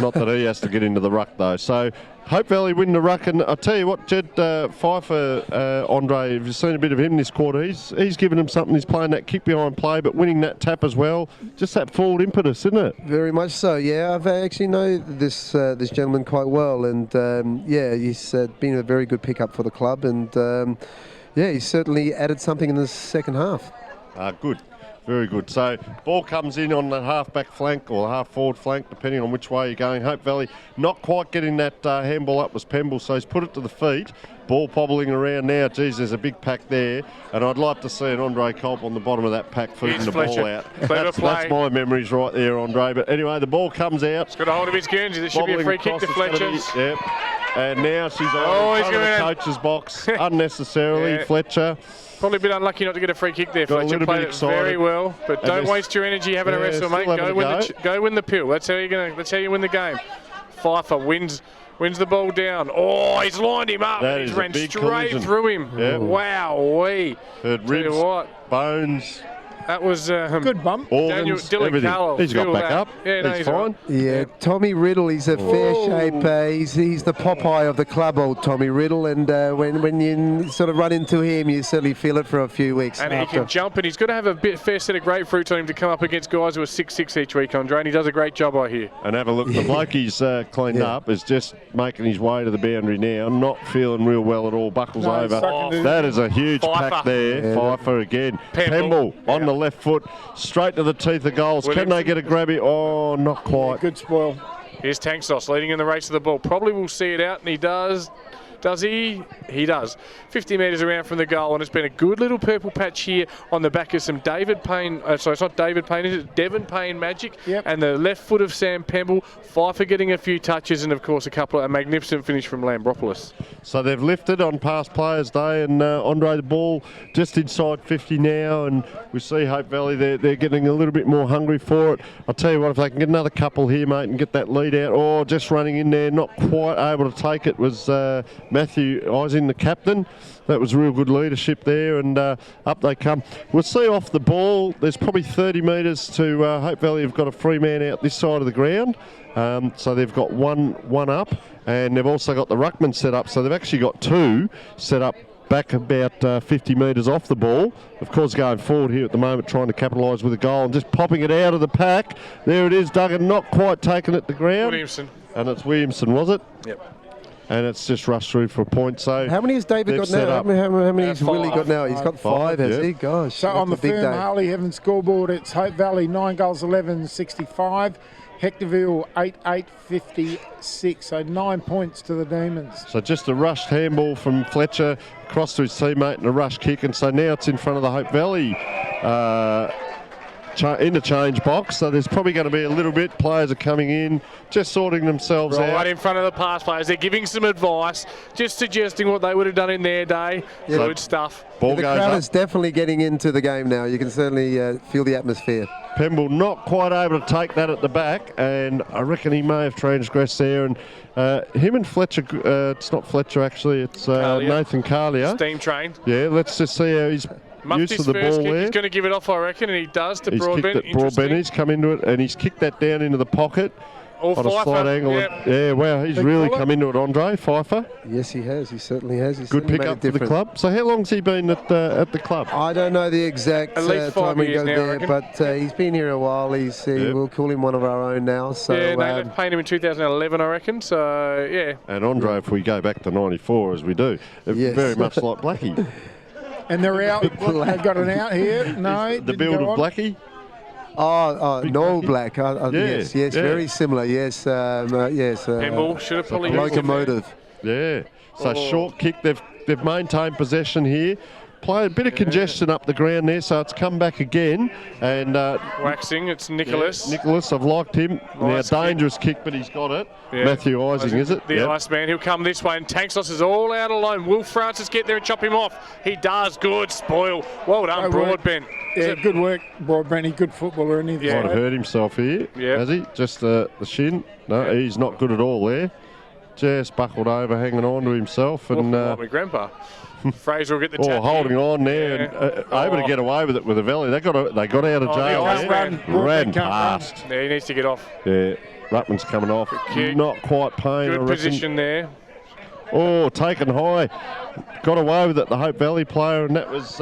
Not that he has to get into the ruck though. So Hope Valley win the ruck, and I tell you what, Jed Pfeiffer, Andre, if you've seen a bit of him this quarter, he's given him something. He's playing that kick behind play, but winning that tap as well. Just that forward impetus, isn't it? Very much so, yeah. I've actually know this gentleman quite well, and yeah, he's been a very good pickup for the club, and yeah, he's certainly added something in the second half. Good. Very good. So ball comes in on the half-back flank or the half-forward flank, depending on which way you're going. Hope Valley not quite getting that handball up was Pemble, so he's put it to the feet. Ball pobbling around now. Geez, there's a big pack there. And I'd like to see an Andre Kulpe on the bottom of that pack feeding the ball out. That's my memories right there, Andre. But anyway, the ball comes out. He's got a hold of his Guernsey. This should be a free kick to Fletcher. Yep. And now she's on in the coach's box unnecessarily, Yeah. Fletcher. Probably a bit unlucky not to get a free kick there, Got a Fletcher. little Played bit it excited. very well, but And don't this- waste your energy having a wrestle, mate. still having Go win the pill. That's how you win the game. Pfeiffer wins the ball down. Oh, he's lined him up. That And he's is a ran big straight collision. through him. Yep. Wow-wee. Heard Tell you ribs, what, bones, that was Good bump. organs, Dylan everything. Carroll, He's got feel back that. up. Yeah, no, he's he's fine. right. Yeah, Tommy Riddle, he's a fair shape. He's the Popeye of the club, old Tommy Riddle, and when you sort of run into him, you certainly feel it for a few weeks. And he after. can jump, and he's got to have a fair set of grapefruits on him to come up against guys who are 6'6" each week, Andre, and he does a great job, I hear. And have a look. The bloke he's cleaned up is just making his way to the boundary now. Not feeling real well at all. Buckles No, over. sucking to- That is a huge Pfeiffer. pack there. Yeah. Pfeiffer again. Pemble. on the left foot, straight to the teeth of goals. Can Williamson. they get a grabby? Oh, not quite. Good spoil. Here's Tanksos leading in the race to the ball. Probably will see it out, and he does. Does he? He does. 50 metres around from the goal, and it's been a good little purple patch here on the back of some David Payne. Sorry, it's not David Payne, is it? Devon Payne magic. Yep. And the left foot of Sam Pemble. Pfeiffer getting a few touches, and of course a magnificent finish from Lambropoulos. So they've lifted on past Players Day, and Andre, the ball just inside 50 now, and we see Hope Valley, they're getting a little bit more hungry for it. I'll tell you what, if they can get another couple here, mate, and get that lead out, or just running in there, not quite able to take it, was Matthew Ising, the captain. That was real good leadership there, and up they come. We'll see off the ball, there's probably 30 metres to Hope Valley have got a free man out this side of the ground. So they've got one up, and they've also got the ruckman set up, so they've actually got 2 set up back about 50 metres off the ball. Of course, going forward here at the moment, trying to capitalise with a goal and just popping it out of the pack. There it is, Duggan, not quite taking it to ground. Williamson. And it's Williamson, was it? Yep. and it's just rushed through for a point. So how many has David they've got set now? up. How many has Five. Willie got now? He's got five, has he? Gosh. So on the that's a big firm day. Harley Heaven scoreboard, it's Hope Valley 9 goals 11 65, Hectorville 8 56. So 9 points to the Demons. So just a rushed handball from Fletcher across to his teammate and a rush kick, and so now it's in front of the Hope Valley interchange box. So there's probably going to be a little bit. Players are coming in, just sorting themselves out. Right in front of the pass players. They're giving some advice, just suggesting what they would have done in their day. Yeah. Good stuff. Ball The goes crowd up. is definitely getting into the game now. You can certainly feel the atmosphere. Pemble not quite able to take that at the back, and I reckon he may have transgressed there. And him and Fletcher, it's not Fletcher actually, it's Carlier. Nathan Carlier. Steam train. Yeah, let's just see how he's Muffed used his to the first ball kick. there. He's going to give it off, I reckon, and he does to He's kicked Broadbent. it. Broadbent, he's come into it, and he's kicked that down into the pocket All on a Pfeiffer, slight angle. yep. Yeah, wow, he's Big really fella. come into it, Andre Pfeiffer. Yes, he has. He certainly has. He's Good certainly pick made up a for the difference. club. So how long's he been at the club? I don't know the exact At least 5 time he years goes now, I there, reckon. but he's been here a while. We'll call him one of our own now. So Yeah, no, they've paid him in 2011, I reckon. So, yeah. And Andre, if we go back to 94 as we do, Yes. very much like Blackie. And they're out. They've got an out here. No, The didn't build go of on. Blackie. Noel Black. Yes, yeah. very similar. Yes, yes. Pemble should have probably Locomotive. Yeah. So Oh. short kick. They've maintained possession here. Played a bit of congestion up the ground there, so it's come back again. And Waxing, it's Nicholas. Nicholas, I've liked him. Nice Now dangerous kick, but he's got it. Yeah. Matthew Ising, is it? The Yep. Iceman, he'll come this way, and Tanksos is all out alone. Will Francis get there and chop him off? He does. Good spoil. Well done, Good work. Broadbent. Yeah, good work, Broadbent. He's a good footballer, isn't he? Yeah. Might have hurt himself here, Yep. has he? Just the shin. No, he's not good at all there. Just buckled over, hanging on to himself, and Like my grandpa. Fraser will get the tap. holding here. on there, and able to get away with it with a Valley. They got out of Oh, jail the there. Iceman. Ran Can't run. past. Yeah, he needs to get off. Yeah, Ruttman's coming off. kick. Not quite paying. I Good reckon. position there. Oh, taken high. Got away with it, the Hope Valley player, and that was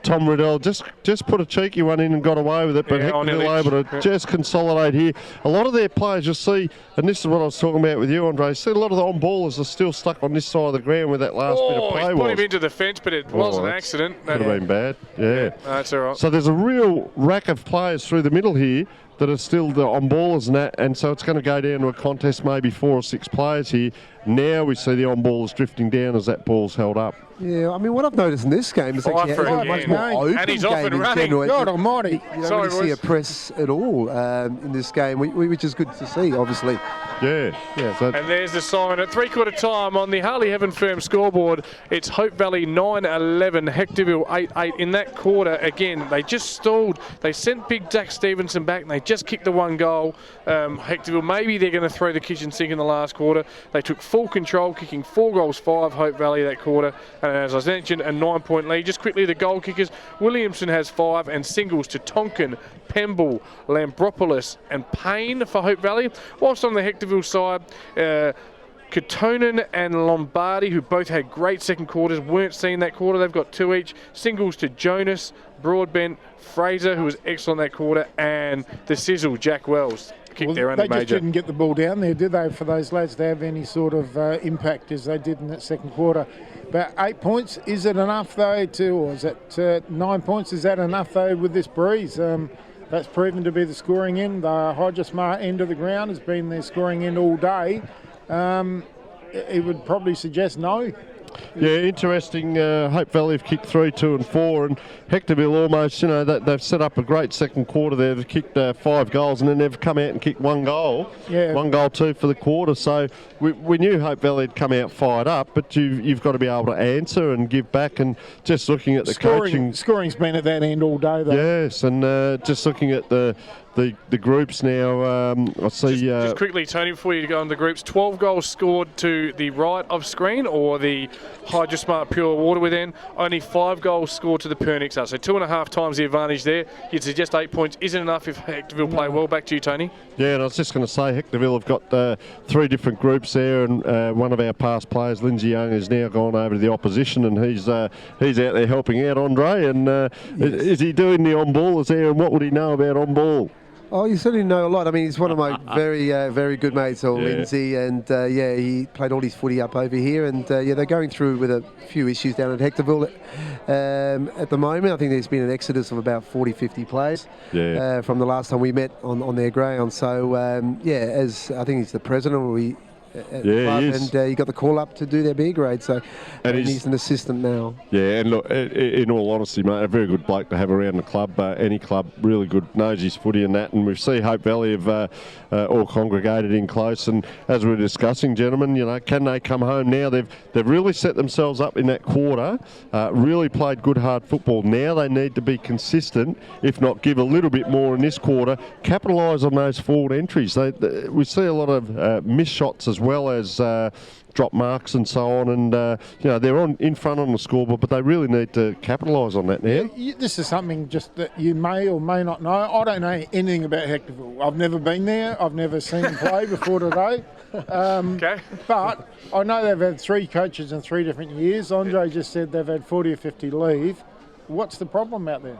Tom Riddell. Just put a cheeky one in and got away with it, but Yeah, on Hectorville Illich. able to just consolidate here. A lot of their players, you see, and this is what I was talking about with you, Andre, see a lot of the on-ballers are still stuck on this side of the ground where that last bit of Oh, play he's put was. him into the fence, but it was an that's- accident. Could have been bad, yeah. That's all right. So there's a real rack of players through the middle here that are still the on-ballers and that, and so it's going to go down to a contest, maybe 4 or 6 players here. Now we see the on-ballers drifting down as that ball's held up. Yeah, I mean, what I've noticed in this game is actually Pfeiffer a much again. more open And he's off game and in running. general. God almighty. You don't Sorry, really see a boys. press at all in this game, which is good to see, obviously. Yeah. So And there's the siren at three-quarter time on the Harley Heaven Firm scoreboard. It's Hope Valley 9-11, Hectorville 8-8. In that quarter, again, they just stalled. They sent big Jack Stevenson back, and they just kicked the one goal. Hectorville, maybe they're going to throw the kitchen sink in the last quarter. They took full control, kicking 4 goals, 5 Hope Valley that quarter. And as I mentioned, a 9-point lead. Just quickly, the goal kickers, Williamson has 5, and singles to Tonkin, Pemble, Lambropoulos and Payne for Hope Valley. Whilst on the Hectorville side, Katonen and Lombardi, who both had great second quarters, weren't seen that quarter. They've got 2 each. Singles to Jonas, Broadbent, Fraser, who was excellent that quarter, and the sizzle, Jack Wells, kicked their they under just major. didn't get the ball down there, did they, for those lads to have any sort of impact as they did in that second quarter. But 8 points, is it enough though or is it 9 points? Is that enough though with this breeze? That's proven to be the scoring end. The Hodgesmar end of the ground has been their scoring end all day. It would probably suggest no. yeah, interesting. Hope Valley have kicked 3, 2 and 4, and Hectorville almost, they've set up a great second quarter there. They've kicked 5 goals, and then they've come out and kicked 1 goal. Yeah. 1 goal, 2 for the quarter. So we knew Hope Valley had come out fired up, but you've got to be able to answer and give back. And just looking at the coaching, Scoring's been at that end all day though. yes, and just looking at the groups now, I see. Just quickly, Tony, before you go on the groups, 12 goals scored to the right of screen, or the Hydrosmart Pure Water within. Only 5 goals scored to the Pernix are. So 2.5 times the advantage there. You'd suggest 8 points isn't enough if Hectorville play well. Back to you, Tony. Yeah, and I was just going to say, Hectorville have got 3 different groups there, and one of our past players, Lindsay Young, has now gone over to the opposition, and he's out there helping out, Andre. And is he doing the on-ballers there, and what would he know about on-ball? Oh, you certainly know a lot. I mean, he's one of my very good mates, Lindsay, and he played all his footy up over here, and they're going through with a few issues down at Hectorville at the moment. I think there's been an exodus of about 40, 50 players from the last time we met on their ground. So, as I think he's the president, at the club, he is. And he got the call up to do their B grade, so and he's an assistant now. Yeah, and look, in all honesty, mate, a very good bloke to have around the club. Any club, really good, knows his footy and that. And we see Hope Valley have all congregated in close. And as we were discussing, gentlemen, can they come home now? They've really set themselves up in that quarter. Really played good hard football. Now they need to be consistent, if not give a little bit more in this quarter. Capitalise on those forward entries. We see a lot of missed shots as well as drop marks and so on, and they're in front on the scoreboard, but they really need to capitalise on that now. This is something just that you may or may not know. I don't know anything about Hectorville. I've never been there. I've never seen them play before today. But I know they've had 3 coaches in 3 different years. Andre just said they've had 40 or 50 leave. What's the problem out there?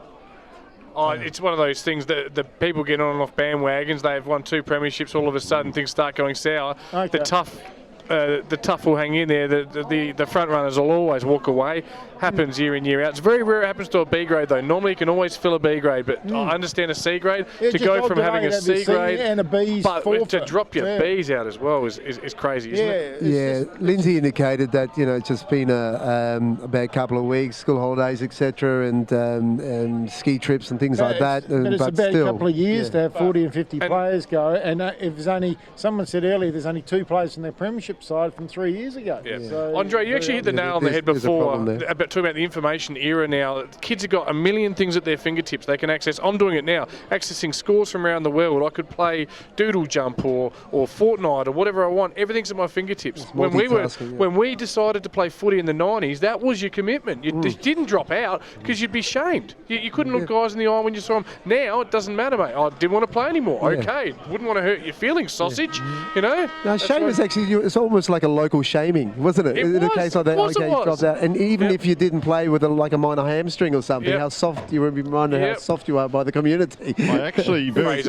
Oh, it's one of those things that the people get on and off bandwagons. They've won 2 premierships. All of a sudden, things start going sour. Okay. The tough will hang in there. The front runners will always walk away. Happens year in, year out. It's very rare it happens to a B grade though. Normally you can always fill a B grade, but I understand a C grade. To go from having a C grade and a B's, but to drop your B's out as well is crazy, isn't it? Yeah, Lindsay indicated that it's just been a bad couple of weeks, school holidays, etc., and ski trips and things like that. But it's a bad couple of years to have 40 and 50 players go. And if there's only, someone said earlier, there's only 2 players in their premiership side from 3 years ago. Yeah. So, Andre, you actually hit the nail on the head before about talking about the information era now. Kids have got a million things at their fingertips they can access. I'm doing it now, accessing scores from around the world. I could play Doodle Jump or Fortnite or whatever I want. Everything's at my fingertips. When we decided to play footy in the 90s, that was your commitment. You didn't drop out because you'd be shamed. You couldn't look guys in the eye when you saw them. Now it doesn't matter, mate. I didn't want to play anymore. Okay, wouldn't want to hurt your feelings, sausage. No, shame is actually, it's almost like a local shaming, wasn't it? In a case like that, you dropped out. And even if you didn't play with like a minor hamstring or something, how soft you were reminded how soft you are by the community. I actually very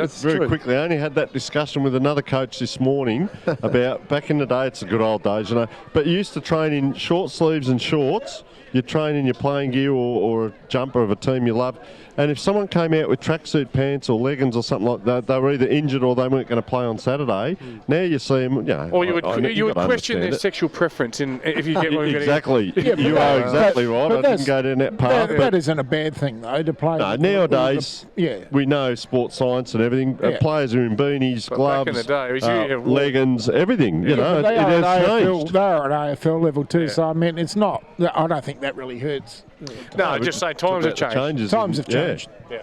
quickly only had that discussion with another coach this morning about back in the day. It's the good old days, but you used to train in short sleeves and shorts. You train in your playing gear or a jumper of a team you love. And if someone came out with tracksuit pants or leggings or something like that, they were either injured or they weren't going to play on Saturday. Now you see them, or you would question their sexual preference if you get one. Exactly. You are exactly right. I didn't go down that path. That isn't a bad thing, though, to play. No, nowadays, we know sports science and everything. Players are in beanies, gloves, back in the day, leggings, everything. It has changed. They're at AFL level too, so I mean, it's not. I don't think that really hurts. No, just say times have changed. Times have changed. Yeah.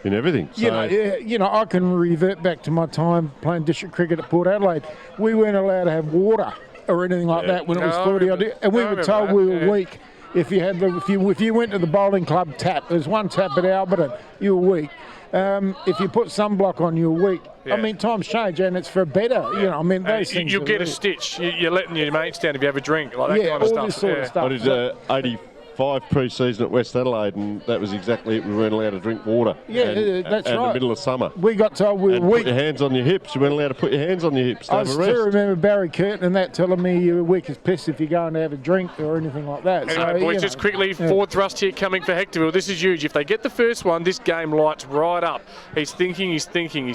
In everything. So. I can revert back to my time playing district cricket at Port Adelaide. We weren't allowed to have water or anything like that when it was 40 odd, and we were told we were weak. If you went to the bowling club tap, there's one tap at Alberton, you were weak. If you put sunblock on, you're weak. I mean, times change, and it's for better. I mean, those things. You'll get a stitch. You're letting your mates down if you have a drink, like that kind of stuff. This sort of stuff. What is 85 pre-season at West Adelaide, and that was exactly it. We weren't allowed to drink water. Yeah, that's right. In the middle of summer. We got told we were weak. Put your hands on your hips. You weren't allowed to put your hands on your hips. I still remember Barry Curtin and that telling me you were weak as piss if you're going to have a drink or anything like that. So, boys, just quickly, forward thrust here coming for Hectorville. This is huge. If they get the first one, this game lights right up. He's thinking. He's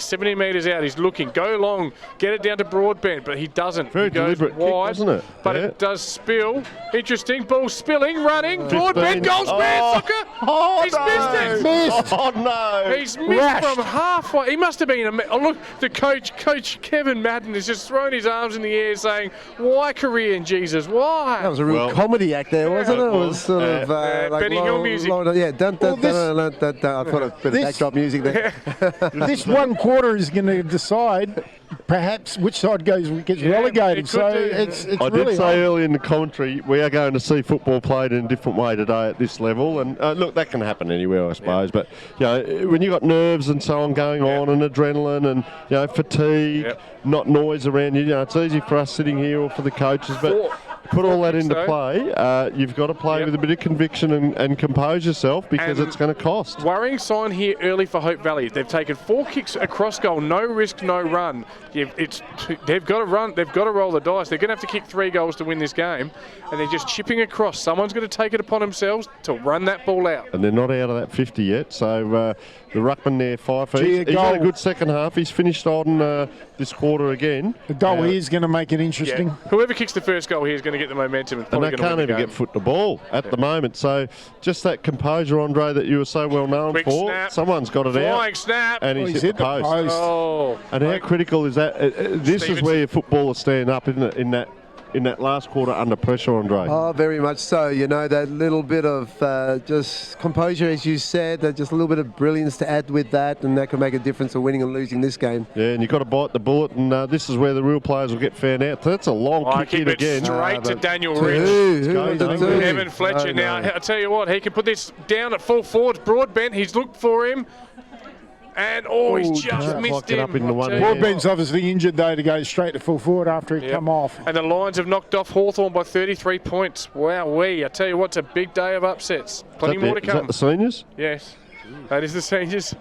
70 metres out. He's looking. Go long. Get it down to Broadbent, but he doesn't. Very he goes deliberate wide, kick, doesn't it? But it does spill. Interesting. Ball spilling, running. Broadbent goals. Soccer. He's missed it. Oh no! He's missed from halfway. He must have been. Look, the coach Kevin Madden, has just thrown his arms in the air, saying, "Why Korean Jesus? Why?" That was a real comedy act there, wasn't it? It was sort of like Benny Hill music. Dun, I thought a bit of backdrop music there. This one quarter is going to decide perhaps which side gets relegated. So it's I really did say early in the commentary, we are going to see football played in a different way today at this level, and look, that can happen anywhere, I suppose. But when you got nerves and so on going on, and adrenaline, and fatigue, not noise around you, it's easy for us sitting here or for the coaches, but put all that into So, play, you've got to play Yep. with a bit of conviction and compose yourself because And it's going to cost. Worrying sign here early for Hope Valley. They've taken 4 kicks across goal, no risk, no run. They've got to run. They've got to roll the dice. They're going to have to kick 3 goals to win this game, and they're just chipping across. Someone's going to take it upon themselves to run that ball out. And they're not out of that 50 yet, so the ruckman there, Fife, Gee, he's had a goal. good second half. He's finished on this quarter again. The goal here is going to make it interesting. Yeah. Whoever kicks the first goal here is going to get the momentum. And And probably they going to can't win the even game. get foot to ball at the moment. So just that composure, Andre, that you were so well known Quick for. snap. Someone's got it Flying out. snap. And he's hit the post. Oh. And how critical is that? This is where your footballers stand up, isn't it, in that last quarter under pressure, Andre? Oh, very much so. You know, that little bit of just composure, as you said, just a little bit of brilliance to add with that, and that can make a difference of winning and losing this game. Yeah, and you've got to bite the bullet, and this is where the real players will get found out. So that's a long I kick keep in it again. straight to Daniel To Rich. who Go, was it Duncan. to? Evan Fletcher. No, Now, I tell you what, he can put this down at full forward. Broadbent, he's looked for him. And, he's just can't missed lock it him. up in the I'll one tell you hand. what. Broadbent's obviously injured, though, to go straight to full forward after he'd Yep. come off. And the Lions have knocked off Hawthorn by 33 points. Wowee. I tell you what, it's a big day of upsets. Plenty more to Is that come. the seniors? Yes. That is the seniors.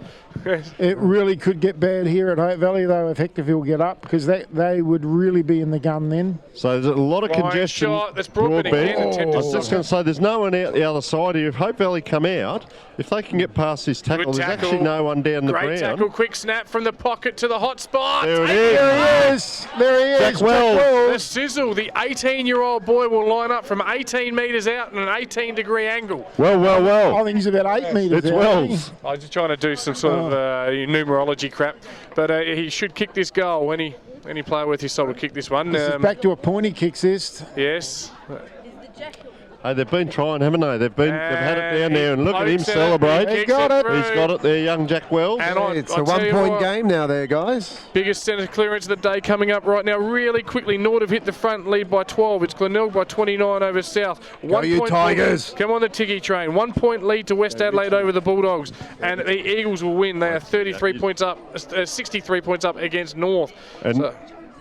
Yes. It really could get bad here at Hope Valley, though, if Hectorville get up, because they would really be in the gun then. So there's a lot of Flying congestion. shot. That's Broadbent again. I Attempted was just going to say, there's no one out the other side here. If Hope Valley come out, if they can get past this tackle, Good there's tackle. actually no one down the Great ground. tackle. Quick snap from the pocket to the hot spot. There it Take is. There he is! There he is! Jack Wells. The sizzle, the 18-year-old boy will line up from 18 metres out in an 18-degree angle. Well. I think he's about 8 metres It's out. Wells. I was just trying to do some sort of numerology crap, but he should kick this goal. Any player worth his salt will kick this one. This is back to a pointy kicks this. Yes. Hey, they've been trying, haven't they? They've had it down there, and look at him Pokes it, celebrate. he He got it. He's got it there, young Jack Wells. And It's I'll a tell you one-point what, game now there, guys. Biggest centre clearance of the day coming up right now. Really quickly, Nord have hit the front, lead by 12. It's Glenelg by 29 over South. you Tigers. Come on the Tiggy train. 1 point lead to West Adelaide over the Bulldogs. And the Eagles will win. They are 33 points up, 63 points up against North. And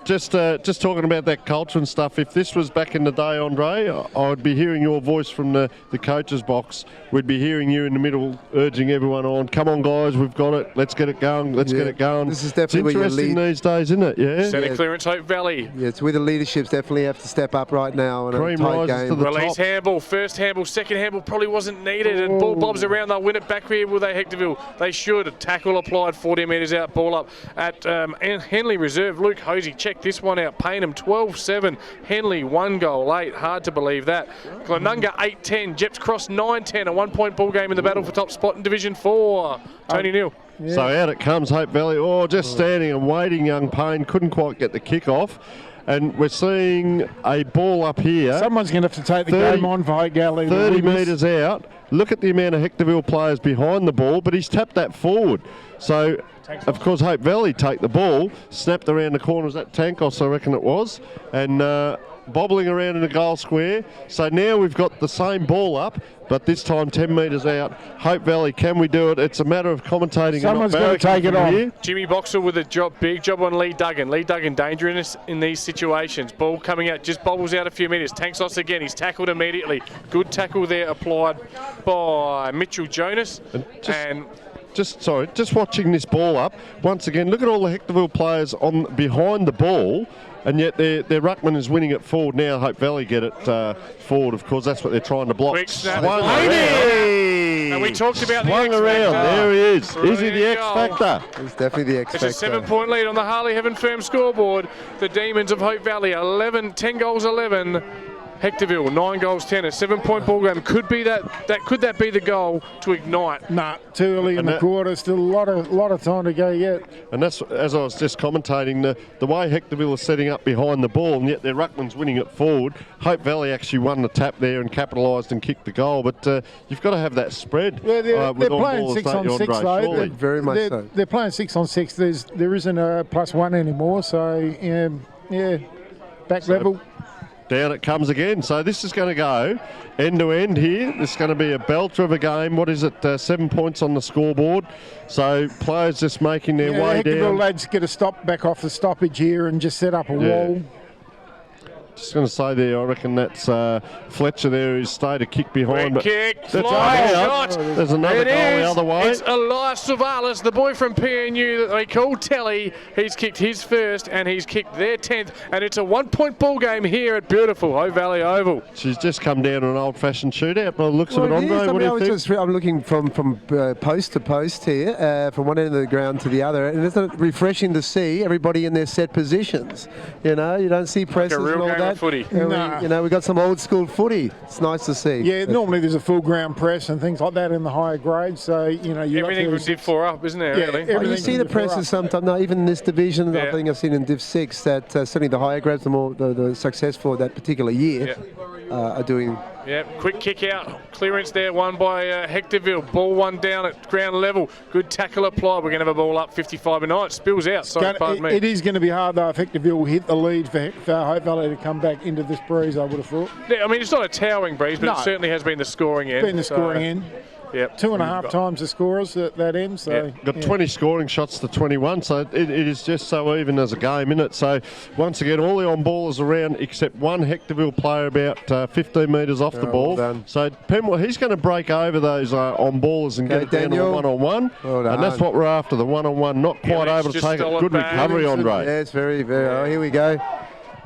just talking about that culture and stuff, if this was back in the day, Andre, I would be hearing your voice from the coach's box. We'd be hearing you in the middle urging everyone on, come on guys, we've got it, let's get it going, let's get it going. This is definitely it's where you interesting lead. these days, isn't it? Yeah. Centre clearance, Hope Valley. Yeah, it's where the leaderships definitely have to step up right now in a Cream tight rises to game. the Release top. handball, first handball, second handball probably wasn't needed, and ball bobs around. They'll win it back here with a Hectorville. They should. Tackle applied, 40 metres out, ball up at Henley Reserve. Luke Hosey, check this one out. Paynham 12-7, Henley 1 goal 8. Hard to believe that. Glenunga 8-10, Jeps Cross 9-10. A 1 point ball game in the battle for top spot in Division 4. Tony Neal. So out it comes, Hope Valley. Just standing and waiting, young Payne. Couldn't quite get the kick off. And we're seeing a ball up here. Someone's going to have to take the 30 game on for Hope Valley. 30 metres out. Look at the amount of Hectorville players behind the ball, but he's tapped that forward. So, of course, Hope Valley take the ball, snapped around the corner. Was that Tankos, I reckon it was, and bobbling around in the goal square. So now we've got the same ball up, but this time 10 metres out. Hope Valley, can we do it? It's a matter of commentating. Someone's and not got to take it barracking from on. here. Jimmy Boxer with a big job on Lee Duggan. Lee Duggan dangerous in these situations. Ball coming out, just bobbles out a few metres. Tanksos again, he's tackled immediately. Good tackle there applied by Mitchell Jonas. And Just watching this ball up. Once again, look at all the Hectorville players on behind the ball, and yet their ruckman is winning it forward now. Hope Valley get it forward, of course. That's what they're trying to block. quick snap. Swung Hey! around. And we talked about the Swung X around. factor. There he is. Is he the Brilliant X goal. factor? It's definitely the X It's a factor. 7 point lead on the Harley Heaven Firm scoreboard. The Demons of Hope Valley, 10 goals 11. Hectorville, 9 goals 10. A 7 point ball game. Could be could that be the goal to ignite? Nah, too early in And the that- quarter. Still a lot of time to go yet. And that's, as I was just commentating, the way Hectorville is setting up behind the ball, and yet their ruckman's winning it forward. Hope Valley actually won the tap there and capitalised and kicked the goal, but you've got to have that spread. Yeah, they're with on playing ball, 6 don't you, on 6 Andre? though. Surely. Very much they're, so. They're playing 6 on 6. There isn't a +1 anymore. So back level. Down it comes again. So this is going to go end to end here. This is going to be a belter of a game. What is it? 7 points on the scoreboard. So players just making their way Hectorville down. lads get a stop back off the stoppage here and just set up a wall. Just going to say there, I reckon that's Fletcher there who's stayed a kick behind. Quick kick, That's flying out. shot. There's another It goal the is. other way. It's Elias Savalas, the boy from PNU that they call Telly. He's kicked his first and he's kicked their 10th, and it's a 1-point ball game here at beautiful Hope Valley Oval. She's just come down an old-fashioned shootout by the looks of it, Well, it Andre. is. What do you think? I'm looking from post to post here, from one end of the ground to the other, and isn't it refreshing to see everybody in their set positions? You know, you don't see presses real and all game of that. footy. No. We got some old school footy. It's nice to see. Yeah, normally there's a full ground press and things like that in the higher grades. So, you know, you Everything from Div 4 up, isn't there, Yeah, really? every- Oh, you see the presses sometimes. No, even in this division, I Yeah. think I've seen in Div 6 that certainly the higher grades, the successful that particular year, are doing. Yeah, quick kick out. Clearance there, won by Hectorville. Ball one down at ground level. Good tackle applied. We're going to have a ball up 55 and 9. Spills out. Sorry, pardon me. It is going to be hard, though, if Hectorville hit the lead for Hope Valley to come back into this breeze, I would have thought. Yeah, I mean, it's not a towering breeze, but No. it certainly has been the scoring end. Been the scoring end. Yep. 2.5 times the scorers at that end. So Got 20 scoring shots to 21, so it is just so even as a game, isn't it? So once again, all the on-ballers around except one Hectorville player about 15 metres off the ball. well done. So Penwell, he's going to break over those on-ballers and Okay, get it down to Daniel. a one-on-one. Well done. And that's what we're after, the one-on-one. Not quite let's able to just take stall it. it Good back. recovery, Andre. Yeah, it's very. Oh, here we go.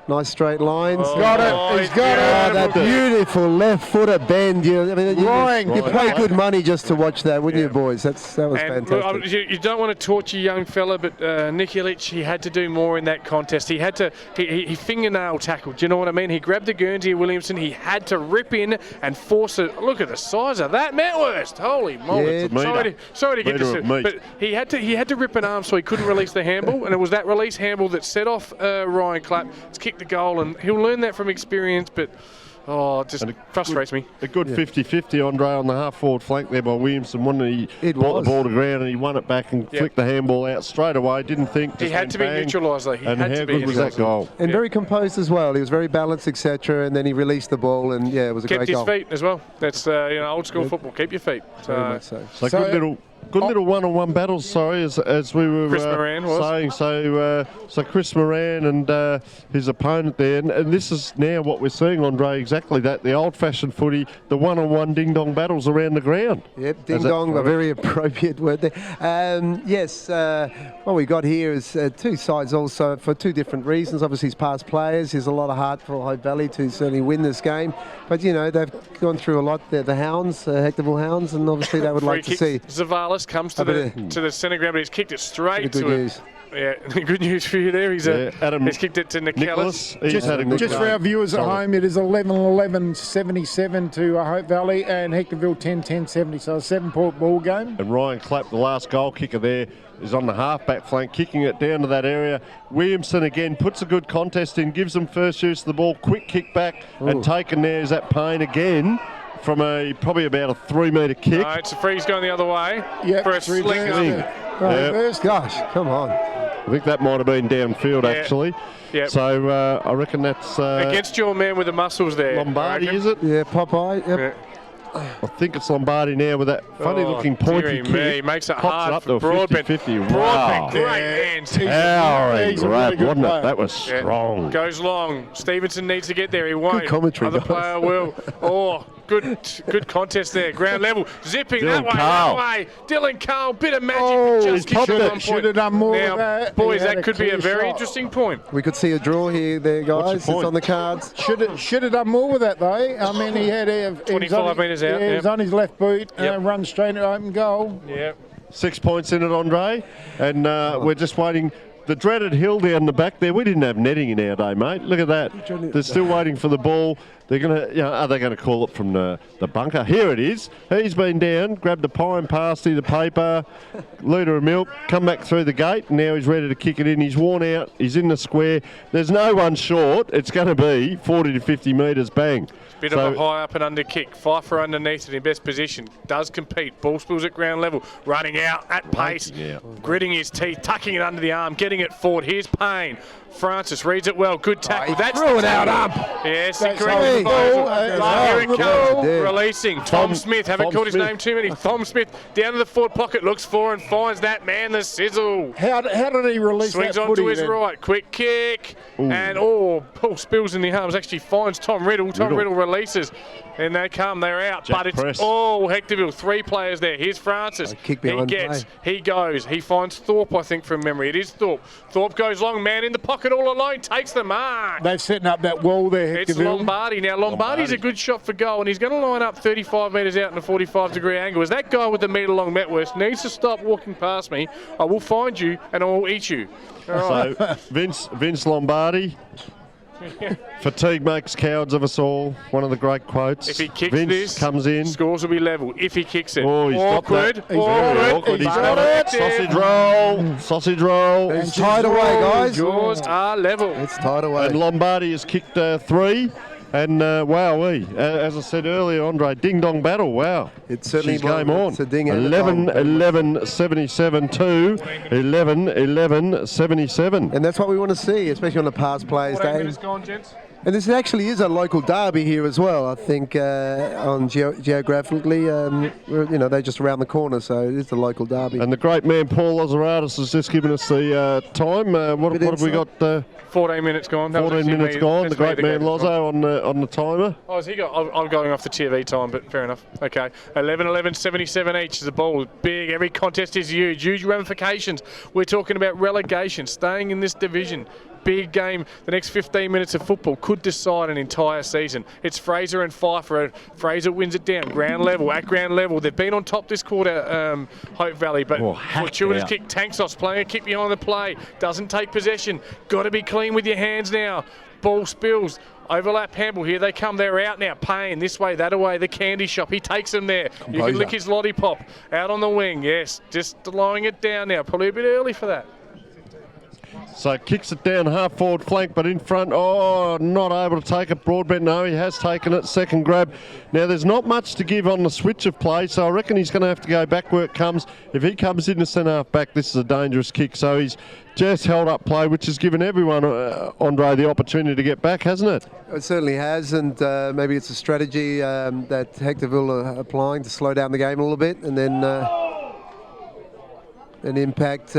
Nice straight lines. Got it. He's got Oh, that beautiful left footer bend. Right. You pay good money just to watch that, wouldn't you, boys? That was And look, fantastic. you don't want to torture young fella, but Nikolic, he had to do more in that contest. He had to, he fingernail tackled. Do you know what I mean? He grabbed the Guernsey of Williamson. He had to rip in and force it. Look at the size of that Metwurst. Holy moly! Yeah, it's a metre. Sorry to get Metre this, of meat. but he had to rip an arm so he couldn't release the handball, and it was that release handball that set off Ryan Clapp. It's kicked the goal, and he'll learn that from experience. But it just frustrates me. A good 50-50, Andre, on the half-forward flank there by Williamson. He It brought was. the ball to ground and he won it back and flicked the handball out straight away. Didn't think. He just had went to be bang. neutralised, though. He And had how to be good was that neutralised. goal? And very composed as well. He was very balanced, etc. And then he released the ball, and it was a Kept great his goal. feet as well. That's old school football. Keep your feet. Very much so. So So- good little one-on-one battles. Sorry, as we were Chris Moran was. saying. So Chris Moran and his opponent there, and this is now what we're seeing, Andre. Exactly that. The old-fashioned footy, the one-on-one ding-dong battles around the ground. Yep, ding Is that dong, a correct? very appropriate word there. Yes, what we got here is two sides also for two different reasons. Obviously, he's past players. There's a lot of heart for Hope Valley to certainly win this game. But, they've gone through a lot. They're the Hounds, Hectorville Hounds, and obviously they would Free like to kick. see. Zavalas comes to the centre ground, but he's kicked it straight Good to him. news. Yeah, good news for you there. He's kicked it to Nicholas, Nicholas. he's had a good Just for game. our viewers at Solid. home, it is 11-11-77 to Hope Valley and Hectorville 10-10-70. So a 7-point ball game. And Ryan Clapp, the last goal kicker there, is on the half-back flank, kicking it down to that area. Williamson again puts a good contest in, gives them first use of the ball, quick kick back, and taken there is that Payne again from probably about a 3-metre kick. No, it's a freeze going the other way Yep, for a three sling. down. up. Right, first. Gosh, come on. I think that might have been downfield, actually. Yep. So I reckon that's Against your man with the muscles there. Lombardi, I reckon. is it? Yeah, Popeye. Yep. Yeah. I think it's Lombardi now with that funny-looking pointy dearie kick. me, makes it Pops hard up for to a Broadbent. 50-50. Broadbent, Wow. great Yeah. hands. Towering He's a grab, really good wasn't player. it? That was Yeah. strong. Goes long. Stevenson needs to get there. He won't. Good commentary, Other guys. player will. Oh, good contest there. Ground level. Zipping that Dylan way, Carl. that way. Dylan Carl, bit of magic. Oh, but he's just keeps popped it it. on Should point. have done more Now, of that. boys, He had that could be a clear very shot. interesting point. We could see a draw here, there, guys. It's point? on the cards. Should have done more with that though. I mean, he had he was 25 on- metres out, Yeah, he yep. was on his left boot Yep. and run straight to open goal. Yeah. 6 points in it, Andre. And we're just waiting. The dreaded hill down the back there. We didn't have netting in our day, mate. Look at that. They're still waiting for the ball. They're gonna, are they going to call it from the bunker? Here it is. He's been down, grabbed the pine pasty, the paper, litre of milk, come back through the gate. And now he's ready to kick it in. He's worn out. He's in the square. There's no one short. It's going to be 40 to 50 metres. Bang. Bit of a high up and under kick. Pfeiffer underneath it in best position. Does compete. Ball spills at ground level. Running out at pace. Gritting his teeth. Tucking it under the arm. Getting it forward. Here's Payne. Francis reads it well. Good tackle. That's threw it out up. Yes, That's correct right. proposal. Here it comes. Releasing. Tom Smith. Haven't Tom called his Smith. name too many. Tom Smith down to the forward pocket. Looks for and finds that man. The sizzle. How did he release Swings that on to footy his then? right. Quick kick. And Paul spills in the arms. Actually finds Tom Riddle. Tom Riddle releases. And they come. They're out. Jack but it's Press. Hectorville. 3 players there. Here's Francis. Kick He behind gets. play. He goes. He finds Thorpe, I think, from memory. It is Thorpe. Thorpe goes long. Man in the pocket all alone. Takes the mark. They're setting up that wall there, It's Hectorville. Lombardi. Now, Lombardi's a good shot for goal, and he's going to line up 35 metres out in a 45-degree angle. As that guy with the metre-long Metworth needs to stop walking past me, I will find you and I will eat you. All right. So Vince Lombardi. Fatigue makes cowards of us all. One of the great quotes. If he kicks Vince this, comes in. scores will be level. If he kicks it. Oh, he's dropped awkward. that. Very awkward. He's got it. Sausage roll. Sausage roll. It's tied away, guys. Yours are level. It's tied away. And Lombardi has kicked 3. And wowee, as I said earlier, Andre, ding-dong battle, wow. It's certainly She's game on. it's a ding and a 11-11-77 to 11-11-77. And that's what we want to see, especially on the past players' 14 day. minutes gone, gents. And this actually is a local derby here as well. I think on geographically, they're just around the corner, so it is a local derby. And the great man Paul Ozeratis has just given us the time. What have we got? 14 minutes gone. That was 14 actually minutes me. gone. That's The great me man that gave it gone. Lozo on the timer. Oh, has he got? I'm going off the TV time, but fair enough. Okay. 11-11-77 each is the ball. Big. Every contest is huge. Huge ramifications. We're talking about relegation, staying in this division. Big game. The next 15 minutes of football could decide an entire season. It's Fraser and Pfeiffer. Fraser wins it down. Ground level. At ground level. They've been on top this quarter, Hope Valley, but fortuitous kick. Tanksos playing a kick behind the play. Doesn't take possession. Got to be clean with your hands now. Ball spills. Overlap handball. Here they come. They're out now. Payne this way, that away. The candy shop. He takes them there. You can lick his lollipop. Out on the wing. Yes. Just lowering it down now. Probably a bit early for that. So kicks it down half forward flank, but in front. Oh, not able to take it. Broadbent, no, he has taken it. Second grab. Now there's not much to give on the switch of play, so I reckon he's going to have to go back where it comes. If he comes in the centre half back, this is a dangerous kick. So he's just held up play, which has given everyone, Andre, the opportunity to get back, hasn't it? It certainly has, and maybe it's a strategy that Hectorville are applying to slow down the game a little bit, and then impact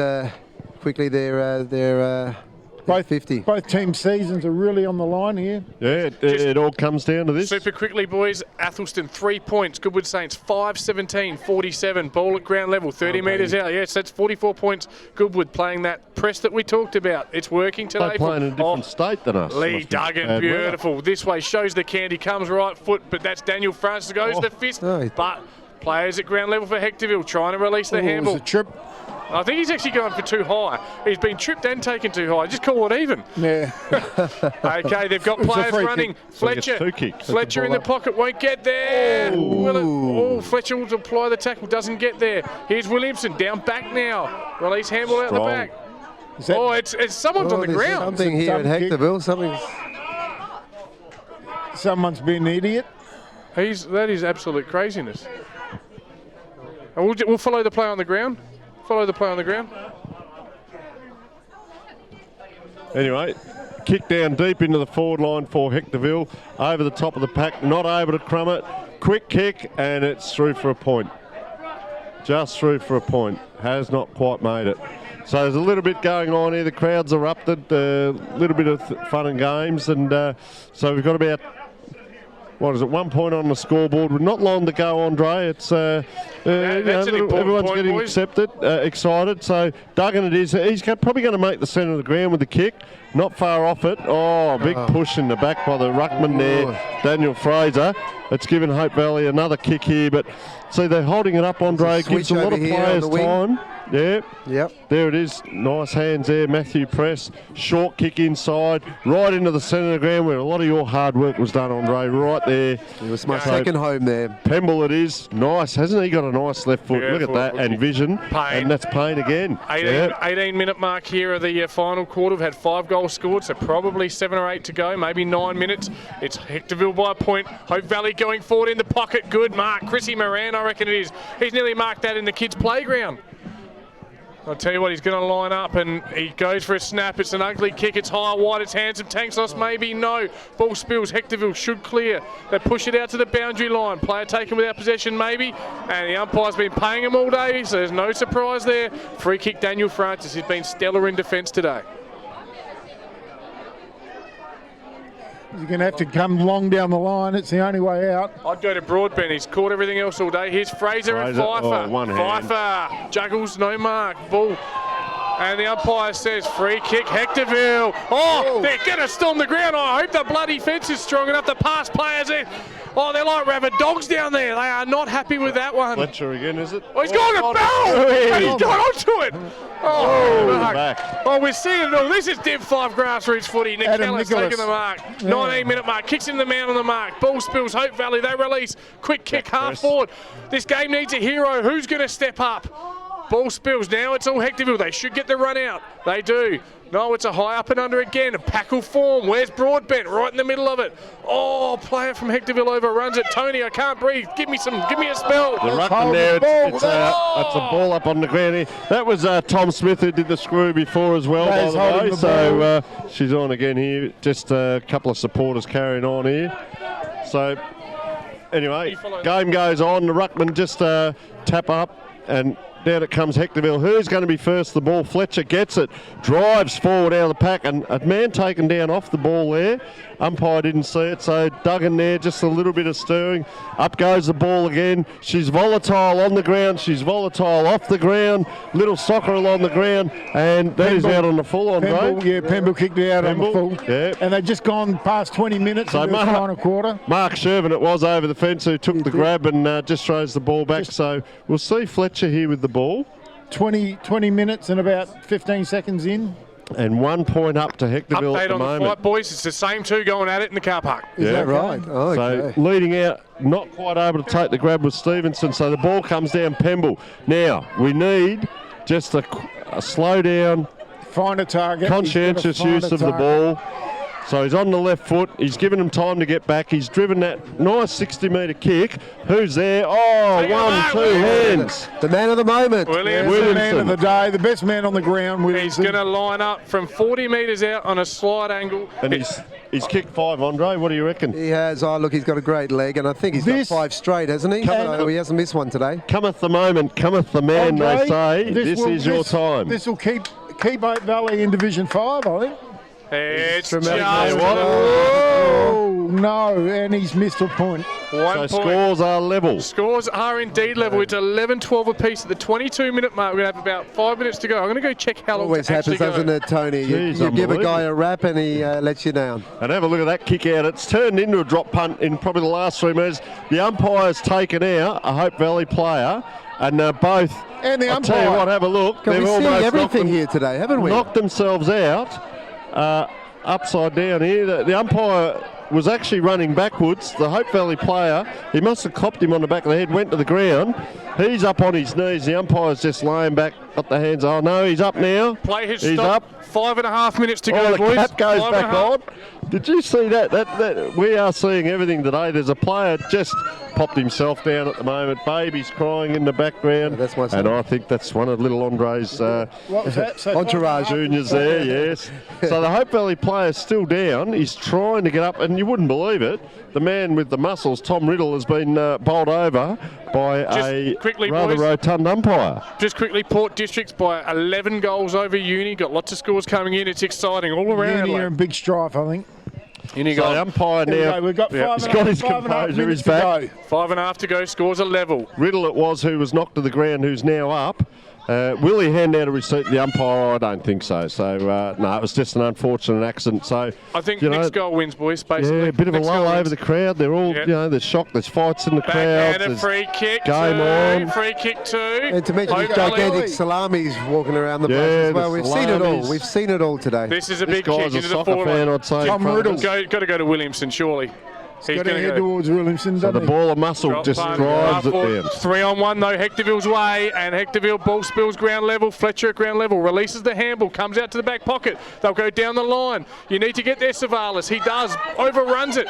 quickly their Both 50. Both team seasons are really on the line here. Yeah, it all comes down to this. Super quickly, boys. Athelston, 3 points. Goodwood Saints, 5-17-47. Ball at ground level, 30 metres out. Yes, that's 44 points. Goodwood playing that press that we talked about. It's working today. They're playing in a different state than us. Lee Must be Duggan, bad weather. beautiful. This way shows the candy, comes right foot, but that's Daniel Francis. Goes the fist. Oh. But players at ground level for Hectorville trying to release the It handball. was a trip. I think he's actually going for too high. He's been tripped and taken too high. Just call it even. Yeah. Okay, they've got It was a players free running. kick. So he gets Fletcher. 2 kicks. Fletcher in the pocket, won't get there. Fletcher will apply the tackle, doesn't get there. Here's Williamson, down back now. Release handball out the Strong. back. Is that- It's someone's on the There's ground. something here at Dump kick. Hectorville. Something's someone's been an idiot. That is absolute craziness. And we'll follow the play on the ground. Follow the play on the ground. Anyway, kick down deep into the forward line for Hectorville. Over the top of the pack, not able to crumb it. Quick kick, and it's through for a point. Just through for a point. Has not quite made it. So there's a little bit going on here. The crowd's erupted. A little bit of fun and games. And so we've got about, 1 point on the scoreboard. With not long to go, Andre. It's that's an important everyone's point, getting boys. excited. So Duggan it is. He's probably going to make the centre of the ground with the kick. Not far off it. Oh, big push in the back by the ruckman there, Daniel Fraser. It's given Hope Valley another kick here. But see, they're holding it up, Andre. There's a Gives switch a lot over of here on players the wing. time. Yeah. Yep. There it is. Nice hands there, Matthew Press. Short kick inside, right into the centre of the ground where a lot of your hard work was done, Andre. Right there. It was my second home there. Pemble it is. Nice. Hasn't he got a nice left foot? Look at that. And vision. Payne. And that's Payne again. 18-minute mark here of the final quarter. We've had 5 goals scored, so probably 7 or 8 to go, maybe 9 minutes. It's Hectorville by a point. Hope Valley going forward in the pocket. Good mark. Chrissy Moran, I reckon it is. He's nearly marked that in the kids' playground. I'll tell you what, he's going to line up and he goes for a snap. It's an ugly kick. It's high, wide. It's handsome. Tanksos, maybe no. Ball spills. Hectorville should clear. They push it out to the boundary line. Player taken without possession, maybe. And the umpire's been paying him all day, so there's no surprise there. Free kick, Daniel Francis. He's been stellar in defence today. You're going to have to come long down the line. It's the only way out. I'd go to Broadbent. He's caught everything else all day. Here's Fraser and Pfeiffer. Oh, one hand. Pfeiffer juggles, no mark. Ball. And the umpire says free kick, Hectorville. Oh, they're going to storm the ground. I hope the bloody fence is strong enough to pass players in. Oh, they're like rabid dogs down there. They are not happy with that one. Fletcher again, is it? Oh, he's gone to barrel! And he's got onto it. Oh, mark. Back. Oh, we're seeing it all. This is Div 5 grassroots footy. Nick Adam Keller's Nicholas. taking the mark. Yeah. 19-minute mark. Kicks in the man on the mark. Ball spills. Hope Valley. They release. Quick kick, half press. forward. This game needs a hero. Who's going to step up? Ball spills. Now it's all Hectorville. They should get the run out. They do. No, it's a high up and under again. A Packle form. Where's Broadbent? Right in the middle of it. Oh, player from Hectorville overruns it. Tony, I can't breathe. Give me a spell. The ruckman there, it's a ball up on the ground here. That was Tom Smith who did the screw before as well, by the way. So she's on again here. Just a couple of supporters carrying on here. So anyway, game goes on. The ruckman just tap up and down it comes Hectorville. Who's going to be first? The ball. Fletcher gets it, drives forward out of the pack, and a man taken down off the ball there. Umpire didn't see it, so Duggan there, just a little bit of stirring. Up goes the ball again. She's volatile on the ground. She's volatile off the ground. Little soccer along the ground, and that is out on the full, Andre. Pemble kicked it out on the full. Yeah. And they've just gone past 20 minutes So of the final quarter. Mark Shervin it was over the fence who took the grab and just throws the ball back. So we'll see Fletcher here with the ball. 20 minutes and about 15 seconds in. And 1 point up to Hectorville Update at the on the moment. fight, boys. It's the same two going at it in the car park. Is that right? Oh, So okay. leading out, not quite able to take the grab with Stevenson. So the ball comes down Pemble. Now we need just a slow down, Find a target. conscientious use of the ball. So he's on the left foot. He's given him time to get back. He's driven that nice 60-metre kick. Who's there? Oh, Take it one, back, two Williams. hands. The man of the moment. Williams. The man of the day, the best man on the ground. He's Williamson. going to line up from 40 metres out on a slide angle. And he's kicked 5, Andre. What do you reckon? He has. Oh, look, he's got a great leg, and I think he's This- got 5 straight, hasn't he? So he hasn't missed one today. Cometh the moment, cometh the man, Andre, they say. This is your time. This will keep Oak Valley in Division 5, I think. It's just dramatic. Oh, no, and he's missed a point. 1 So point. scores are level. Scores are indeed level. It's 11-12 apiece at the 22-minute mark. We're going to have about 5 minutes to go. I'm going to go check how long Always it's actually happens, doesn't going. it, Tony? Jeez, You give a guy unbelievable. a rap and he lets you down. And have a look at that kick out. It's turned into a drop punt in probably the last 3 minutes. The umpire's taken out a Hope Valley player, and both. And the I'll tell you umpire. what, have a look. Can we They've see almost everything here today, haven't we? knocked themselves out upside down here. The umpire was actually running backwards. The Hope Valley player, he must have copped him on the back of the head, went to the ground. He's up on his knees. The umpire's just laying back, got the hands. Oh no, he's up now. Play has He's stopped. up. 5.5 minutes to go, Oh, the boys. cap goes 5.5. back on. Did you see that? That we are seeing everything today. There's a player just popped himself down at the moment. Baby's crying in the background. Yeah, that's my son. And I think that's one of little Andre's What was that? So Entourage. juniors there, yes. So the Hope Valley player's still down. He's trying to get up, and you wouldn't believe it. The man with the muscles, Tom Riddle, has been bowled over by Just a quickly, rather boys. rotund umpire. Just quickly, Port Districts by 11 goals over Uni. Got lots of scores coming in. It's exciting all around. Uni are in big strife, I think. Uni So the got umpire Here we now, go. We've got he's got his 5.5 composure, minutes he's to back. go. 5.5 to go. Scores are level. Riddle it was who was knocked to the ground, who's now up. Will he hand out a receipt to the umpire? I don't think so. So, no, it was just an unfortunate accident. So I think you next goal wins, boys, basically. Yeah, a bit of a Next lull goal over wins. the crowd. They're all, there's shock. There's fights in the crowd. Backhanded free kick. Game on. Free kick 2. And to mention the Hope Valley. gigantic salamis walking around the place Yeah, as well. the We've seen it all. salamis. We've seen it all today. This is a This big kick guy's a into the soccer forward fan, line. I'd say. Tom front of Riddle. us. Got to go to Williamson, surely. He's Got to going head to go. towards Williamson, So the doesn't he? ball of muscle Drop just punt, drives it half down. 3-on-1 though, Hectorville's way, and Hectorville ball spills ground level. Fletcher at ground level, releases the handball, comes out to the back pocket. They'll go down the line. You need to get there, Savalas. He does, overruns it.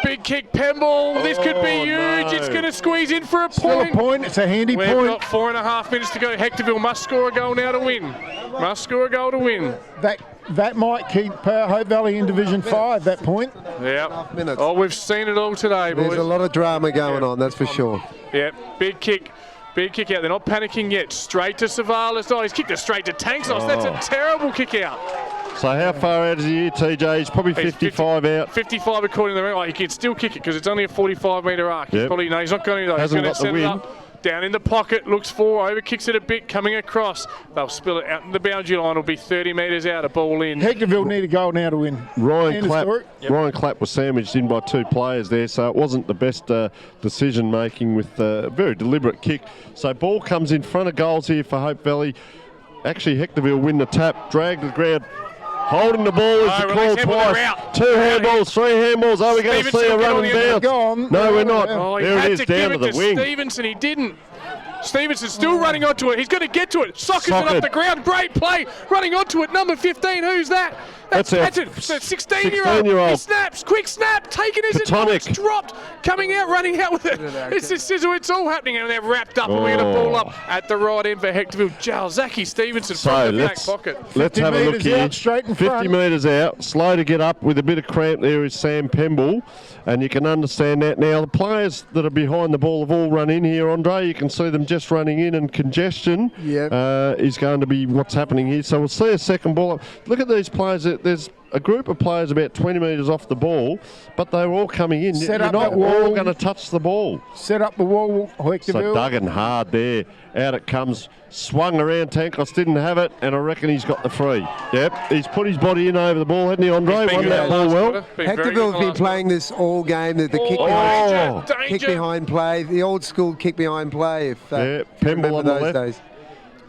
Big kick, Pemble. This could be huge. no. It's going to squeeze in for a Still a point. point. It's a handy We've point. got 4.5 minutes to go. Hectorville must score a goal now to win. Must score a goal to win. That might keep Hope Valley in Division 5, that point. Yeah. Minutes. Oh, we've seen it all today, boys. There's a lot of drama going on, that's for sure. Yeah, big kick. Big kick out. They're not panicking yet. Straight to Savalas. Oh, he's kicked it straight to Tanksos. That's a terrible kick out. So how far out is he here, TJ? He's probably He's 55 out. 55 according to the oh, he can still kick it because it's only a 45-metre arc. Yep. Probably, no, he's not going to though. Hasn't He's got going to the set it win. up. Down in the pocket, looks forward, over kicks it a bit, coming across. They'll spill it out in the boundary line. It'll be 30 metres out, a ball in. Hectorville need a goal now to win. Ryan End of Clapp, story. Ryan Clapp was sandwiched in by 2 players there, so it wasn't the best decision making with a very deliberate kick. So ball comes in front of goals here for Hope Valley. Actually, Hectorville win the tap, drag the ground. Holding the ball is the call release handball, they're twice. out. 2 handballs, 3 handballs. Are we going to Stevenson see a will get run on and the end. bounce? Go on. No, we're not. Oh, he There had it is, to down give to it the wing. Stevenson, he didn't. Stevenson's still running onto it. He's going to get to it. Sockers it Socket. off the ground. Great play. Running onto it. Number 15. Who's that? That's our it. The 16-year-old. 16-year-old. He snaps. Quick snap. Taken as Platonic. it's dropped. Coming out, running out with it. It's a sizzle. It's all happening. And they're wrapped up. And we're going to ball up at the right end for Hectorville. Zachy Stevenson So from the back let's pocket. have a look metres here. out, straight in 50 front. metres out, slow to get up with a bit of cramp. There is Sam Pemble, and you can understand that now. The players that are behind the ball have all run in here, Andre. You can see them just running in, and congestion is going to be what's happening here. So we'll see a second ball up. Look at these players. There's a group of players about 20 metres off the ball, but they're all coming in. Set You're up not that wall. all going to touch the ball. Set up the wall, So Hectorville. Duggan hard there. Out it comes. Swung around. Tankos didn't have it, and I reckon he's got the free. Yep, he's put his body in over the ball, hasn't he, Andre? Been Won good that in the ball last well. quarter. Been very good in Hectorville the have been last playing this all game. The kick quarter. behind, Danger, kick danger. behind play, the old school kick behind play. If Yeah, you Pemble remember on the those left. days.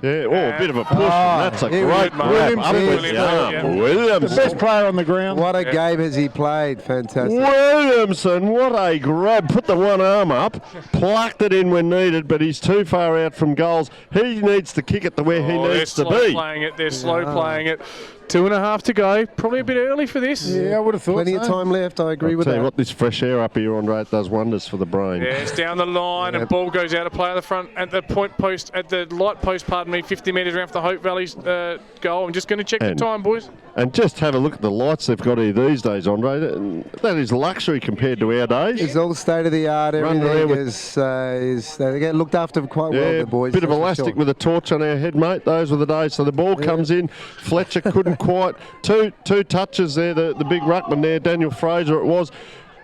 Yeah, a bit of a push. and that's a here we great go. grab up with Williamson. the arm. Yeah. The Williamson. best player on the ground. What a game has he played! Fantastic. Williamson, what a grab. Put the one arm up, plucked it in when needed, but he's too far out from goals. He needs to kick it to where he Oh, needs they're to slow be. playing it. They're slow playing it. 2.5 to go. Probably a bit early for this. Yeah, I would have thought Plenty so. of time left. I agree with Tell you that. what, this fresh air up here, Andre, it does wonders for the brain. Yeah, it's down the line and ball goes out of play at the front at the point post, at the light post, 50 metres around for the Hope Valley's goal. I'm just going to check And- the time, boys. And just have a look at the lights they've got here these days, Andre. That is luxury compared to our days. It's all state of the art. Running Everything around with- is they get looked after quite well, Yeah, the boys. bit of that's for elastic sure. with a torch on our head, mate. Those were the days. So the ball comes in. Fletcher couldn't quite. Two touches there. The big ruckman there, Daniel Fraser it was,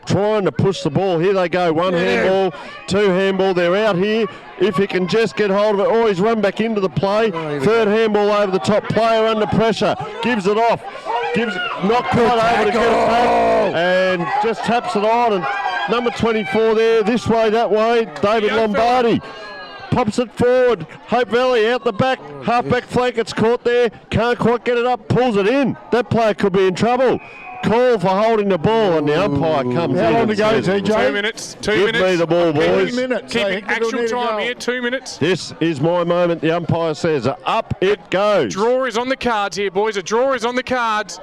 trying to push the ball. Here they go. One handball, 2 handball. They're out here. If he can just get hold of it. Oh, he's run back into the play. here we Third handball over the top. Player under pressure. Gives it off. Gives it, not quite able to get it back. And just taps it on. And number 24 there. This way, that way. David Yeah, Lombardi. Pops it forward. Hope Valley out the back. Half-back flank. It's caught there. Can't quite get it up. Pulls it in. That player could be in trouble. Call for holding the ball, and the umpire comes How in long and to go, says, TJ? 2 minutes. 2 Give minutes. me the ball, boys. 2 minutes. So Keeping Hectorville actual need a time goal. here. 2 minutes. This is my moment. The umpire says, up it goes. Draw is on the cards here, boys. A draw is on the cards.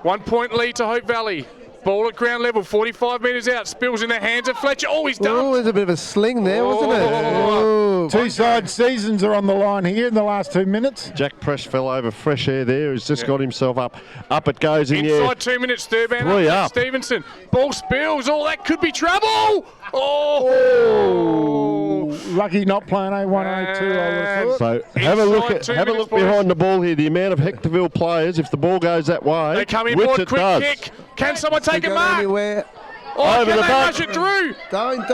1 point lead to Hope Valley. Ball at ground level, 45 metres out. Spills in the hands of Fletcher. Oh, he's done. Oh, there's a bit of a sling there, wasn't it? Oh. Oh. Two side seasons are on the line here in the last 2 minutes. Jack Presh fell over fresh air there. He's just got himself up. Up it goes in here. Inside 2 minutes, third man 3 up. up. Stevenson. Ball spills. Oh, that could be trouble. Oh. Lucky not playing A1, A2, I would have thought. So have a look Inside at 2 have a minutes, look behind boys. the ball here. The amount of Hectorville players, if the ball goes that way, They come in which board, it quick does. kick. Can someone take They a go mark? anywhere. Oh, Over can the they back. rush it through? Don't.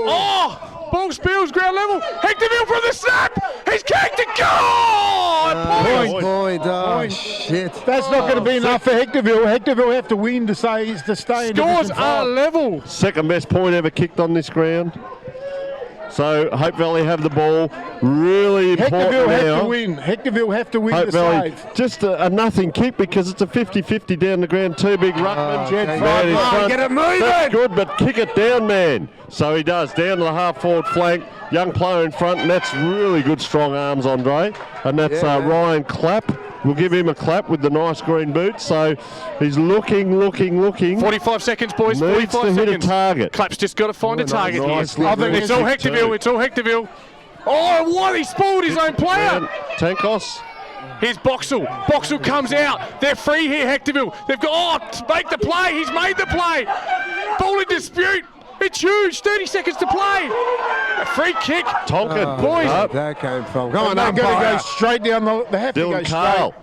Oh! Ball spills, ground level. Hectorville from the snap. He's kicked it. Goal! Point. Oh, shit. That's not going to be enough for Hectorville. Hectorville have to win to stay in Scores Division are 5. level. Second best point ever kicked on this ground. So Hope Valley have the ball. Really important Hectorville have now. to win. Hectorville have to win Hope to Valley, save. just a nothing kick because it's a 50-50 down the ground. Two big ruckman. Jed Man Front. in front. Get it moving. That's good, but kick it down, man. So he does, down to the half-forward flank. Young player in front, and that's really good strong arms, Andre. And that's Ryan Clapp. We'll give him a clap with the nice green boots. So he's looking. 45 seconds, boys. Needs 45 to hit seconds. a target. Clap's just got to find a target nice here. little It's all kick Hectorville. too. It's all Hectorville. Oh, what? He spoiled his own player. Tankos. Here's Boxall. Boxall comes out. They're free here, Hectorville. They've got, make the play. He's made the play. Ball in dispute. It's huge. 30 seconds to play. A free kick. Tonkin. Boys. That came from. Come on, They're going to go umpire. straight down the. They have to go Dylan straight. Carl.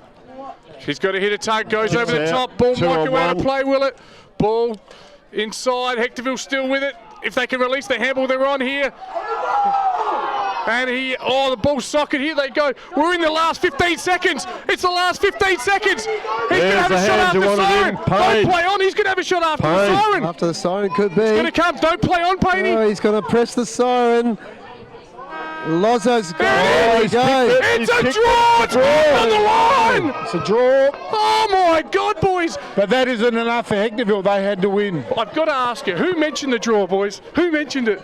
He's got to hit a target. Goes Kicks over the out. top. Ball 2 might on go out of 1. play, will it? Ball inside. Hectorville still with it. If they can release the handball, they're on here. And the ball's socket. Here they go. We're in the last 15 seconds. It's the last 15 seconds. He's going to There's have a the shot hands after you wanted siren. in. Don't Payne. play on. He's going to have a shot after the Payne. siren. After the siren, could be. Going to come. Don't play on, Paney. Oh, he's going to press the siren. Lozzo's got There it. it There we is. go. It's He's a kicked draw. it. It's on the line. It's a draw. Oh, my God, boys. But that isn't enough for Hectorville. They had to win. I've got to ask you, who mentioned the draw, boys? Who mentioned it?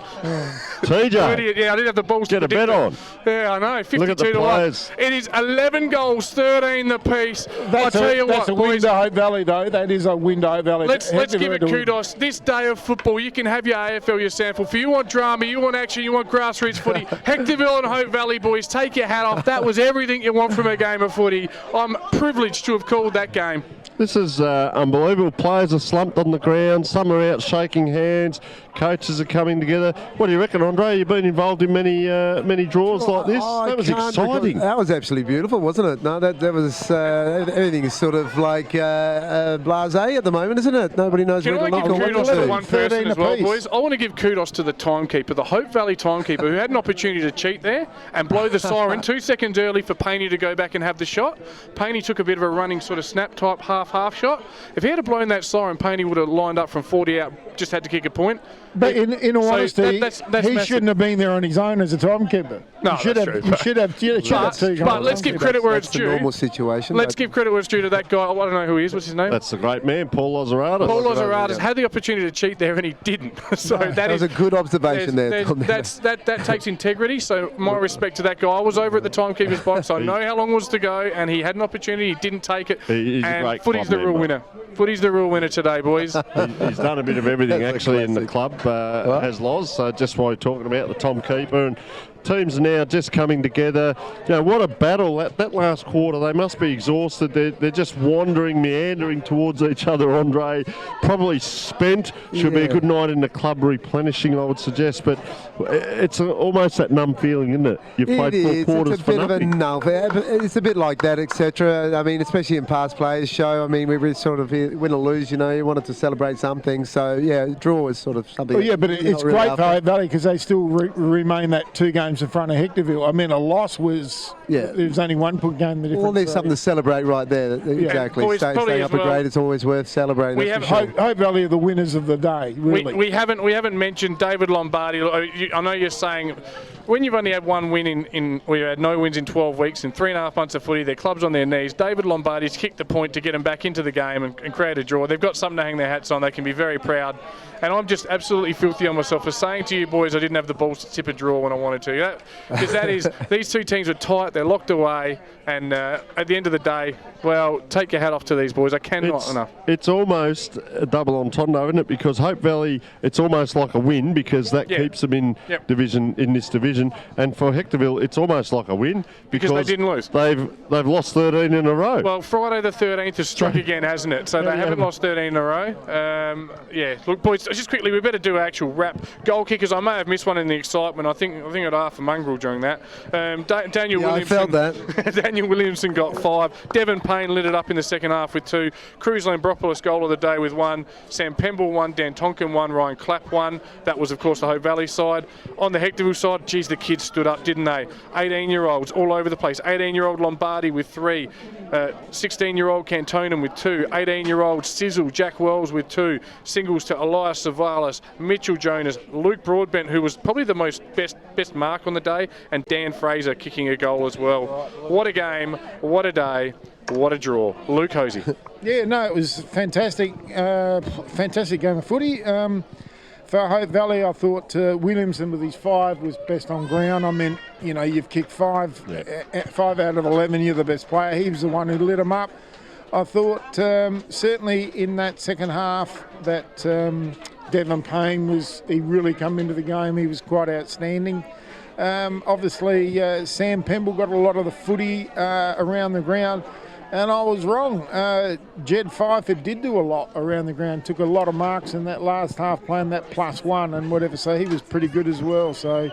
TJ. Idiot. Yeah, I didn't have the balls Get to a bet predict on. it. Yeah, I know. 52 Look at the to 1. players. It is 11 goals, 13 the piece. That's I tell you that's what, a win boys. to Hope Valley, though. That is a win to Hope Valley. Let's Hectorville give had it to win. kudos. This day of football, you can have your AFL, your SAAFL. If you want drama, you want action, you want grassroots footy, Hectorville and Hope Valley boys, take your hat off. That was everything you want from a game of footy. I'm privileged to have called that game. This is unbelievable. Players are slumped on the ground. Some are out shaking hands. Coaches are coming together. What do you reckon, Andre? You've been involved in many draws like this. That was exciting. That was absolutely beautiful, wasn't it? No, that was everything is sort of like blasé at the moment, isn't it? Nobody knows Can where I to give look or kudos what to to one do. person 13 as well, apiece. boys? I want to give kudos to the timekeeper, the Hope Valley timekeeper, who had an opportunity to cheat there and blow the siren 2 seconds early for Paney to go back and have the shot. Paney took a bit of a running sort of snap type half shot. If he had blown that siren, Paney would have lined up from 40 out, just had to kick a point. But in all So honesty, that's he massive. shouldn't have been there on his own as a timekeeper. No, you should that's have. true. You should have. two But let's give credit where it's That's the due. normal situation. Let's but- give credit where it's due to that guy. I don't know who he is. What's his name? That's the great man, Paul Ozeratis. Paul Ozeratis yeah. had the opportunity to cheat there and he didn't. So That was a good observation there. Tom. that takes integrity. So my respect to that guy. I was over at the timekeeper's box. I know how long was to go, and he had an opportunity. He didn't take it. He's a and great footy's club the real member. winner. Footy's the real winner today, boys. He's done a bit of everything That's a actually in the classic. club, has Loz. So just while you're talking about the Tom Keeper and teams are now just coming together. You know, what a battle that last quarter. They must be exhausted. They're just wandering, meandering towards each other, Andre. Probably spent. Should be a good night in the club replenishing, I would suggest. But it's almost that numb feeling, isn't it? You've played It 4 is. quarters It's a for bit of a nothing. null. It's a bit like that, etc. I mean, especially in past players' show. I mean, we really sort of win or lose. You know, you wanted to celebrate something. So yeah, draw is sort of something. Well, yeah, but you're it's not really great for after. Hope Valley because they still remain that 2 games in front of Hectorville. I mean, a loss was there was only 1 point game. The difference. Well, there's something to celebrate right there. Exactly. boys, probably Staying as up a well. grade, it's always worth celebrating. We that's have for sure. Hope Valley are the winners of the day. Really, We haven't mentioned David Lombardi. I know you're saying when you've only had 1 win or you had no wins in 12 weeks in 3.5 months of footy, their club's on their knees. David Lombardi's kicked the point to get them back into the game and create a draw. They've got something to hang their hats on. They can be very proud. And I'm just absolutely filthy on myself for saying to you boys I didn't have the balls to tip a draw when I wanted to. Because that is, these 2 teams are tight, they're locked away, and at the end of the day, well, take your hat off to these boys. I cannot enough. It's almost a double entendre, isn't it? Because Hope Valley, it's almost like a win because that keeps them in this division. division. And for Hectorville, it's almost like a win Because they didn't lose. They've lost 13 in a row. Well, Friday the 13th has struck again, hasn't it? So they haven't lost 13 in a row. Look, boys, just quickly, we better do an actual wrap. Goal kickers, I may have missed one in the excitement. I think I'd half a mongrel during that. Daniel Williamson. I felt that. Daniel Williamson got 5. Devon Payne lit it up in the second half with 2. Cruz Lambropoulos goal of the day with 1. Sam Pemble 1. Dan Tonkin 1. Ryan Clapp 1. That was, of course, the Hope Valley side. On the Hectorville side, geez, the kids stood up, didn't they? 18-year-olds all over the place. 18-year-old Lombardi with 3. 16-year-old Cantonan with 2. 18-year-old Sizzle, Jack Wells with 2. Singles to Elias Savalas, Mitchell Jonas, Luke Broadbent, who was probably the best mark on the day, and Dan Fraser kicking a goal as well. What a game, what a day, what a draw. Luke Hosey. Yeah, no, it was fantastic. Fantastic game of footy. For Hope Valley, I thought Williamson with his 5 was best on ground. I mean, you know, you've kicked 5 out of 11, you're the best player. He was the one who lit them up. I thought certainly in that second half that Devon Payne he really come into the game. He was quite outstanding. Obviously, Sam Pemble got a lot of the footy around the ground. And I was wrong. Jed Pfeiffer did do a lot around the ground, took a lot of marks in that last half, playing that +1 and whatever, so he was pretty good as well. So,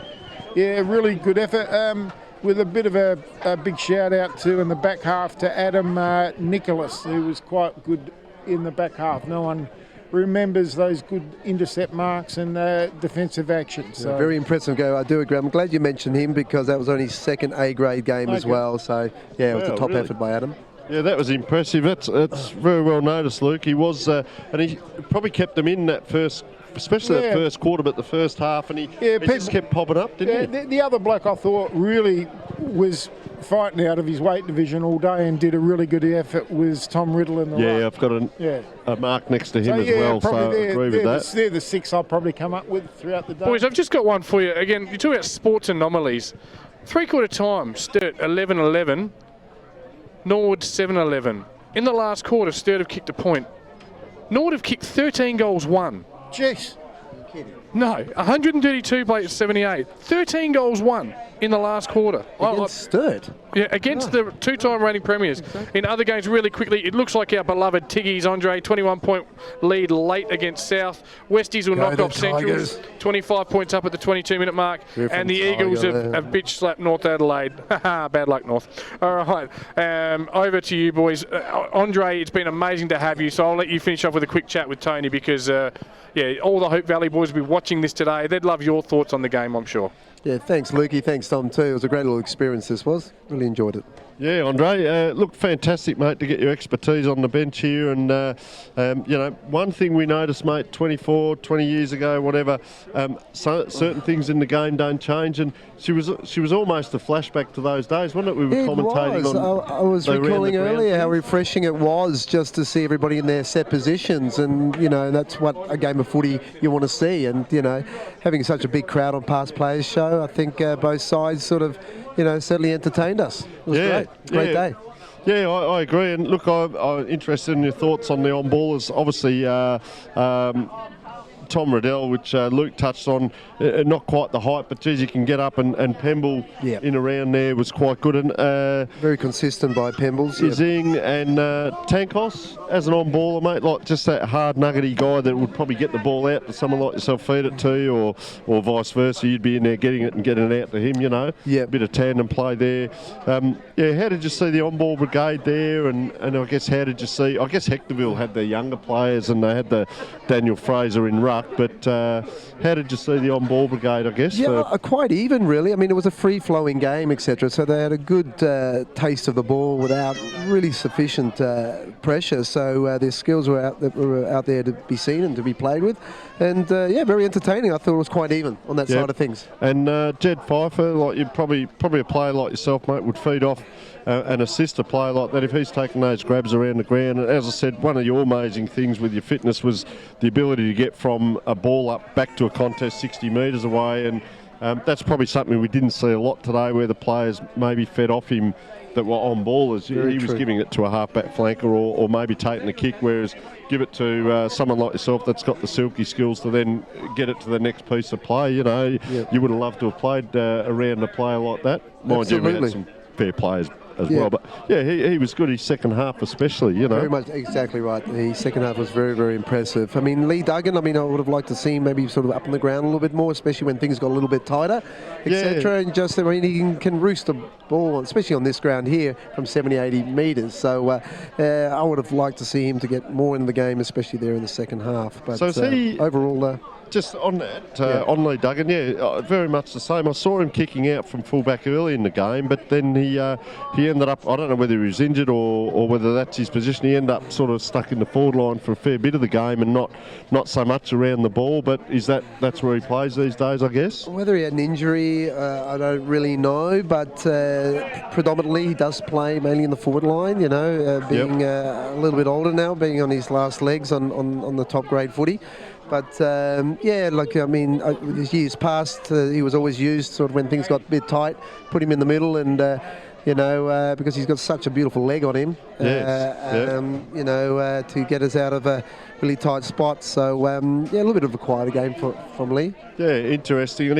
yeah, really good effort. With a bit of a big shout out to in the back half to Adam Nicholas, who was quite good in the back half. No one remembers those good intercept marks and defensive action. So very impressive go. I do agree. I'm glad you mentioned him because that was only his second A-grade game as well. So, yeah, it was a top effort by Adam. Yeah, that was impressive. It's very well noticed, Luke. He was, and he probably kept them in that first, especially that first quarter, but the first half, and he just kept popping up, didn't he? The other bloke I thought really was fighting out of his weight division all day and did a really good effort was Tom Riddle in the right. I've got a mark next to him as well, so I agree with that. They're the 6 I'll probably come up with throughout the day. Boys, I've just got one for you. Again, you talk about sports anomalies. 3/4 time, Sturt 11-11. Norwood 7-11. In the last quarter, Sturt have kicked a point. Norwood have kicked 13 goals, 1. Jeez. No, 132 played at 78. 13 goals, 1 in the last quarter. Against Sturt? Yeah, against the 2-time reigning premiers. In other games, really quickly, it looks like our beloved Tiggies, Andre, 21-point lead late against South. Westies will knock off Centrals, 25 points up at the 22-minute mark. And the Eagles have bitch-slapped North Adelaide. Bad luck, North. All right, over to you, boys. Andre, it's been amazing to have you, so I'll let you finish off with a quick chat with Tony because, all the Hope Valley boys will be watching this today. They'd love your thoughts on the game, I'm sure. Yeah, thanks, Lukey. Thanks, Tom, too. It was a great little experience, this was. Really enjoyed it. Yeah, Andre, look, fantastic, mate, to get your expertise on the bench here. And, one thing we noticed, mate, 24, 20 years ago, whatever, certain things in the game don't change. And she was almost a flashback to those days, wasn't it? We were commentating on. I was recalling earlier how refreshing it was just to see everybody in their set positions. And, that's what a game of footy you want to see. And, having such a big crowd on Past Players show, I think both sides sort of, certainly entertained us. It was great. Great day. Yeah, I agree. And look, I'm interested in your thoughts on the on-ballers. Obviously, Tom Riddell, which Luke touched on, not quite the height, but geez, you can get up and Pemble in around there was quite good. And very consistent by Pembles. Zing and Tankos as an on-baller, mate, like just that hard nuggety guy that would probably get the ball out to someone like yourself, feed it to you, or vice versa. You'd be in there getting it and getting it out to him, Yeah. A bit of tandem play there. How did you see the on-ball brigade there? And I guess how did you see? I guess Hectorville had their younger players and they had the Daniel Fraser in ruck. But how did you see the on-ball brigade, I guess? Yeah, quite even, really. I mean, it was a free-flowing game, etc. So they had a good taste of the ball without really sufficient pressure. So their skills were out there to be seen and to be played with. And, very entertaining. I thought it was quite even on that side of things. And Jed Pfeiffer, like you probably a player like yourself, mate, would feed off and assist a player like that if he's taking those grabs around the ground. And as I said, one of your amazing things with your fitness was the ability to get from a ball up back to a contest 60 metres away. And That's probably something we didn't see a lot today, where the players maybe fed off him that were on ballers. He was giving it to a half-back flanker or maybe taking the kick, whereas give it to someone like yourself that's got the silky skills to then get it to the next piece of play. You know, you would have loved to have played around a player like that. Mind you, we had some fair players as well, but yeah, he was good. His second half especially, you know. Very much, exactly right. The second half was very, very impressive. I mean, Lee Duggan, I would have liked to see him maybe sort of up on the ground a little bit more, especially when things got a little bit tighter, etc. And just, he can roost the ball, especially on this ground here, from 70, 80 metres. So I would have liked to see him to get more in the game, especially there in the second half. But so overall... just on that, on Lee Duggan, very much the same. I saw him kicking out from fullback early in the game, but then he ended up, I don't know whether he was injured or whether that's his position, he ended up sort of stuck in the forward line for a fair bit of the game and not so much around the ball, but that's where he plays these days, I guess? Whether he had an injury, I don't really know, but predominantly he does play mainly in the forward line, being a little bit older now, being on his last legs on the top grade footy. But, his years past, he was always used sort of when things got a bit tight, put him in the middle and, because he's got such a beautiful leg on him, to get us out of a really tight spot. So, a little bit of a quieter game from Lee. Yeah, interesting. And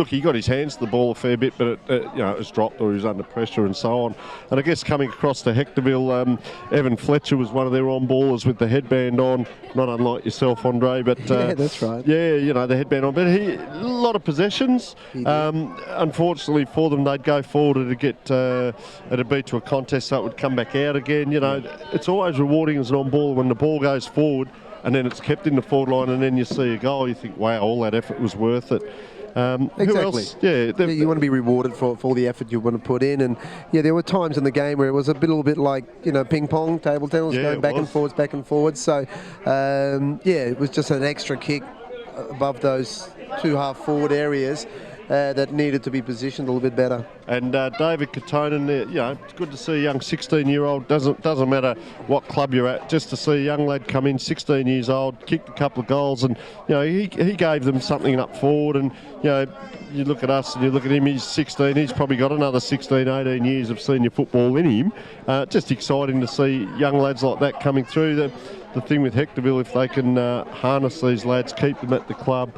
he got his hands to the ball a fair bit, but it was dropped or he was under pressure and so on. And I guess coming across to Hectorville, Evan Fletcher was one of their on-ballers with the headband on, not unlike yourself, Andre. But yeah, that's right. Yeah, the headband on. But a lot of possessions. Unfortunately for them, they'd go forward and it'd be to a contest, so it would come back out again. It's always rewarding as an on-baller when the ball goes forward and then it's kept in the forward line and then you see a goal, you think, wow, all that effort was worth it. Exactly. Who else? You want to be rewarded for all the effort you want to put in, and there were times in the game where it was a little bit like ping pong, table tennis, going back and forwards. So it was just an extra kick above those two half forward areas that needed to be positioned a little bit better. And David Katonen, it's good to see a young 16-year-old. Doesn't matter what club you're at, just to see a young lad come in, 16 years old, kicked a couple of goals, and he gave them something up forward. And you look at us and you look at him, he's 16. He's probably got another 16, 18 years of senior football in him. Just exciting to see young lads like that coming through. The thing with Hectorville, if they can harness these lads, keep them at the club,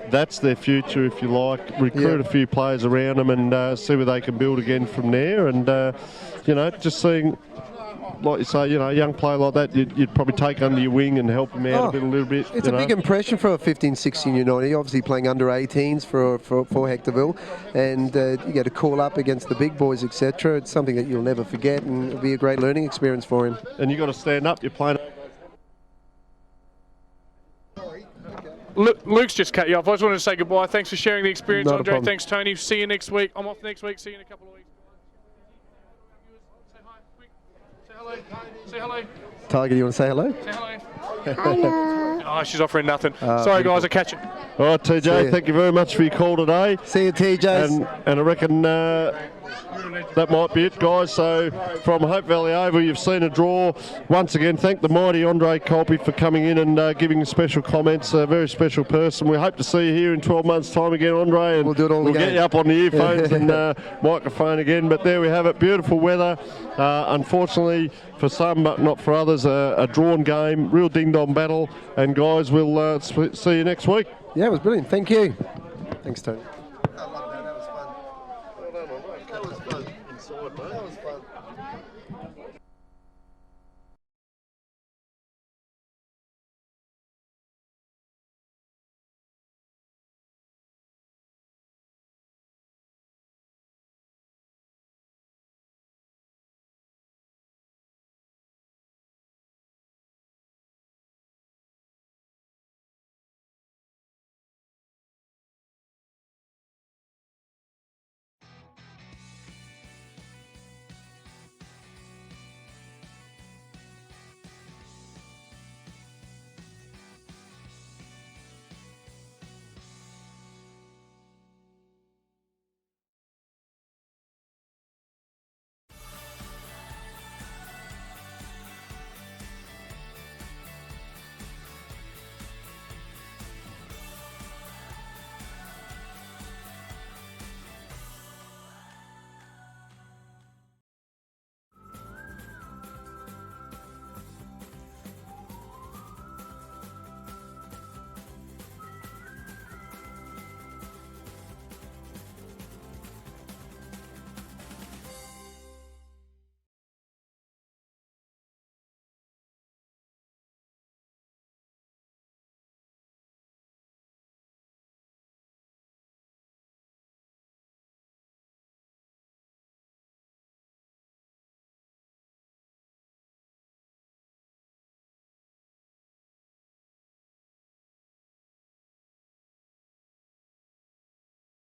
that's their future, if you like. Recruit a few players around them and see where they can build again from there. And, just seeing, like you say, a young player like that, you'd probably take under your wing and help him out a little bit. It's a big impression for a 15, 16-year-old. Obviously playing under 18s for Hectorville. And you get a call up against the big boys, etc. It's something that you'll never forget, and it'll be a great learning experience for him. And you've got to stand up. You're playing... Luke's just cut you off. I just wanted to say goodbye. Thanks for sharing the experience, Not a Andre. problem. Thanks, Tony. See you next week. I'm off next week. See you in a couple of weeks. Say hi, quick. Say hello. Say hello. Tiger, you want to say hello? Say hello. Hello. Oh, she's offering nothing. Sorry, guys. I'll catch you. All right, TJ, thank you very much for your call today. See you, TJ. And I reckon that might be it, guys. So from Hope Valley Oval, you've seen a draw. Once again, thank the mighty Andre Kulpe for coming in and giving special comments. A very special person. We hope to see you here in 12 months' time again, Andre. And we'll do it all again. We'll get you up on the earphones and microphone again. But there we have it. Beautiful weather. Unfortunately for some, but not for others, a drawn game. Real ding-dong battle. And guys, we'll see you next week. Yeah, it was brilliant. Thank you. Thanks, Tony. That was fun inside, mate. That was fun.